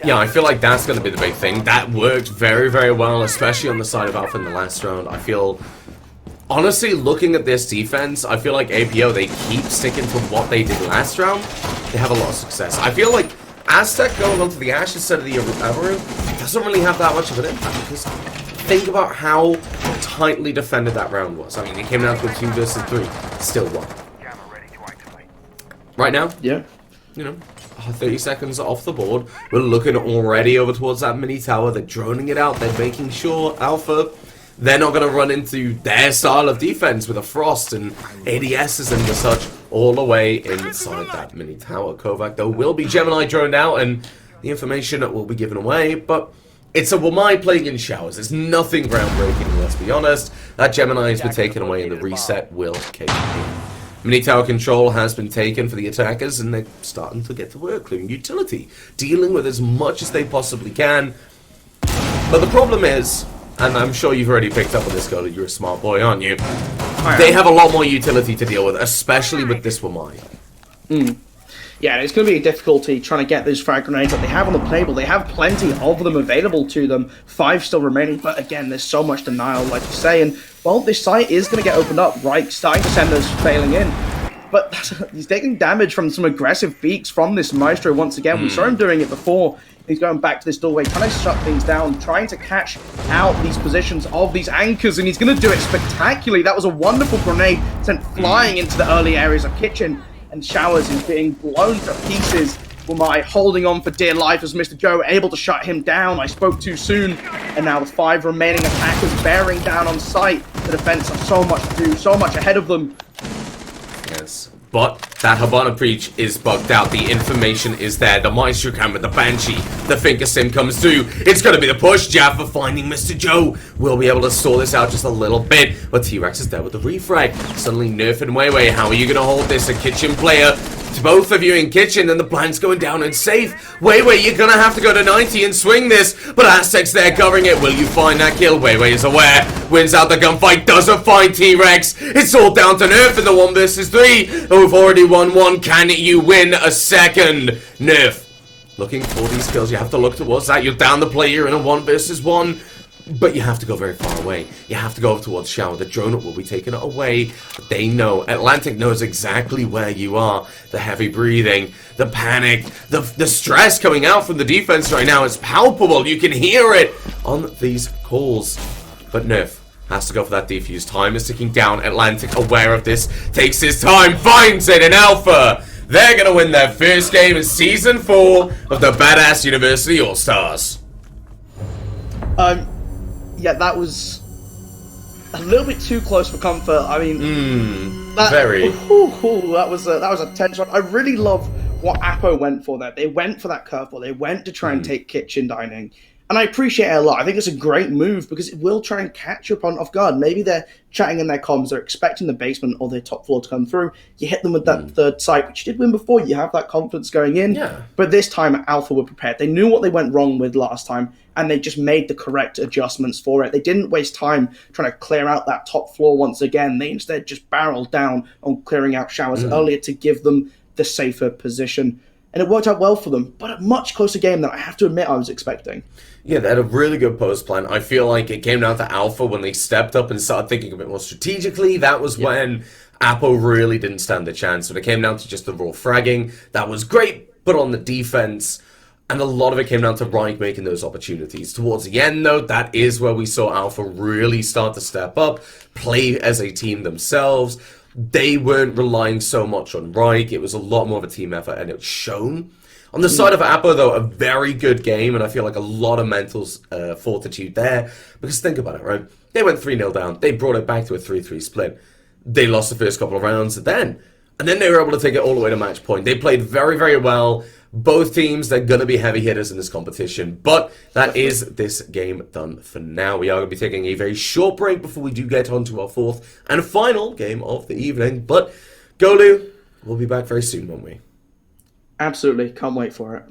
Yeah, I feel like that's going to be the big thing. That worked very, very well, especially on the side of Alpha in the last round. I feel, honestly, looking at this defense, I feel like APO, they keep sticking to what they did last round. They have a lot of success. I feel like Aztec going onto the Ash instead of the Amaru doesn't really have that much of an impact, because think about how tightly defended that round was. I mean, it came down to a 2 versus 3, still won. Right now, yeah, you know, 30 seconds off the board. We're looking already over towards that mini tower. They're droning it out. They're making sure Alpha, they're not going to run into their style of defense with a Frost and ADSs and such all the way inside that mini tower. Kovac, though, will be Gemini droned out, and the information will be given away, but it's a Wamai playing in Showers. It's nothing groundbreaking, let's be honest. That Gemini has been taken away, and the reset will kick in. Mini tower control has been taken for the attackers, and they're starting to get to work, clearing utility, dealing with as much as they possibly can. But the problem is, and I'm sure you've already picked up on this, girl, you're a smart boy, aren't you? They have a lot more utility to deal with, especially with this Wamai. Yeah, it's going to be a difficulty trying to get those frag grenades that they have on the table. They have plenty of them available to them. 5 still remaining, but again, there's so much denial, like you say. And, well, this site is going to get opened up, right? Starting to send those failing in. But he's taking damage from some aggressive peeks from this Maestro once again. We saw him doing it before. He's going back to this doorway, trying to shut things down, trying to catch out these positions of these anchors, and he's going to do it spectacularly. That was a wonderful grenade sent flying into the early areas of kitchen, and Showers is being blown to pieces. Wamai holding on for dear life as Mr. Joe able to shut him down. I spoke too soon, and now the 5 remaining attackers bearing down on site. The defense have so much to do, so much ahead of them. Yes. But that Habana Preach is bugged out. The information is there. The Maestro Cam with the Banshee. The Finker Sim comes through. It's going to be the push. Jaffa finding Mr. Joe. We'll be able to stall this out just a little bit. But T-Rex is there with the refrag. Suddenly nerfing Weiwei. How are you going to hold this? A kitchen player. To both of you in kitchen, and the plan's going down and safe. Weiwei, you're going to have to go to 90 and swing this. But Aztec's there covering it. Will you find that kill? Weiwei is aware. Wins out the gunfight. Doesn't find T-Rex. It's all down to Nerf in the 1 versus 3. And we've already won 1. Can you win a second? Nerf. Looking for these kills. You have to look towards that. You're down the player in a 1 versus 1. But you have to go very far away. You have to go towards Shower. The drone will be taking it away. They know. Atlantic knows exactly where you are. The heavy breathing, the panic, the stress coming out from the defense right now is palpable. You can hear it on these calls. But Nerf has to go for that defuse. Time is ticking down. Atlantic, aware of this, takes his time, finds it in Alpha. They're going to win their first game in Season 4 of the Badass University All-Stars. Yeah, that was a little bit too close for comfort. I mean, very. That was a tense one. I really love what Apo went for there. They went for that curveball. They went to try and take kitchen dining. And I appreciate it a lot. I think it's a great move because it will try and catch your opponent off guard. Maybe they're chatting in their comms, they're expecting the basement or their top floor to come through. You hit them with that third site, which you did win before. You have that confidence going in. Yeah. But this time, Alpha were prepared. They knew what they went wrong with last time, and they just made the correct adjustments for it. They didn't waste time trying to clear out that top floor once again. They instead just barreled down on clearing out Showers earlier to give them the safer position. And it worked out well for them, but a much closer game than I have to admit I was expecting. Yeah, they had a really good post plan. I feel like it came down to Alpha when they stepped up and started thinking a bit more strategically. That was when Apo really didn't stand a chance. When it came down to just the raw fragging, that was great, but on the defense, and a lot of it came down to Reich making those opportunities. Towards the end, though, that is where we saw Alpha really start to step up, play as a team themselves. They weren't relying so much on Reich. It was a lot more of a team effort, and it's shown. On the side of Apo, though, a very good game, and I feel like a lot of mental fortitude there. Because think about it, right? They went 3-0 down. They brought it back to a 3-3 split. They lost the first couple of rounds and then they were able to take it all the way to match point. They played very, very well. Both teams, they're going to be heavy hitters in this competition. But that is this game done for now. We are going to be taking a very short break before we do get on to our fourth and final game of the evening. But, Golu, we'll be back very soon, won't we? Absolutely. Can't wait for it.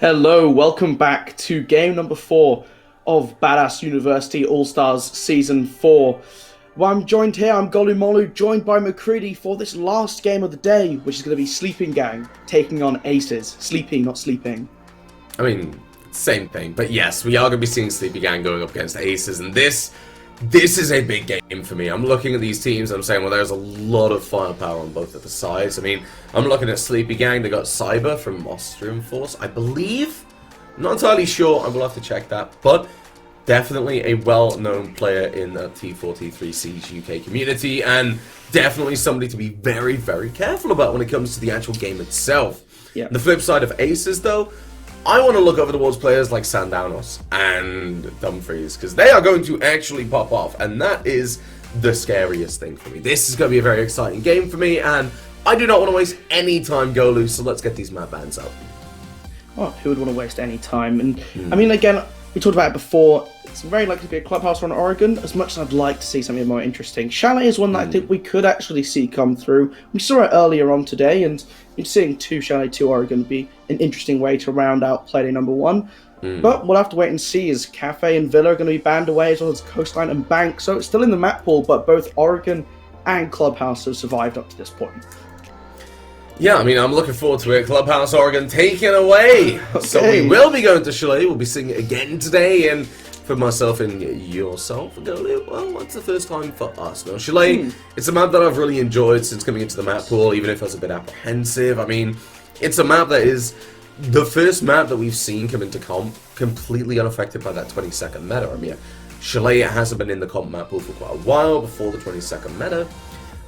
Hello, welcome back to game number 4 of Badass University All-Stars Season 4. Well, I'm joined here, I'm Golumolu, joined by McCready for this last game of the day, which is going to be Sleeping Gang taking on Aces. Sleeping, not sleeping. I mean, same thing. But yes, we are going to be seeing Sleepy Gang going up against Aces, and this is a big game for me. I'm looking at these teams, I'm saying, well, there's a lot of firepower on both of the sides. I mean, I'm looking at Sleepy Gang, they got Cyber from Austrian Force, I believe. I'm not entirely sure, I will have to check that, but definitely a well-known player in the T4, T3 Siege UK community, and definitely somebody to be very, very careful about when it comes to the actual game itself. Yeah. The flip side of Aces, though, I want to look over towards players like Sandanos and Dumfries, because they are going to actually pop off, and that is the scariest thing for me. This is going to be a very exciting game for me, and I do not want to waste any time, Golu, so let's get these map bans up. Oh, who would want to waste any time? And I mean, again, we talked about it before, it's very likely to be a clubhouse on Oregon, as much as I'd like to see something more interesting. Chalet is one that I think we could actually see come through. We saw it earlier on today, and seeing 2 Chalet, 2 Oregon would be an interesting way to round out Playday number 1. But we'll have to wait and see, as Cafe and Villa are going to be banned away, as well as Coastline and Bank. So it's still in the map pool, but both Oregon and Clubhouse have survived up to this point. Yeah, I mean, I'm looking forward to it. Clubhouse Oregon taken away. Okay. So we will be going to Chalet. We'll be seeing it again today. And for myself and yourself, well, that's the first time for us. Now, Chalet, it's a map that I've really enjoyed since coming into the map pool, even if I was a bit apprehensive. I mean, it's a map that is the first map that we've seen come into comp completely unaffected by that 20-second meta. I mean, Chalet hasn't been in the comp map pool for quite a while before the 20-second meta.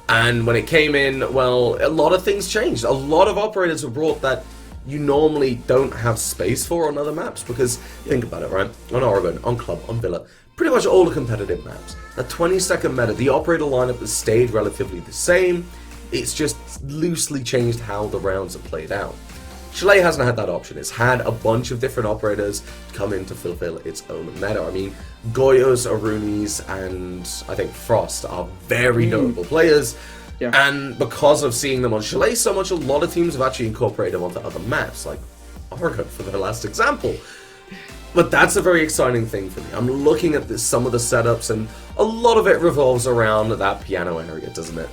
And when it came in, well, a lot of things changed. A lot of operators were brought that you normally don't have space for on other maps, because think about it, right? On Oregon, on Club, on Villa, pretty much all the competitive maps. The 20-second meta, the operator lineup has stayed relatively the same. It's just loosely changed how the rounds are played out. Chalet hasn't had that option. It's had a bunch of different operators come in to fulfill its own meta. I mean, Goyos, Arunis, and I think Frost are very notable players. Yeah. And because of seeing them on Chalet so much, a lot of teams have actually incorporated them onto other maps, like Oregon for the last example. But that's a very exciting thing for me. I'm looking at some of the setups, and a lot of it revolves around that piano area, doesn't it?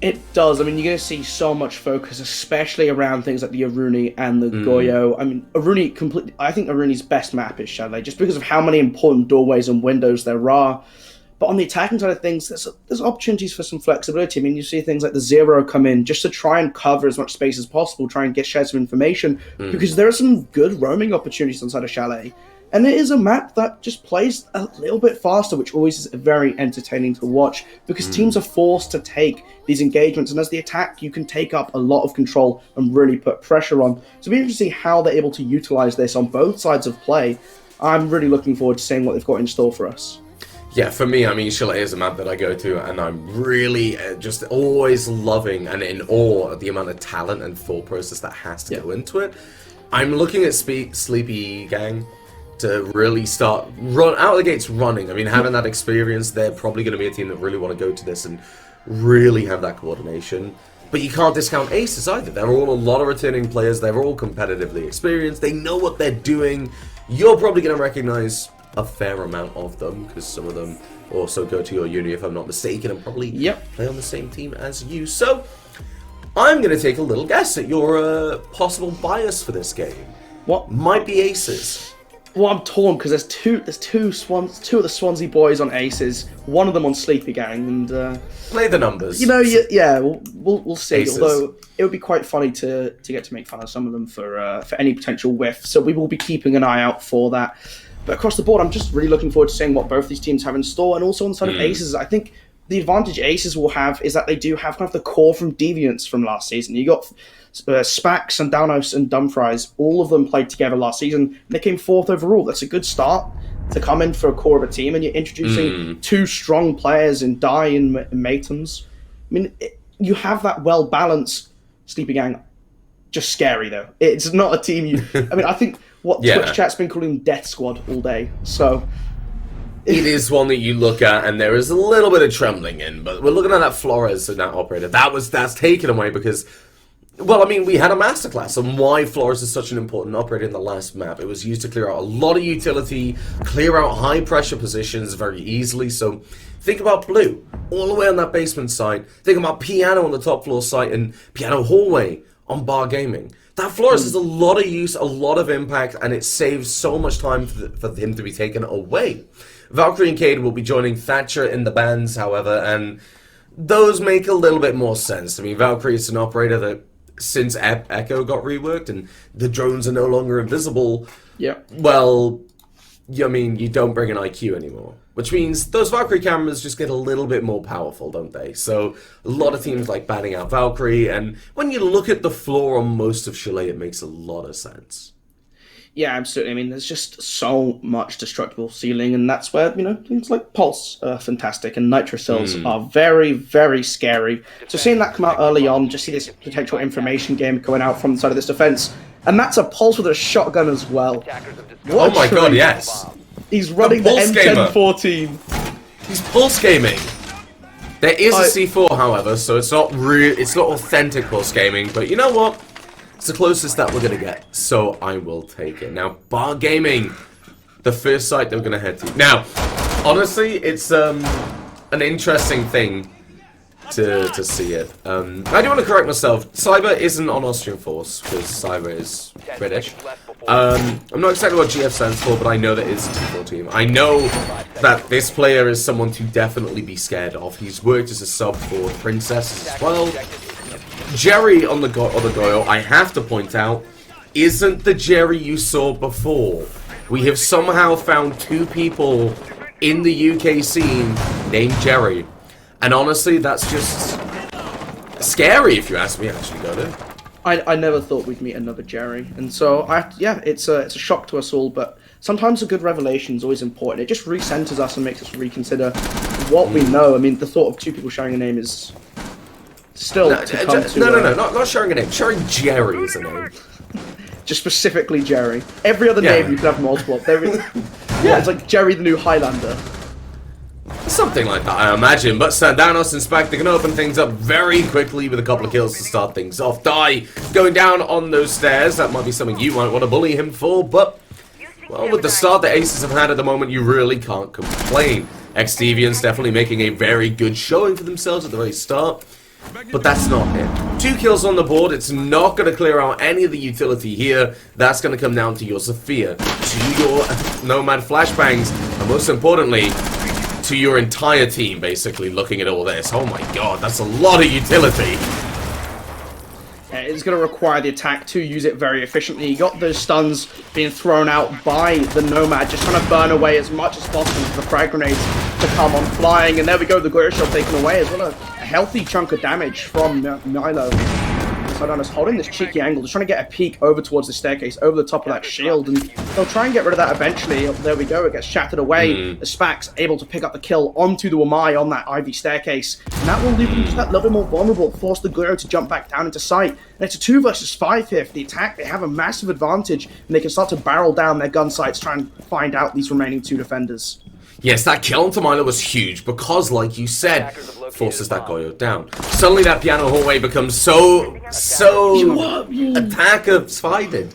It does. I mean, you're going to see so much focus, especially around things like the Aruni and the Goyo. I mean, I think Aruni's best map is Chalet, just because of how many important doorways and windows there are. But on the attacking side of things, there's opportunities for some flexibility. I mean, you see things like the Zero come in just to try and cover as much space as possible, try and share some information, because there are some good roaming opportunities inside of Chalet. And it is a map that just plays a little bit faster, which always is very entertaining to watch, because teams are forced to take these engagements, and as the attack, you can take up a lot of control and really put pressure on. So it'll be interesting to see how they're able to utilize this on both sides of play. I'm really looking forward to seeing what they've got in store for us. Yeah, for me, I mean, Chalet is a map that I go to, and I'm really just always loving and in awe of the amount of talent and thought process that has to go into it. I'm looking at Sleepy Gang to really start out of the gates running. I mean, having that experience, they're probably going to be a team that really want to go to this and really have that coordination. But you can't discount Aces either. They're all a lot of returning players. They're all competitively experienced. They know what they're doing. You're probably going to recognize a fair amount of them, because some of them also go to your uni, if I'm not mistaken, and probably play on the same team as you. So I'm going to take a little guess at your possible bias for this game. What might be Aces? Well, I'm torn, because there's two of the Swansea boys on Aces, one of them on Sleepy Gang, and play the numbers. You know, yeah, we'll see. Aces. Although it would be quite funny to get to make fun of some of them for any potential whiff. So we will be keeping an eye out for that. But across the board, I'm just really looking forward to seeing what both these teams have in store, and also on the side of Aces, I think the advantage Aces will have is that they do have kind of the core from Deviants from last season. You got Spax, Sandanos, and Dumfries. All of them played together last season, and they came 4th overall. That's a good start to come in for a core of a team, and you're introducing 2 strong players in Dai and Matons. I mean, you have that well-balanced Sleepy Gang. Just scary, though. It's not a team you... I mean, I think Twitch chat's been calling Death Squad all day, so... It is one that you look at, and there is a little bit of trembling in, but we're looking at that Flores and that operator. That's taken away because Well, I mean, we had a masterclass on why Flores is such an important operator in the last map. It was used to clear out a lot of utility, clear out high-pressure positions very easily. So think about Blue, all the way on that basement site. Think about Piano on the top floor site and Piano Hallway on Bar Gaming. That Flores has a lot of use, a lot of impact, and it saves so much time for him to be taken away. Valkyrie and Cade will be joining Thatcher in the bans, however, and those make a little bit more sense. I mean, Valkyrie is an operator that, since Echo got reworked and the drones are no longer invisible, well, I mean, you don't bring an IQ anymore. Which means those Valkyrie cameras just get a little bit more powerful, don't they? So a lot of teams like banning out Valkyrie, and when you look at the floor on most of Chalet, it makes a lot of sense. Yeah, absolutely. I mean, there's just so much destructible ceiling, and that's where, you know, things like Pulse are fantastic, and Nitro Cells are very, very scary. So seeing that come out early on, just see this potential information game going out from the side of this defense, and that's a Pulse with a shotgun as well. Oh my god, yes! He's running the M1014. He's Pulse gaming! There is a C4, however, so it's not authentic Pulse gaming, but you know what? It's the closest that we're going to get, so I will take it. Now, Bar Gaming, the first site that we're going to head to. Now, honestly, it's an interesting thing to see it. I do want to correct myself. Cyber isn't on Austrian Force, because Cyber is British. I'm not exactly what GF stands for, but I know that it's a T4 team. I know that this player is someone to definitely be scared of. He's worked as a sub for Princess as well. Jerry on the Goyle, I have to point out, isn't the Jerry you saw before. We have somehow found two people in the UK scene named Jerry. And honestly, that's just scary if you ask me, actually, Goyle. I never thought we'd meet another Jerry, and so it's a shock to us all. But sometimes a good revelation is always important. It just recenters us and makes us reconsider what we know. I mean, the thought of two people sharing a name is still not sharing a name. Sharing Jerry is a name. Just specifically Jerry. Every other name you could have multiple. It's like Jerry the New Highlander. Something like that, I imagine. But Sandanos and Spectre can open things up very quickly with a couple of kills to start things off. Die going down on those stairs. That might be something you might want to bully him for, but well, with the start the Aces have had at the moment, you really can't complain. Ex-Deviants definitely making a very good showing for themselves at the very start. But that's not it. 2 kills on the board. It's not going to clear out any of the utility here. That's going to come down to your Sophia, to your Nomad flashbangs, and most importantly, to your entire team, basically, looking at all this. Oh my god, that's a lot of utility. It's going to require the attack to use it very efficiently. You got those stuns being thrown out by the Nomad, just trying to burn away as much as possible for the frag grenades to come on flying. And there we go, the Glitter Shell taken away as well. A healthy chunk of damage from Nilo. Sardonis holding this cheeky angle, just trying to get a peek over towards the staircase, over the top of that shield, and they'll try and get rid of that eventually. There we go, it gets shattered away. The Spax able to pick up the kill onto the Wamai on that Ivy staircase, and that will leave them just that little bit more vulnerable, force the Gliro to jump back down into sight. And it's a 2 versus 5 here for the attack. They have a massive advantage, and they can start to barrel down their gun sights, try and find out these remaining 2 defenders. Yes, that kill onto Milo was huge because, like you said, forces that Goyo down. Suddenly that Piano Hallway becomes so attacker-sided.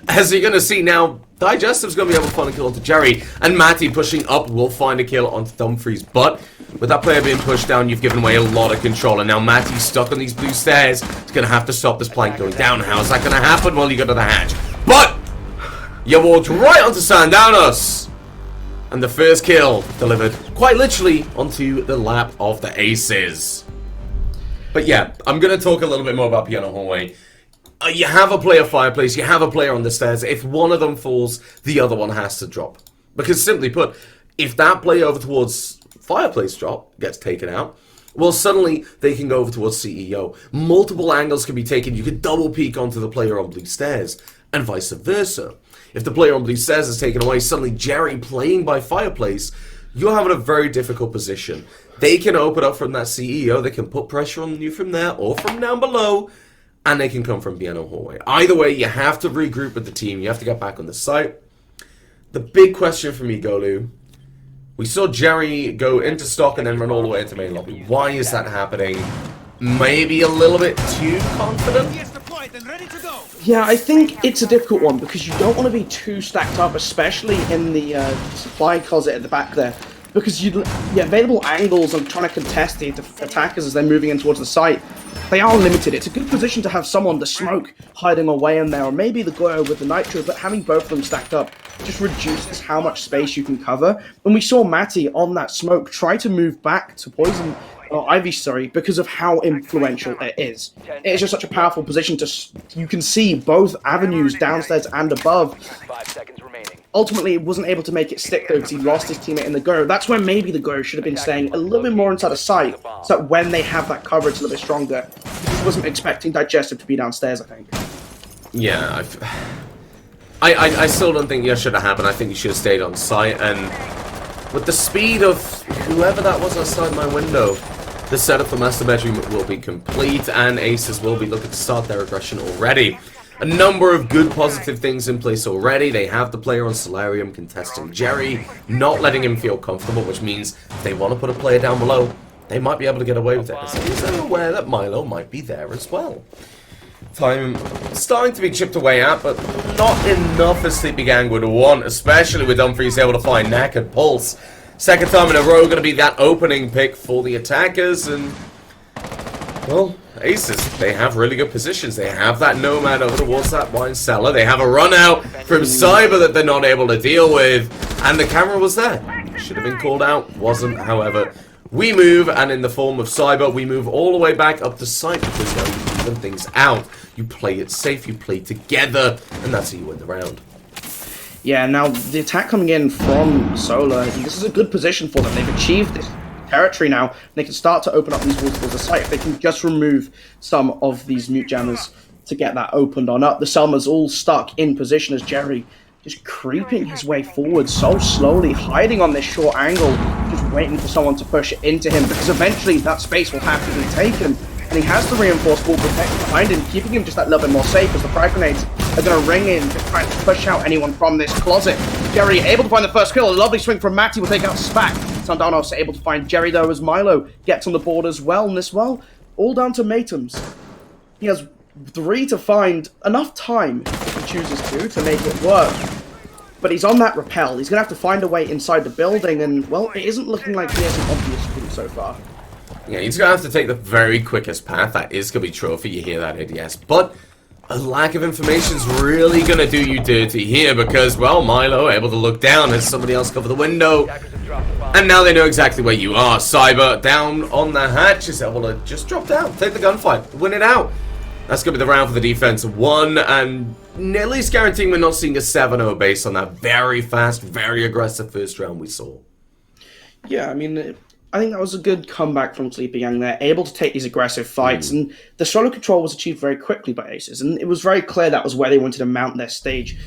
As you're going to see now, Digestive's going to be able to find a kill onto Jerry, and Matty pushing up will find a kill onto Dumfries. But with that player being pushed down, you've given away a lot of control, and now Matty's stuck on these blue stairs. He's going to have to stop this plank going down. How's that going to happen? Well, you go to the hatch. But you walked right onto Sandanos. And the first kill delivered, quite literally, onto the lap of the Aces. But yeah, I'm going to talk a little bit more about Piano Hallway. You have a player Fireplace, you have a player on the stairs. If one of them falls, the other one has to drop. Because simply put, if that player over towards Fireplace drop gets taken out, well, suddenly they can go over towards CEO. Multiple angles can be taken. You could double peek onto the player on blue stairs, and vice versa. If the player on blue stairs is taken away, suddenly Jerry playing by Fireplace, you're having a very difficult position. They can open up from that CEO, they can put pressure on you from there or from down below, and they can come from Piano Hallway. Either way, you have to regroup with the team, you have to get back on the site. The big question for me, Golu, we saw Jerry go into stock and then run all the way into main lobby. Why is that happening? Maybe a little bit too confident? dynamite and ready to go. Yeah, I think it's a difficult one because you don't want to be too stacked up, especially in the supply closet at the back there. Because the available angles on trying to contest the attackers as they're moving in towards the site, they are limited. It's a good position to have someone, the smoke, hiding away in there, or maybe the glow with the nitro, but having both of them stacked up just reduces how much space you can cover. And we saw Matty on that smoke try to move back to Poison, or Ivy, sorry, because of how influential it is. It's just such a powerful position you can see both avenues, downstairs and above. 5 seconds remaining. Ultimately, he wasn't able to make it stick though because he lost his teammate in the go. That's where maybe the go should have been staying a little bit more inside the site, so that when they have that coverage a little bit stronger. He wasn't expecting Digestive to be downstairs, I think. Yeah, I still don't think that should have happened. I think he should have stayed on site, and with the speed of whoever that was outside my window, the setup for Master Bedroom will be complete, and Aces will be looking to start their aggression already. A number of good positive things in place already. They have the player on Solarium contesting Jerry, not letting him feel comfortable, which means if they want to put a player down below, they might be able to get away with it. Because they're aware that Milo might be there as well. Time starting to be chipped away at, but not enough as Sleepy Gang would want, especially with Dumfries able to find Knack and Pulse. Second time in a row going to be that opening pick for the attackers, and well, Aces, they have really good positions. They have that Nomad over towards that wine cellar. They have a run out from Cyber that they're not able to deal with, and the camera was there. Should have been called out, wasn't, however. We move, and in the form of Cyber, we move all the way back up to site because now you even things out. You play it safe, you play together, and that's how you win the round. Yeah, now the attack coming in from Solar, this is a good position for them. They've achieved this territory now. They can start to open up these walls towards the site if they can just remove some of these mute jammers to get that opened on up. The Selma's all stuck in position as Jerry just creeping his way forward so slowly, hiding on this short angle, just waiting for someone to push it into him, because eventually that space will have to be taken. And he has the reinforced wall protected behind him, keeping him just that little bit more safe as the frag grenades are going to ring in to try to push out anyone from this closet. Jerry able to find the first kill. A lovely swing from Matty will take out Spack. Sandanos able to find Jerry though as Milo gets on the board as well. And this, well, all down to Matems. He has 3 to find enough time, if he chooses to make it work. But he's on that rappel. He's going to have to find a way inside the building, and, well, it isn't looking like he has an obvious route so far. Yeah, he's going to have to take the very quickest path. That is going to be trophy. You hear that, ADS. But a lack of information is really going to do you dirty here because, well, Milo able to look down as somebody else cover the window. And now they know exactly where you are. Cyber down on the hatch is able to just drop down, take the gunfight, win it out. That's going to be the round for the defense. 1, and at least guaranteeing we're not seeing a 7-0 based on that very fast, very aggressive first round we saw. Yeah, I mean, I think that was a good comeback from Sleepy Gang there, able to take these aggressive fights, and the solo control was achieved very quickly by Aces, and it was very clear that was where they wanted to mount their stage.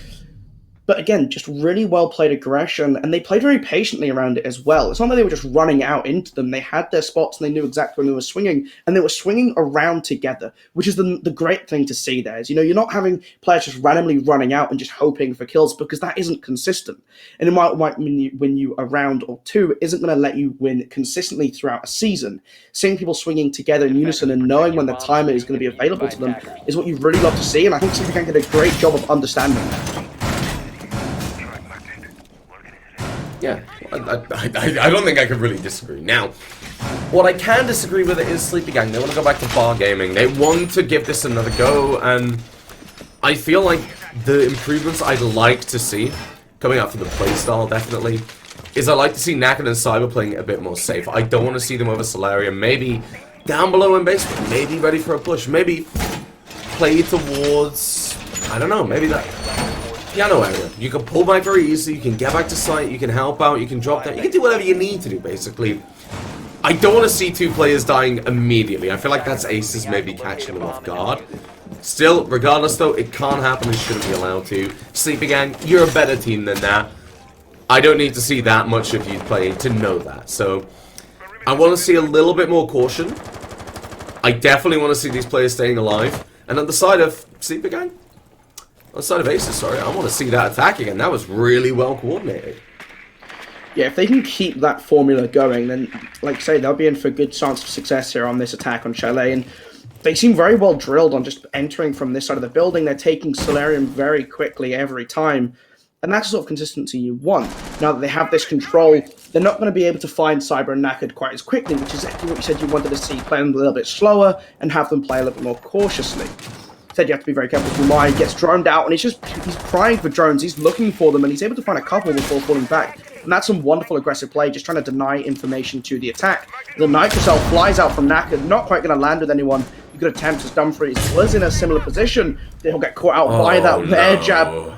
But again, just really well played aggression, and they played very patiently around it as well. It's not that they were just running out into them. They had their spots, and they knew exactly when they were swinging, and they were swinging around together, which is the great thing to see there. Is, you know, you're not having players just randomly running out and just hoping for kills, because that isn't consistent. And it might win you a round or two, isn't going to let you win consistently throughout a season. Seeing people swinging together in unison and knowing when the timer is going to be available to them is what you really love to see, and I think Sleepy Gang did a great job of understanding that. Yeah, I don't think I could really disagree. Now, what I can disagree with it is Sleepy Gang. They want to go back to bar gaming. They want to give this another go, and I feel like the improvements I'd like to see coming out from the playstyle, definitely, is I like to see Nakan and Cyber playing a bit more safe. I don't want to see them over Solarium. Maybe down below in basement. Maybe ready for a push. Maybe play towards, I don't know, maybe that piano area. You can pull back very easily, you can get back to site, you can help out, you can drop down, you can do whatever you need to do, basically. I don't want to see 2 players dying immediately. I feel like that's Aces maybe catching them off guard. Still, regardless though, it can't happen, it shouldn't be allowed to. Sleepy Gang, you're a better team than that. I don't need to see that much of you playing to know that. So, I want to see a little bit more caution. I definitely want to see these players staying alive. And on the side of Sleepy Gang, on the side of Aces, sorry, I want to see that attack again. That was really well coordinated. Yeah, if they can keep that formula going, then, like I say, they'll be in for a good chance of success here on this attack on Chalet. And they seem very well drilled on just entering from this side of the building. They're taking Solarium very quickly every time. And that's the sort of consistency you want. Now that they have this control, they're not going to be able to find Cyber and Knackered quite as quickly, which is exactly what you said you wanted to see, play them a little bit slower and have them play a little bit more cautiously. Said you have to be very careful. Umai gets droned out, and he's crying for drones. He's looking for them, and he's able to find a couple before falling back. And that's some wonderful aggressive play, just trying to deny information to the attack. The Knight herself flies out from Knackered, not quite going to land with anyone. You could attempt as Dumfries was in a similar position. He'll get caught out by that air jab.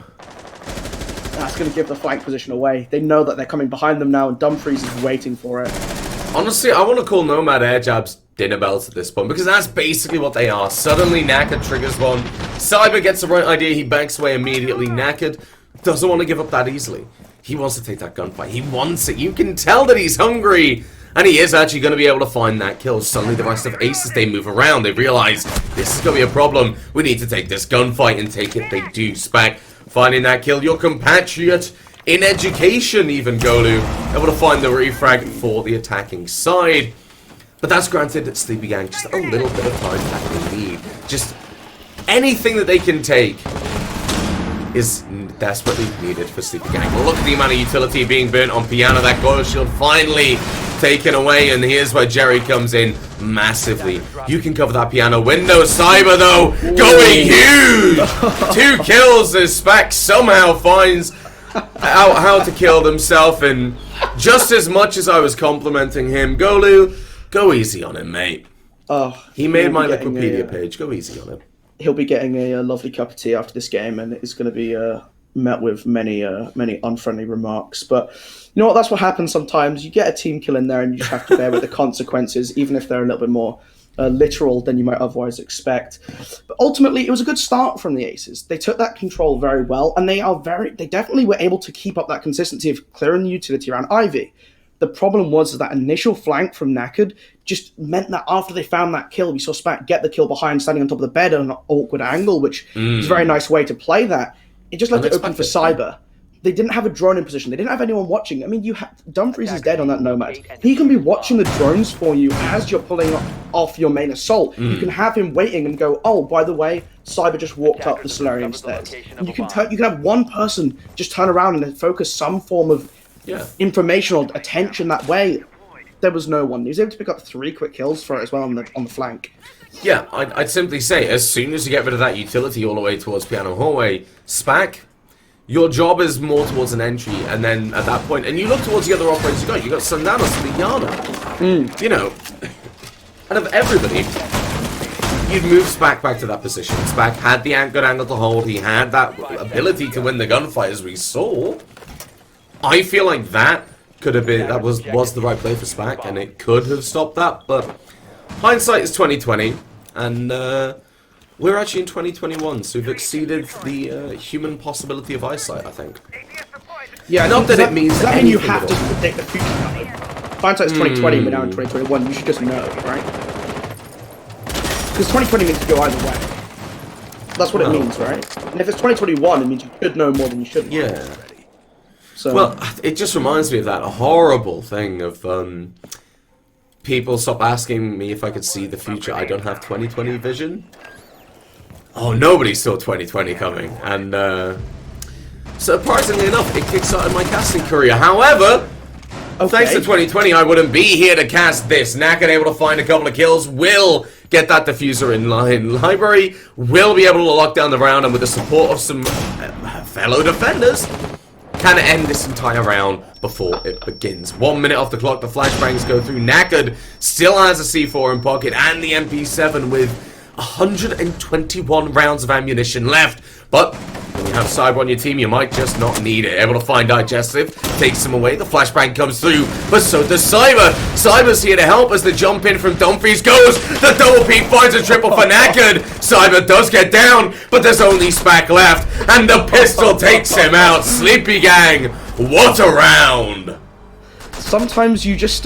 That's going to give the flank position away. They know that they're coming behind them now, and Dumfries is waiting for it. Honestly, I want to call Nomad air jabs dinner bells at this point, because that's basically what they are. Suddenly, Knackered triggers one. Cyber gets the right idea. He backs away immediately. Knackered doesn't want to give up that easily. He wants to take that gunfight. He wants it. You can tell that he's hungry. And he is actually going to be able to find that kill. Suddenly, the rest of Aces, they move around. They realize this is going to be a problem. We need to take this gunfight and take it. They do. Spack finding that kill. Your compatriot in education, even Golu, able to find the refrag for the attacking side. But that's granted Sleepy Gang just a little bit of time that they need. Just anything that they can take is desperately needed for Sleepy Gang. Well, look at the amount of utility being burnt on Piano. That Coil Shield finally taken away, and here's where Jerry comes in massively. You can cover that Piano window. Cyber, though, going huge! 2 kills as Spack somehow finds out how to kill himself, and just as much as I was complimenting him, Golu, go easy on him, mate. He made my Wikipedia page. Go easy on him. He'll be getting a lovely cup of tea after this game, and it's going to be met with many unfriendly remarks. But you know what? That's what happens sometimes. You get a team kill in there, and you just have to bear with the consequences, even if they're a little bit more literal than you might otherwise expect. But ultimately, it was a good start from the Aces. They took that control very well, and they definitely were able to keep up that consistency of clearing the utility around Ivy. The problem was that initial flank from Knackered just meant that after they found that kill, we saw Spack get the kill behind, standing on top of the bed at an awkward angle, which is a very nice way to play that. It just left it open for Cyber. They didn't have a drone in position. They didn't have anyone watching. I mean, Dumfries is dead on that Nomad. He can be watching the drones for you as you're pulling off your main assault. You can have him waiting and go, oh, by the way, Cyber just walked up the Solarium stairs. And you can have one person just turn around and focus some form of information or attention that way. There was no one. He was able to pick up 3 quick kills for it as well on the flank. Yeah, I'd simply say, as soon as you get rid of that utility all the way towards Piano Hallway, Spack, your job is more towards an entry, and then at that point, and you look towards the other operators you got Sundanos and Liana. You know, out of everybody, you'd move Spack back to that position. Spack had the good angle to hold, he had that ability to win the gunfight, as we saw. I feel like that could have been, that was the right play for Spack, and it could have stopped that, but hindsight is 2020, and we're actually in 2021, so we've exceeded the human possibility of eyesight, I think. Yeah, not that it means that means you have to predict the future. Hindsight is 2020, we're now in 2021. You should just know, right? Because 2020 means to go either way. That's what it means, right? And if it's 2021, it means you should know more than you should. Yeah. So. Well, it just reminds me of that horrible thing of people stop asking me if I could see the future. I don't have 2020 vision. Oh, nobody saw 2020 coming, and surprisingly enough, it kickstarted my casting career. However, thanks to 2020, I wouldn't be here to cast this. Knackered able to find a couple of kills, will get that diffuser in line. Library will be able to lock down the round, and with the support of some fellow defenders, can end this entire round before it begins. 1 minute off the clock, the flashbangs go through. Knackered still has a C4 in pocket, and the MP7 with 121 rounds of ammunition left. But when you have Cyber on your team, you might just not need it. Able to find Digestive, takes him away. The flashbang comes through, but so does Cyber. Cyber's here to help as the jump in from Dumfries goes. The double peak finds a triple for Knackered. Cyber does get down, but there's only Spack left, and the pistol takes him out. Sleepy Gang, what a round! Sometimes you just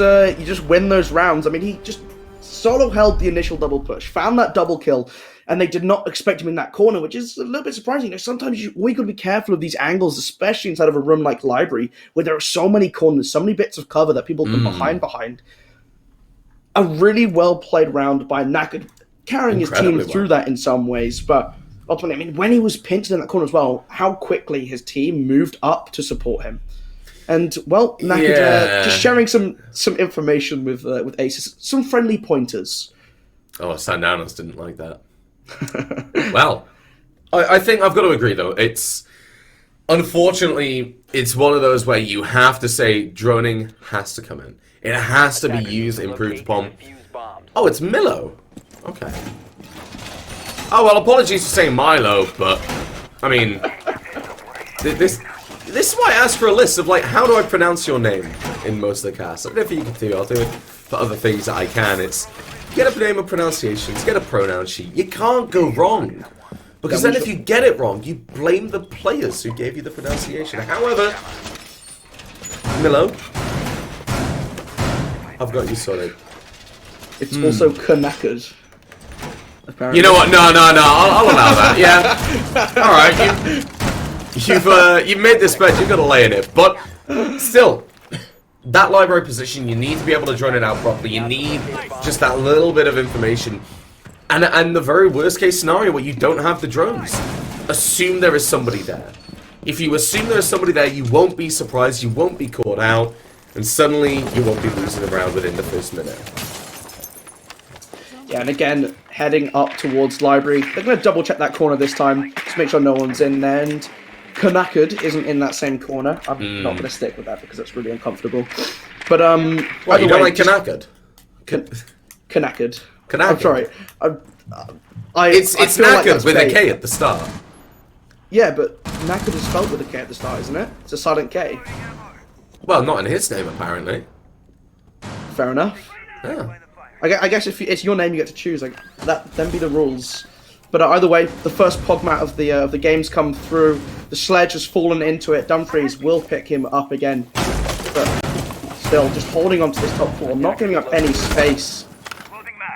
win those rounds. I mean, he just solo held the initial double push, found that double kill, and they did not expect him in that corner, which is a little bit surprising. You know, sometimes we could be careful of these angles, especially inside of a room like Library, where there are so many corners, so many bits of cover that people can behind. A really well played round by Knackered. carrying his team through that in some ways. But ultimately, I mean, when he was pinched in that corner as well, how quickly his team moved up to support him. And, well, Naked just sharing some information with Aces, some friendly pointers. Oh, Sandanos didn't like that. Well, I think I've got to agree, though. Unfortunately, it's one of those where you have to say droning has to come in. It has to be used, improved upon. Oh, it's Milo. Okay. Oh, well, apologies for saying Milo, but, I mean, this is why I asked for a list of, like, how do I pronounce your name in most of the cast. I don't know if you can do it. I'll do it for other things that I can. It's get a name of pronunciations, get a pronoun sheet. You can't go wrong. Because then if you get it wrong, you blame the players who gave you the pronunciation. However, Milo, I've got you sorted. It's also Kanakers. Apparently. You know what? No. I'll allow that. Yeah. All right. You've made this bet. You've got to lay in it. But still, that library position, you need to be able to drone it out properly. You need just that little bit of information. And the very worst case scenario where you don't have the drones. Assume there is somebody there. If you assume there is somebody there, you won't be surprised, you won't be caught out, and suddenly you won't be losing the round within the first minute. Yeah, and again, heading up towards Library. They're going to double check that corner this time, just make sure no one's in there, and Kanakad isn't in that same corner. I'm not going to stick with that because that's really uncomfortable. But, What, you don't like Kanakad? Kanakad. Kanakad. I'm sorry. It's knackered like with a K at the start. Yeah, but knackered is spelled with a K at the start, isn't it? It's a silent K. Well, not in his name, apparently. Fair enough. Yeah. I guess if it's your name, you get to choose. Like that, then be the rules. But either way, the first Pogmat of the game's come through. The sledge has fallen into it. Dumfries will pick him up again, but still just holding on to this top floor, not giving up any space.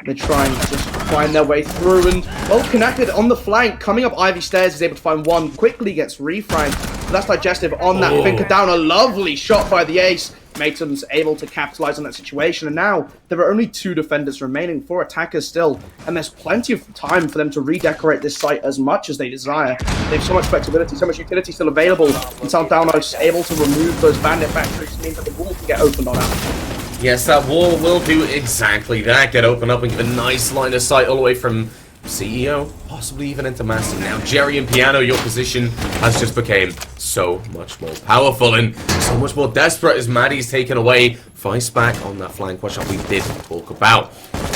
They're trying to just find their way through, and, well, connected on the flank, coming up Ivy Stairs, is able to find one, quickly gets refragged, but that's Digestive on that Finker down, a lovely shot by the Ace. Maton's able to capitalize on that situation, and now there are only 2 defenders remaining, 4 attackers still, and there's plenty of time for them to redecorate this site as much as they desire. They have so much flexibility, so much utility still available, and Soundownos able to remove those bandit factories, means that the wall can get opened on out. Yes, that wall will do exactly that. Get open up and give a nice line of sight all the way from CEO, possibly even into Master. Now, Jerry and Piano, your position has just became so much more powerful and so much more desperate as Maddie's taken away. Vice back on that flank. Watch out, we did talk about.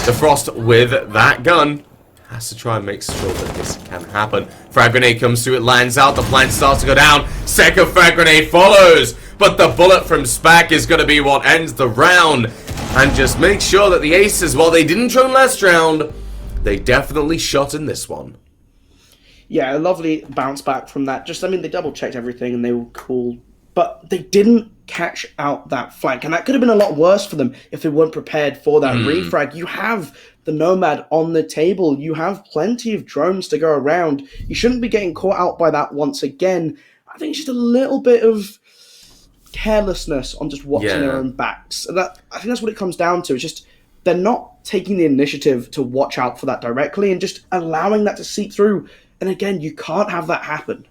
The Frost with that gun has to try and make sure that this can happen. Frag grenade comes through, it lands out, the plant starts to go down. Second frag grenade follows, but the bullet from Spack is going to be what ends the round. And just make sure that the Aces, while they didn't drone last round, they definitely shot in this one. Yeah, a lovely bounce back from that. Just, I mean, they double checked everything and they were cool, but they didn't catch out that flank. And that could have been a lot worse for them if they weren't prepared for that refrag. You have the Nomad on the table. You have plenty of drones to go around. You shouldn't be getting caught out by that once again. I think it's just a little bit of carelessness on just watching their own backs. And I think that's what it comes down to. It's just they're not taking the initiative to watch out for that directly and just allowing that to seep through. And again, you can't have that happen.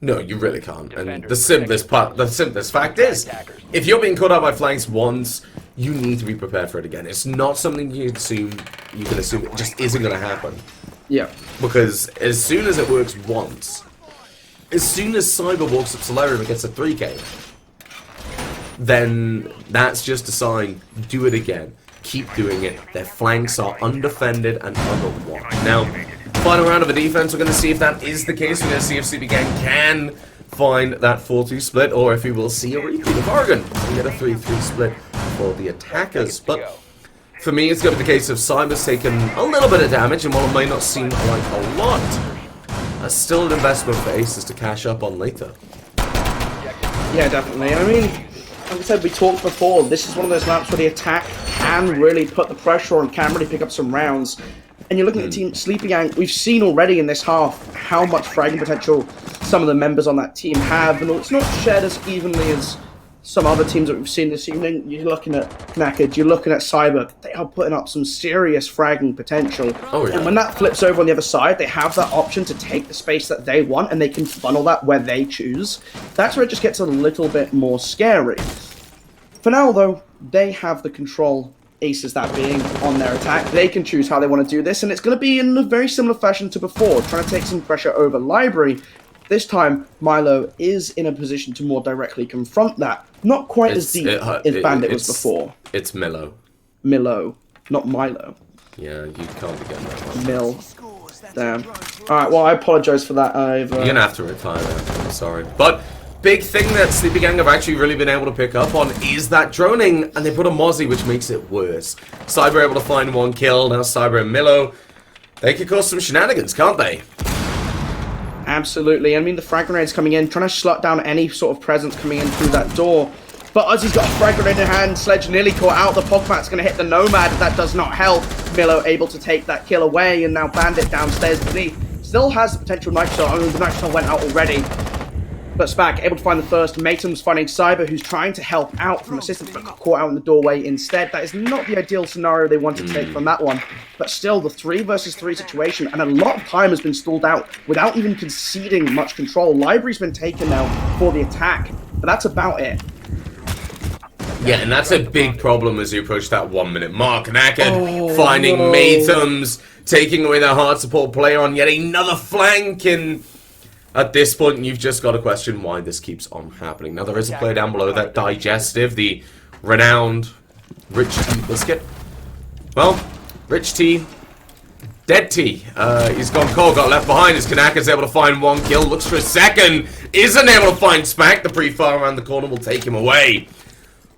No, you really can't. And the simplest fact is, if you're being caught out by flanks once, you need to be prepared for it again. It's not something you can assume it just isn't going to happen. Yeah. Because as soon as it works once, as soon as Cyber walks up Solarium and gets a 3k, then that's just a sign, do it again. Keep doing it. Their flanks are undefended and underwatched. Now, final round of a defense, we're going to see if that is the case. We're going to see if CP Gang can find that 4-2 split, or if we will see a repeat of Oregon. We get a 3-3 split for the attackers. But for me, it's going to be the case of Cyber's taken a little bit of damage, and while it may not seem like a lot, that's still an investment for Aces to cash up on later. Yeah, definitely. I mean, like I said, we talked before, this is one of those maps where the attack can really put the pressure on, can really pick up some rounds. And you're looking at Team Sleepy Gang, we've seen already in this half how much fragging potential some of the members on that team have, and it's not shared as evenly as some other teams that we've seen this evening, you're looking at Knacked, you're looking at Cyber, they are putting up some serious fragging potential. Oh, yeah. And when that flips over on the other side, they have that option to take the space that they want, and they can funnel that where they choose. That's where it just gets a little bit more scary. For now, though, they have the control, Aces that being, on their attack. They can choose how they want to do this, and it's going to be in a very similar fashion to before, trying to take some pressure over Library. This time, Milo is in a position to more directly confront that. Not quite as deep as Bandit was before. It's Milo. Milo, not Milo. Yeah, you can't be getting that one. Mill. Damn. Alright, well, I apologise for that. You're going to have to retire now. I'm sorry. But big thing that Sleepy Gang have actually really been able to pick up on is that droning, and they put a Mozzie, which makes it worse. Cyber able to find 1 kill. Now Cyber and Milo, they could cause some shenanigans, can't they? Absolutely. I mean, the frag grenade's coming in, trying to shut down any sort of presence coming in through that door. But as he's got a frag grenade in hand, Sledge nearly caught out. The Pogmat's going to hit the Nomad. That does not help. Milo able to take that kill away, and now Bandit downstairs beneath. Still has the potential Night Shot. I mean, the Night Shot went out already. But Spack able to find the first. Matum's finding Cyber, who's trying to help out from assistance, but got caught out in the doorway instead. That is not the ideal scenario they want to take from that one. But still, the 3 versus 3 situation, and a lot of time has been stalled out without even conceding much control. Library's been taken now for the attack, but that's about it. Yeah, and that's a big problem as you approach that 1 minute mark. Knacked finding Matums, taking away their hard support player on yet another flank, and at this point, you've just got to question why this keeps on happening. Now, there is a player down below that Digestive, the renowned Rich T Biscuit. Well, Rich T, Dead T, he's gone cold, got left behind as Kanaka's able to find 1 kill, looks for a second, isn't able to find Smack. The pre-fire around the corner will take him away.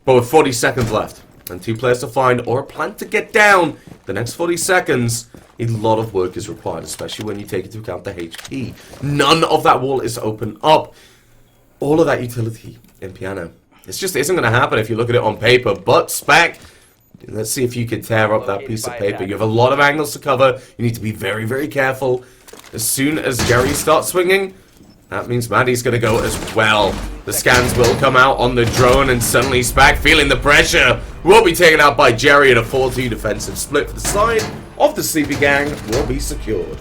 But with 40 seconds left, and 2 players to find, or a plan to get down, the next 40 seconds, a lot of work is required, especially when you take into account the HP. None of that wall is open up. All of that utility in piano. It just isn't going to happen if you look at it on paper. But Spack, let's see if you can tear up that piece of paper. You have a lot of angles to cover. You need to be very, very careful. As soon as Jerry starts swinging, that means Maddie's going to go as well. The scans will come out on the drone, and suddenly Spack, feeling the pressure, will be taken out by Jerry, and a 4-2 defensive split for the side of the Sleepy Gang will be secured.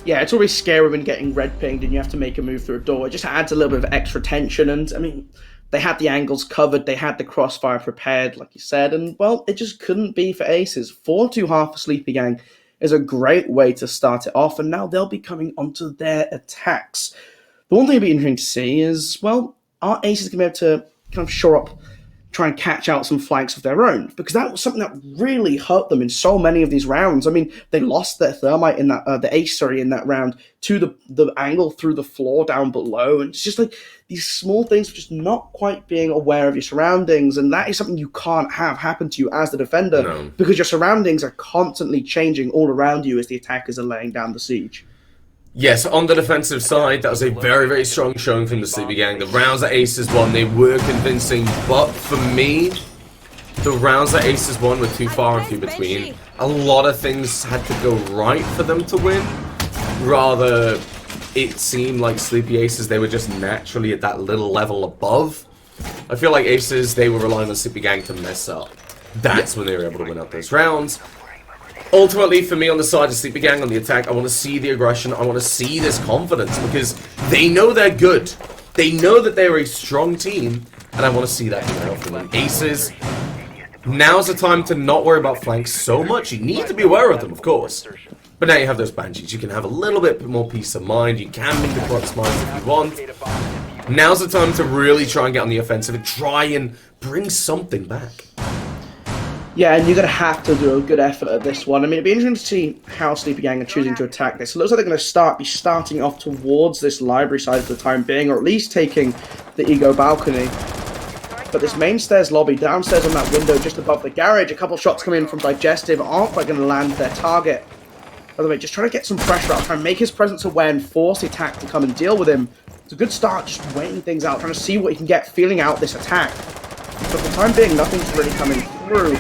Yeah, it's always scary when getting red pinged and you have to make a move through a door. It just adds a little bit of extra tension, and I mean, they had the angles covered, they had the crossfire prepared, like you said, and well, it just couldn't be for Aces. 4-2 half for Sleepy Gang is a great way to start it off, and now they'll be coming onto their attacks. The one thing it'll be interesting to see is, well, are Aces going to be able to kind of shore up, try and catch out some flanks of their own? Because that was something that really hurt them in so many of these rounds. I mean, they lost their thermite in that, the ace, in that round to the angle through the floor down below. And it's just like these small things of just not quite being aware of your surroundings. And that is something you can't have happen to you as the defender, because your surroundings are constantly changing all around you as the attackers are laying down the siege. Yes, on the defensive side, that was a very, very strong showing from the Sleepy Gang. The rounds that Aces won, they were convincing, but for me, the rounds that Aces won were too far and few between. A lot of things had to go right for them to win. Rather, it seemed like Sleepy Aces, they were just naturally at that little level above. I feel like Aces, they were relying on Sleepy Gang to mess up. That's when they were able to win out those rounds. Ultimately, for me on the side of Sleepy Gang on the attack, I want to see the aggression, I want to see this confidence, because they know they're good. They know that they're a strong team, and I want to see that come out from them. Aces, now's the time to not worry about flanks so much. You need to be aware of them, of course. But now you have those Banshees, you can have a little bit more peace of mind, you can make the cross minds if you want. Now's the time to really try and get on the offensive and try and bring something back. Yeah, and you're going to have to do a good effort at this one. I mean, it'd be interesting to see how Sleepy Gang are choosing to attack this. It looks like they're going to be starting off towards this library side for the time being, or at least taking the Ego balcony. But this main stairs lobby, downstairs on that window just above the garage, a couple shots coming in from Digestive aren't quite going to land their target. By the way, just trying to get some pressure out, trying to make his presence aware and force the attack to come and deal with him. It's a good start, just waiting things out, trying to see what he can get, feeling out this attack. But for the time being, nothing's really coming through.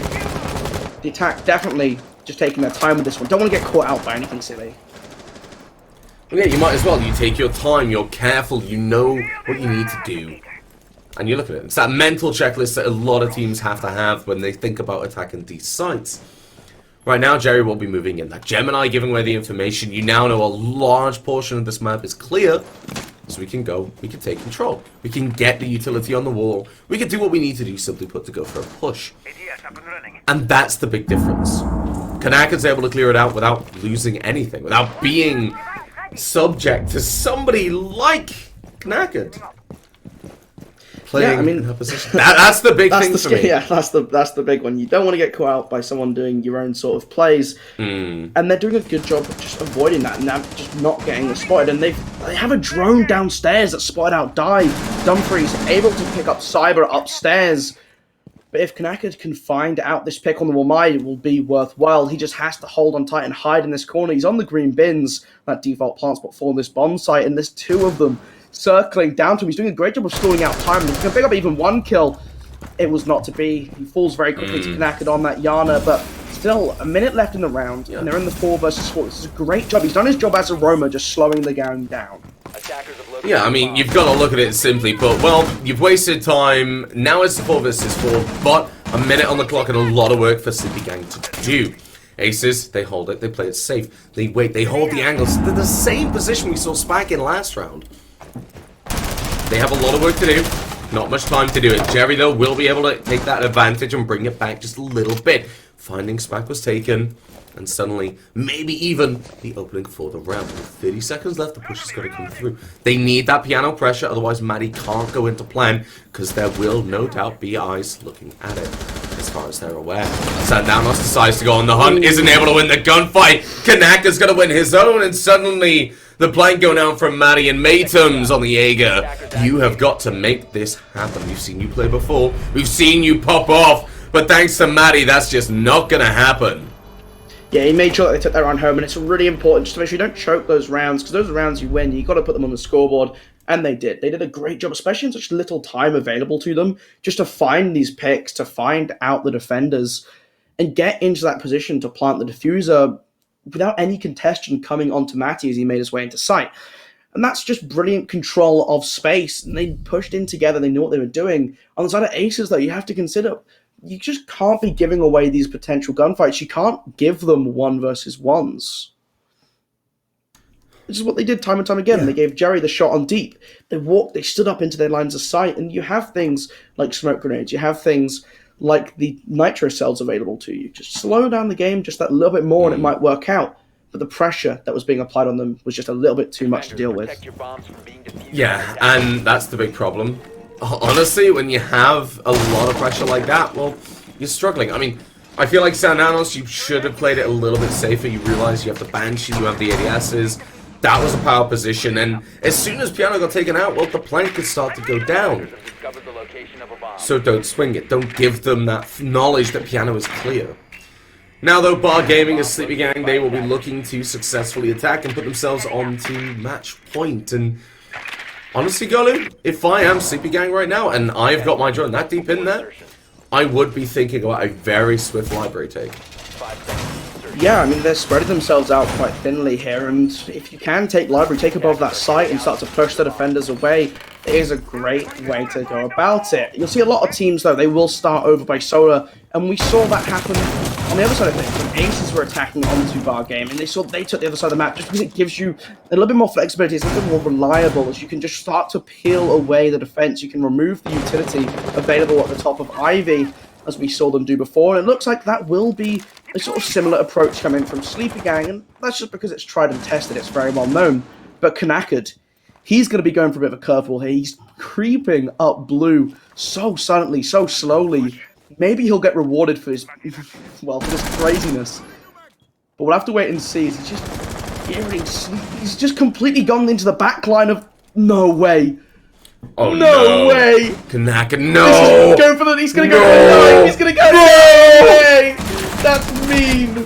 The attack definitely just taking their time with this one. Don't want to get caught out by anything silly. Well, yeah, you might as well. You take your time, you're careful, you know what you need to do. And you look at it, it's that mental checklist that a lot of teams have to have when they think about attacking these sites. Right now, Jerry will be moving in. That Gemini giving away the information. You now know a large portion of this map is clear. So we can go, we can take control. We can get the utility on the wall. We can do what we need to do, simply put, to go for a push. And that's the big difference. Kanaka's able to clear it out without losing anything, without being subject to somebody like Kanaka. Playing in her position. That's the big thing for me. Yeah, that's the big one. You don't want to get caught out by someone doing your own sort of plays, and they're doing a good job of just avoiding that and just not getting spotted. And they have a drone downstairs that spotted out Dive. Dumfries able to pick up Cyber upstairs. But if Kanaka can find out this pick on the Wamai, it will be worthwhile. He just has to hold on tight and hide in this corner. He's on the green bins, that default plant spot for this bomb site, and there's two of them circling down to him. He's doing a great job of stalling out time. He's going to pick up even one kill. It was not to be. He falls very quickly to Kanaka on that Yana, but still, a minute left in the round, and they're in the 4 versus 4. This is a great job. He's done his job as a roamer, just slowing the gang down. Yeah, I mean, you've got to look at it simply put. Well, you've wasted time. Now it's the 4 versus 4, but a minute on the clock and a lot of work for Sleepy Gang to do. Aces, they hold it, they play it safe. They wait, they hold the angles. They're the same position we saw Spike in last round. They have a lot of work to do. Not much time to do it. Jerry, though, will be able to take that advantage and bring it back just a little bit. Finding Spike was taken. And suddenly, maybe even the opening for the round. With 30 seconds left, the push is going to come through. They need that piano pressure, otherwise Maddie can't go into plan, because there will no doubt be eyes looking at it, as far as they're aware. Sandanos decides to go on the hunt, isn't able to win the gunfight. Kanaka's going to win his own, and suddenly the plank going out from Maddie and Maytums on the Jaeger. You have got to make this happen. We've seen you play before, we've seen you pop off, but thanks to Maddie, that's just not going to happen. Yeah, he made sure that they took that round home, and it's really important just to make sure you don't choke those rounds, because those rounds you win, you got to put them on the scoreboard, and they did. They did a great job, especially in such little time available to them, just to find these picks, to find out the defenders, and get into that position to plant the diffuser without any contention coming onto Matty as he made his way into sight. And that's just brilliant control of space, and they pushed in together, they knew what they were doing. On the side of Aces, though, you have to consider, you just can't be giving away these potential gunfights. You can't give them 1 versus 1s. This is what they did time and time again. Yeah. They gave Jerry the shot on deep. They walked, they stood up into their lines of sight, and you have things like smoke grenades. You have things like the nitro cells available to you. Just slow down the game just that little bit more and it might work out. But the pressure that was being applied on them was just a little bit too much to deal with. Yeah, and that's the big problem. Honestly, when you have a lot of pressure like that, well, you're struggling. I mean, I feel like Sandanos, you should have played it a little bit safer. You realize you have the Banshee, you have the ADSs. That was a power position, and as soon as Piano got taken out, well, the plank could start to go down. So don't swing it. Don't give them that knowledge that Piano is clear. Now, though, Bar Gaming and Sleepy Gang, they will be looking to successfully attack and put themselves onto match point, and honestly, Golu, if I am Sleepy Gang right now, and I've got my drone that deep in there, I would be thinking about a very swift library take. Yeah, I mean, they're spreading themselves out quite thinly here, and if you can take library, take above that site and start to push the defenders away, it is a great way to go about it. You'll see a lot of teams, though, they will start over by Solar, and we saw that happen on the other side of things. When Aces were attacking onto Bar Game, and they took the other side of the map, just because it gives you a little bit more flexibility, it's a little bit more reliable, as you can just start to peel away the defense. You can remove the utility available at the top of Ivy, as we saw them do before, and it looks like that will be a sort of similar approach coming from Sleepy Gang, and that's just because it's tried and tested, it's very well known. But Kanakad, he's going to be going for a bit of a curveball here. He's creeping up blue so silently, so slowly. Maybe he'll get rewarded for his, well, for this craziness. But we'll have to wait and see. He's just he's just completely gone into the back line of, no way. Oh, no way! Kanaka, no! He's going for the, he's gonna go for the knife! He's gonna go! No way! That's mean!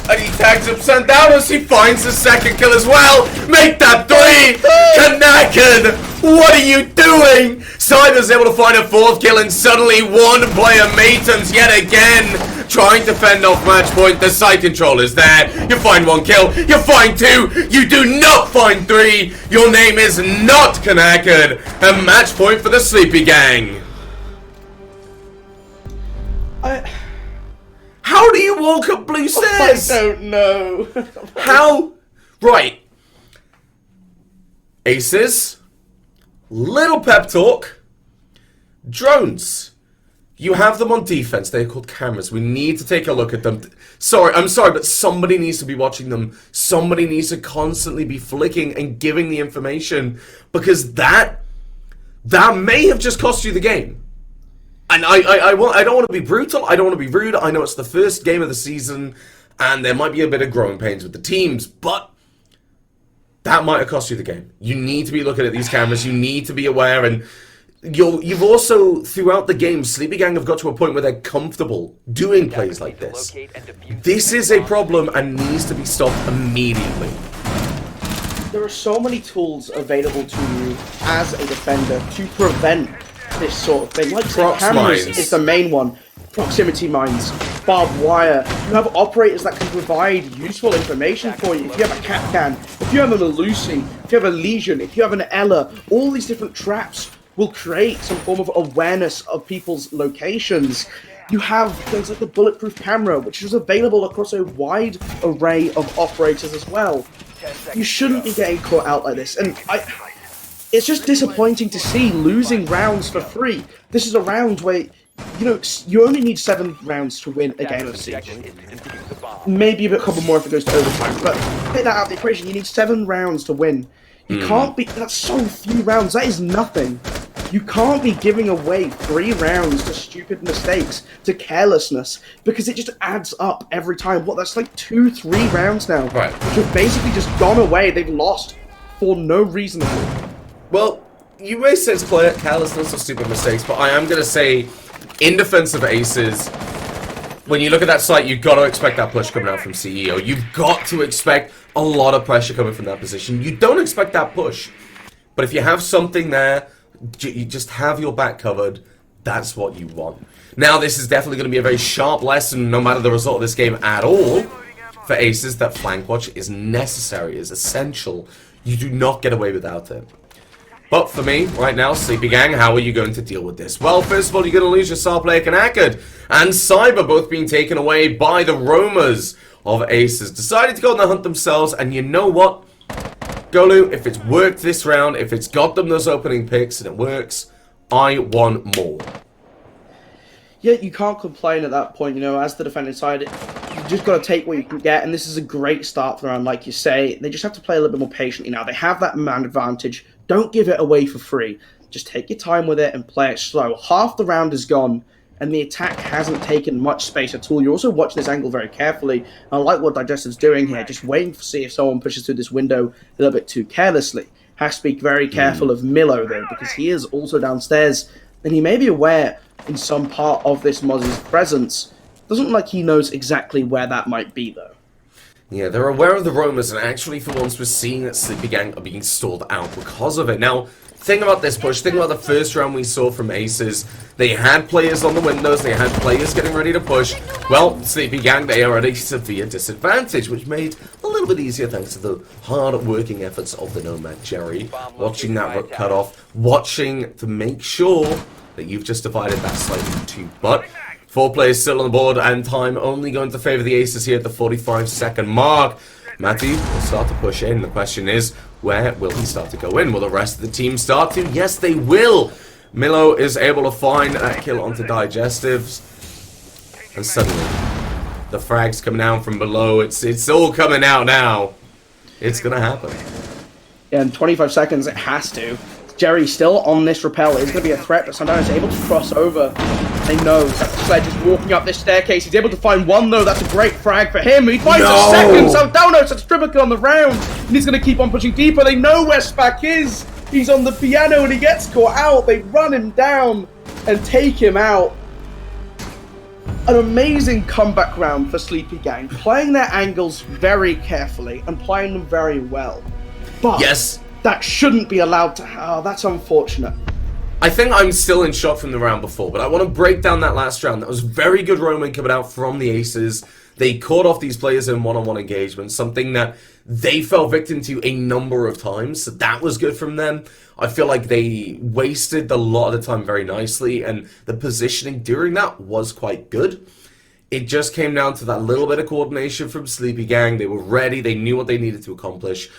And he tags up Sandanos, he finds the second kill as well! Make that 3! Kanaka, what are you doing? Cyber's able to find a 4th kill, and suddenly one player, Matons, yet again, trying to fend off match point. The side control is there. You find 1 kill, you find 2, you do not find 3. Your name is not Kanakad. A match point for the Sleepy Gang. How do you walk up blue stairs? I don't know. How? Right. Aces. Little pep talk. Drones. You have them on defense. They're called cameras. We need to take a look at them. I'm sorry, but somebody needs to be watching them. Somebody needs to constantly be flicking and giving the information, because that may have just cost you the game. And I don't want to be brutal. I don't want to be rude. I know it's the first game of the season, and there might be a bit of growing pains with the teams, but that might have cost you the game. You need to be looking at these cameras. You need to be aware, and you've also, throughout the game, Sleepy Gang have got to a point where they're comfortable doing plays like this. This is a problem and needs to be stopped immediately. There are so many tools available to you as a defender to prevent this sort of thing. Like cameras is the main one. Proximity mines, barbed wire. You have operators that can provide useful information for you. If you have a Capcan, if you have an Lucy, if you have a Legion, if you have an Ella, all these different traps will create some form of awareness of people's locations. You have things like the bulletproof camera, which is available across a wide array of operators as well. You shouldn't be getting caught out like this, and it's just disappointing to see losing rounds for free. This is a round where, you only need 7 rounds to win a game of Siege. Maybe a couple more if it goes to overtime, but take that out of the equation. You need 7 rounds to win. You can't be, that's so few rounds, that is nothing. You can't be giving away 3 rounds to stupid mistakes, to carelessness, because it just adds up every time. That's like 2-3 rounds now, right, which have basically just gone away. They've lost for no reason at all. Well, you may say it's carelessness or stupid mistakes, but I am going to say, in defense of Aces, when you look at that site, you've got to expect that push coming out from CEO. You've got to expect a lot of pressure coming from that position. You don't expect that push. But if you have something there, you just have your back covered, that's what you want. Now, this is definitely going to be a very sharp lesson, no matter the result of this game at all, for Aces, that flank watch is necessary, is essential. You do not get away without it. But for me, right now, Sleepy Gang, how are you going to deal with this? Well, first of all, you're going to lose your star player Kanakad and Cyber, both being taken away by the roamers of Aces. Decided to go on the hunt themselves, and you know what? Golu, if it's worked this round, if it's got them those opening picks and it works, I want more. Yeah, you can't complain at that point, as the defending side. You just got to take what you can get, and this is a great start for the round, like you say. They just have to play a little bit more patiently now. They have that man advantage. Don't give it away for free. Just take your time with it and play it slow. Half the round is gone, and the attack hasn't taken much space at all. You're also watching this angle very carefully. I like what Digestive's doing here, just waiting to see if someone pushes through this window a little bit too carelessly. Has to be very careful of Milo, though, because he is also downstairs, and he may be aware in some part of this Mozzie's presence. Doesn't look like he knows exactly where that might be, though. Yeah, they're aware of the roamers, and actually for once we're seeing that Sleepy Gang are being stalled out because of it. Now, think about this push, think about the first round we saw from Aces. They had players on the windows, they had players getting ready to push. Well, Sleepy Gang, they are at a severe disadvantage, which made a little bit easier thanks to the hard-working efforts of the Nomad Jerry. Watching that rook cut off, watching to make sure that you've just divided that slightly too. But 4 players still on the board, and time only going to favour the Aces here at the 45-second mark. Matty will start to push in. The question is, where will he start to go in? Will the rest of the team start to? Yes, they will! Milo is able to find that kill onto Digestives. And suddenly, the frags coming down from below. It's all coming out now. It's going to happen. Yeah, in 25 seconds, it has to. Jerry still on this rappel. It's going to be a threat, but sometimes he's able to cross over. They know that Sledge is walking up this staircase. He's able to find one, though. That's a great frag for him. He finds a second. So Donos has triple kill on the round. And he's going to keep on pushing deeper. They know where Spack is. He's on the piano and he gets caught out. They run him down and take him out. An amazing comeback round for Sleepy Gang. Playing their angles very carefully and playing them very well. But yes, that shouldn't be allowed to... Oh, that's unfortunate. I think I'm still in shock from the round before, but I want to break down that last round. That was very good roaming coming out from the Aces. They caught off these players in one-on-one engagements, something that they fell victim to a number of times, so that was good from them. I feel like they wasted a lot of the time very nicely, and the positioning during that was quite good. It just came down to that little bit of coordination from Sleepy Gang. They were ready, they knew what they needed to accomplish,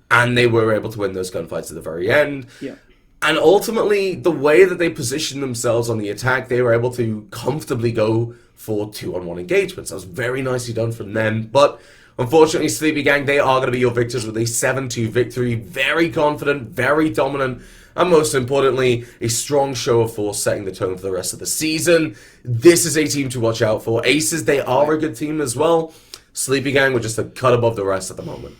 and they were able to win those gunfights at the very end. Yeah. And ultimately, the way that they positioned themselves on the attack, they were able to comfortably go for 2-on-1 engagements. That was very nicely done from them. But unfortunately, Sleepy Gang, they are going to be your victors with a 7-2 victory. Very confident, very dominant, and most importantly, a strong show of force setting the tone for the rest of the season. This is a team to watch out for. Aces, they are a good team as well. Sleepy Gang were just a cut above the rest at the moment.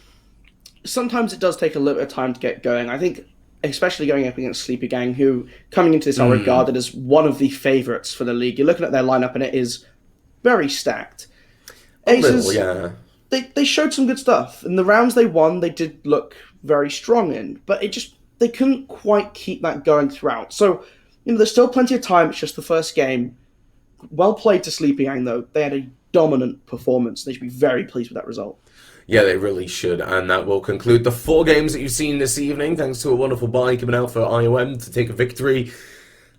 Sometimes it does take a little bit of time to get going. I think, especially going up against Sleepy Gang, who, coming into this, are regarded as one of the favourites for the league. You're looking at their lineup, and it is very stacked. Aces, yeah. They showed some good stuff. In the rounds they won, they did look very strong in, but they couldn't quite keep that going throughout. So, there's still plenty of time. It's just the first game. Well played to Sleepy Gang, though. They had a dominant performance. They should be very pleased with that result. Yeah, they really should. And that will conclude the 4 games that you've seen this evening, thanks to a wonderful buy coming out for IOM to take a victory.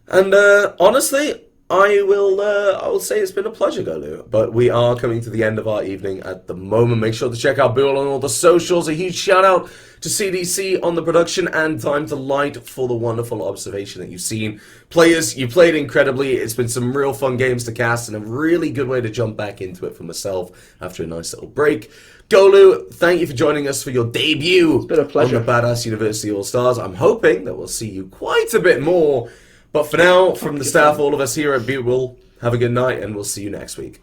And honestly, I will say it's been a pleasure, Golu. But we are coming to the end of our evening at the moment. Make sure to check out Bool on all the socials. A huge shout out to CDC on the production, and Time to Light for the wonderful observation that you've seen. Players, you played incredibly. It's been some real fun games to cast, and a really good way to jump back into it for myself after a nice little break. Golu, thank you for joining us for your debut It's been a pleasure on the Badass University All-Stars. I'm hoping that we'll see you quite a bit more. But for now, from the staff, all of us here at Butte, we'll have a good night, and we'll see you next week.